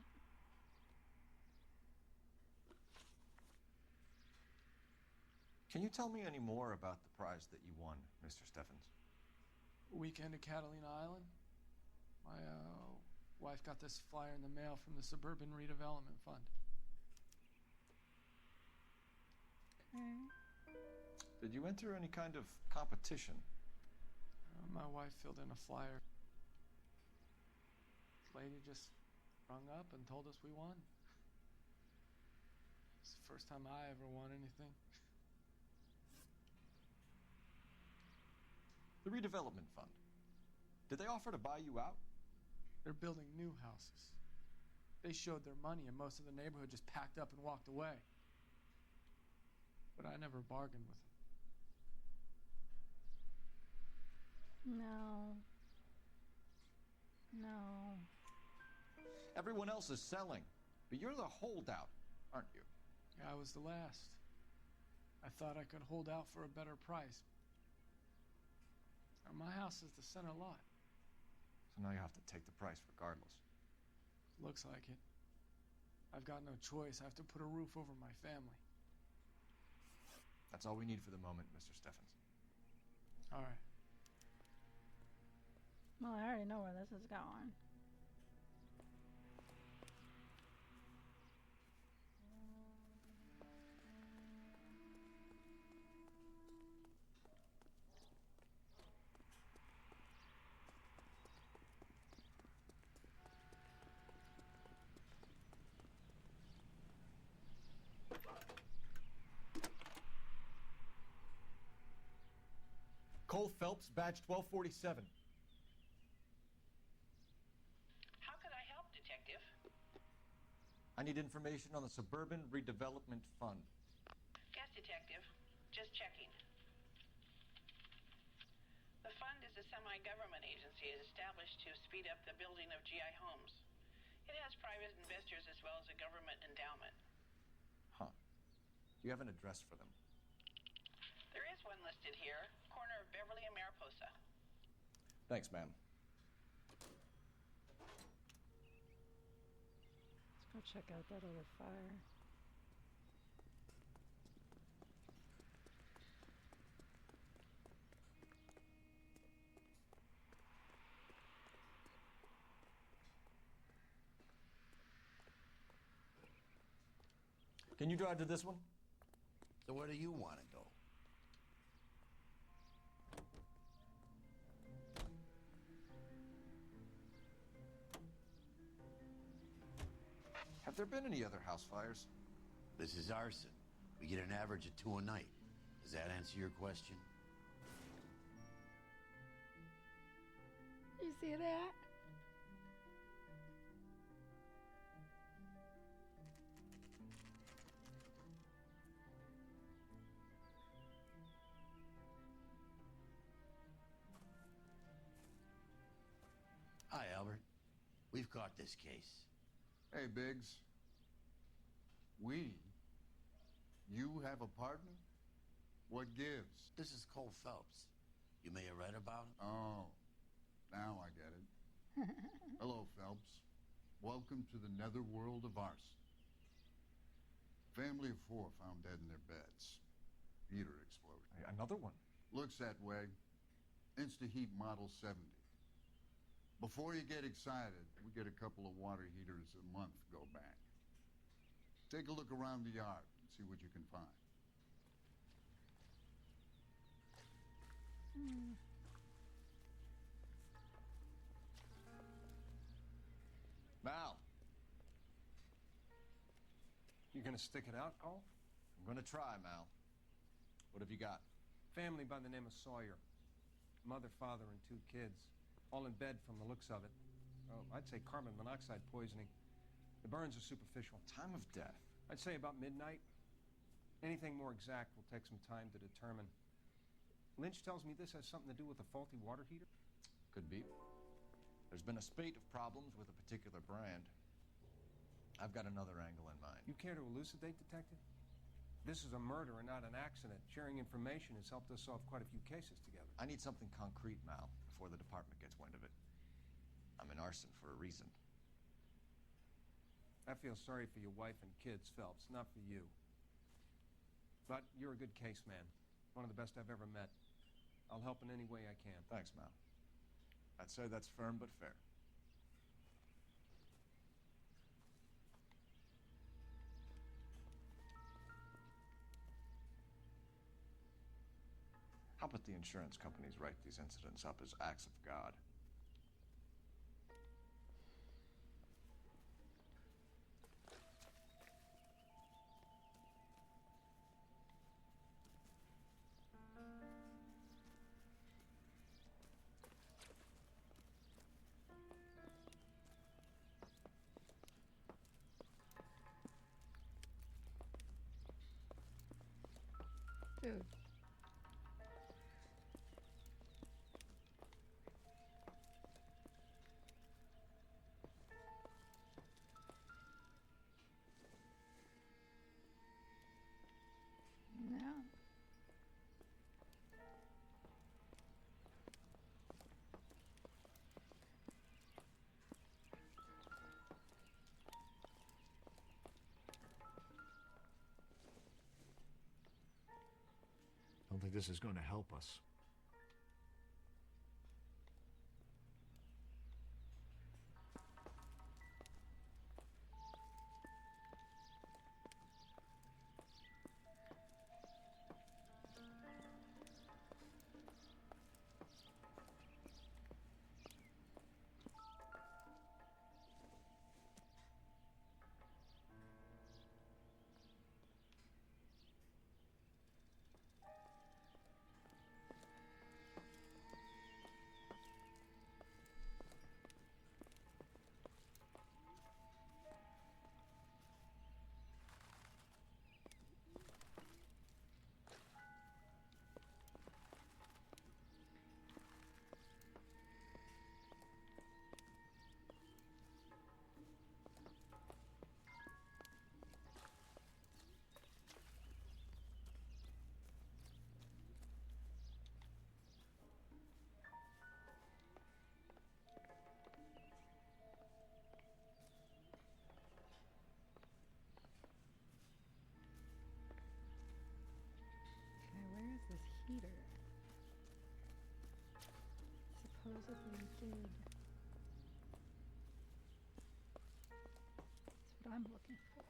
Can you tell me any more about the prize that you won, Mr. Steffens? Weekend at Catalina Island. My wife got this flyer in the mail from the Suburban Redevelopment Fund. Okay. Did you enter any kind of competition? My wife filled in a flyer. This lady just rung up and told us we won. It's the first time I ever won anything. The redevelopment fund. Did they offer to buy you out? They're building new houses. They showed their money and most of the neighborhood just packed up and walked away. But I never bargained with them. No. No. Everyone else is selling, but you're the holdout, aren't you? Yeah, I was the last. I thought I could hold out for a better price. Now, my house is the center lot. So now you have to take the price regardless. Looks like it. I've got no choice. I have to put a roof over my family. That's all we need for the moment, Mr. Steffens. All right. Well, I already know where this is going. Cole Phelps, badge 1247. How can I help, Detective? I need information on the Suburban Redevelopment Fund. Yes, Detective. Just checking. The fund is a semi-government agency established to speed up the building of GI homes. It has private investors as well as a government endowment. Huh. Do you have an address for them? There is one listed here, corner of Beverly and Mariposa. Thanks, ma'am. Let's go check out that other fire. Can you drive to this one? So where do you want to go? Have there been any other house fires? This is Arson. We get an average of 2 a night. Does that answer your question? You see that? Hi, Albert. We've caught this case. Hey, Biggs. We? You have a partner? What gives? This is Cole Phelps. You may have read about him. Oh, now I get it. Hello, Phelps. Welcome to the netherworld of Arson. Family of 4 found dead in their beds. Heater explosion. Another one? Looks that way. Insta-heat Model 70. Before you get excited, we get a couple of water heaters a month go back. Take a look around the yard and see what you can find. Mal, You gonna stick it out, Cole? I'm gonna try, Mal. What have you got? Family by the name of Sawyer. Mother, father, and 2 kids. All in bed from the looks of it. Oh, I'd say carbon monoxide poisoning. The burns are superficial. Time of death? I'd say about midnight. Anything more exact will take some time to determine. Lynch tells me this has something to do with a faulty water heater? Could be. There's been a spate of problems with a particular brand. I've got another angle in mind. You care to elucidate, Detective? This is a murder and not an accident. Sharing information has helped us solve quite a few cases together. I need something concrete, Mal, before the department gets wind of it. I'm in Arson for a reason. I feel sorry for your wife and kids, Phelps, not for you. But you're a good case man. One of the best I've ever met. I'll help in any way I can. Thanks, Mal. I'd say that's firm but fair. How about the insurance companies write these incidents up as acts of God? Dude. No. I don't think this is going to help us. This heater supposedly did. That's what I'm looking for.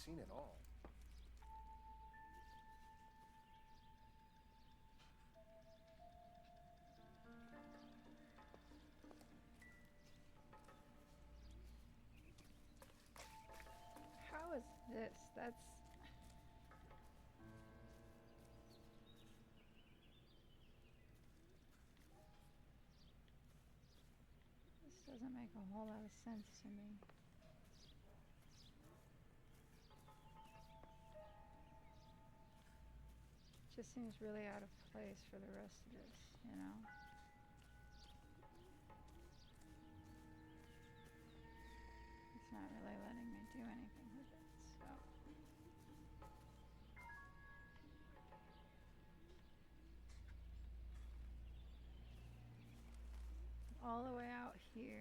seen it all. How is this? That's... This doesn't make a whole lot of sense to me. Just seems really out of place for the rest of this, you know? It's not really letting me do anything with it, so... All the way out here.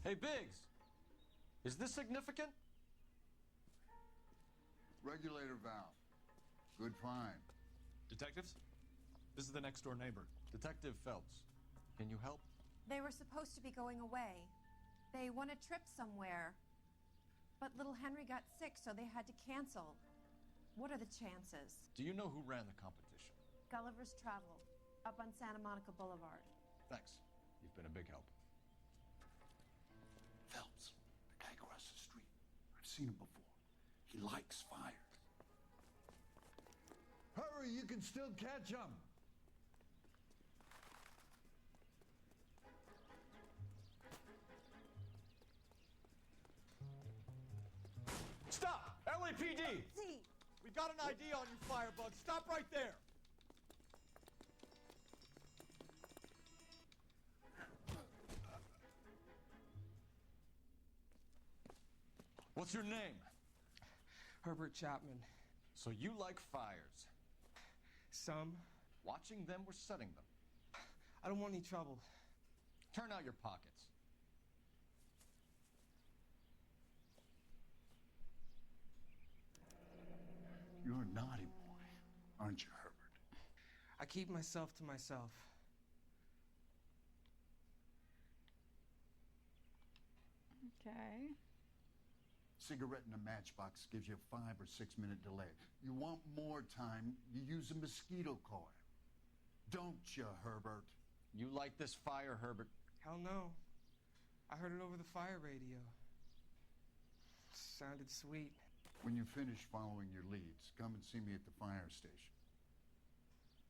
Hey, Biggs! Is this significant? Regulator valve. Good find. Detectives? This is the next door neighbor. Detective Phelps. Can you help? They were supposed to be going away. They won a trip somewhere. But little Henry got sick, so they had to cancel. What are the chances? Do you know who ran the competition? Gulliver's Travel, up on Santa Monica Boulevard. Thanks. You've been a big help. Phelps, the guy across the street. I've seen him before. He likes fire. Hurry, you can still catch him. Stop! LAPD! We got an ID on you, Firebug. Stop right there! What's your name? Herbert Chapman. So you like fires? Some. Watching them or setting them? I don't want any trouble. Turn out your pockets. You're a naughty boy, aren't you, Herbert? I keep myself to myself. Okay. Cigarette in a matchbox gives you a 5 or 6 minute delay. You want more time, you use a mosquito coil. Don't you, Herbert? You like this fire, Herbert? Hell no. I heard it over the fire radio. Sounded sweet. When you finish following your leads, come and see me at the fire station.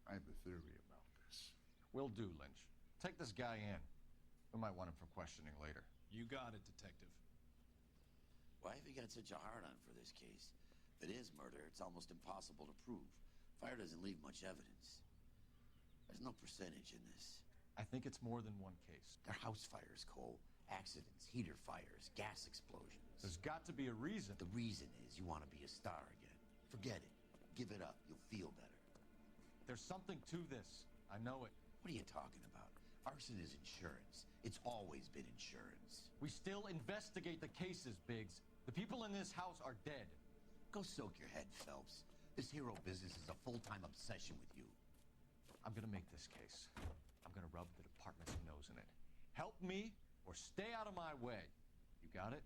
I have a theory about this. Will do, Lynch. Take this guy in. We might want him for questioning later. You got it, Detective. Why have you got such a hard-on for this case? If it is murder, it's almost impossible to prove. Fire doesn't leave much evidence. There's no percentage in this. I think it's more than one case. They're house fires, Cole. Accidents, heater fires, gas explosions. There's got to be a reason. The reason is you want to be a star again. Forget it. Give it up. You'll feel better. There's something to this. I know it. What are you talking about? Arson is insurance. It's always been insurance. We still investigate the cases, Biggs. The people in this house are dead. Go soak your head, Phelps. This hero business is a full-time obsession with you. I'm gonna make this case. I'm gonna rub the department's nose in it. Help me or stay out of my way. You got it?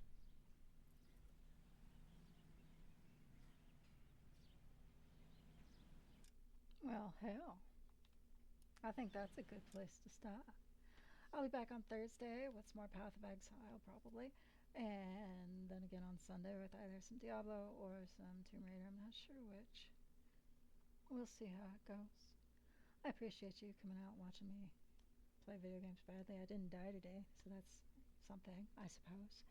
Well, hell. I think that's a good place to stop. I'll be back on Thursday with some more Path of Exile, probably. And then again on Sunday with either some Diablo or some Tomb Raider. I'm not sure which. We'll see how it goes. I appreciate you coming out and watching me play video games badly. I didn't die today, so that's something, I suppose.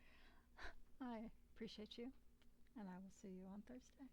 I appreciate you, and I will see you on Thursday.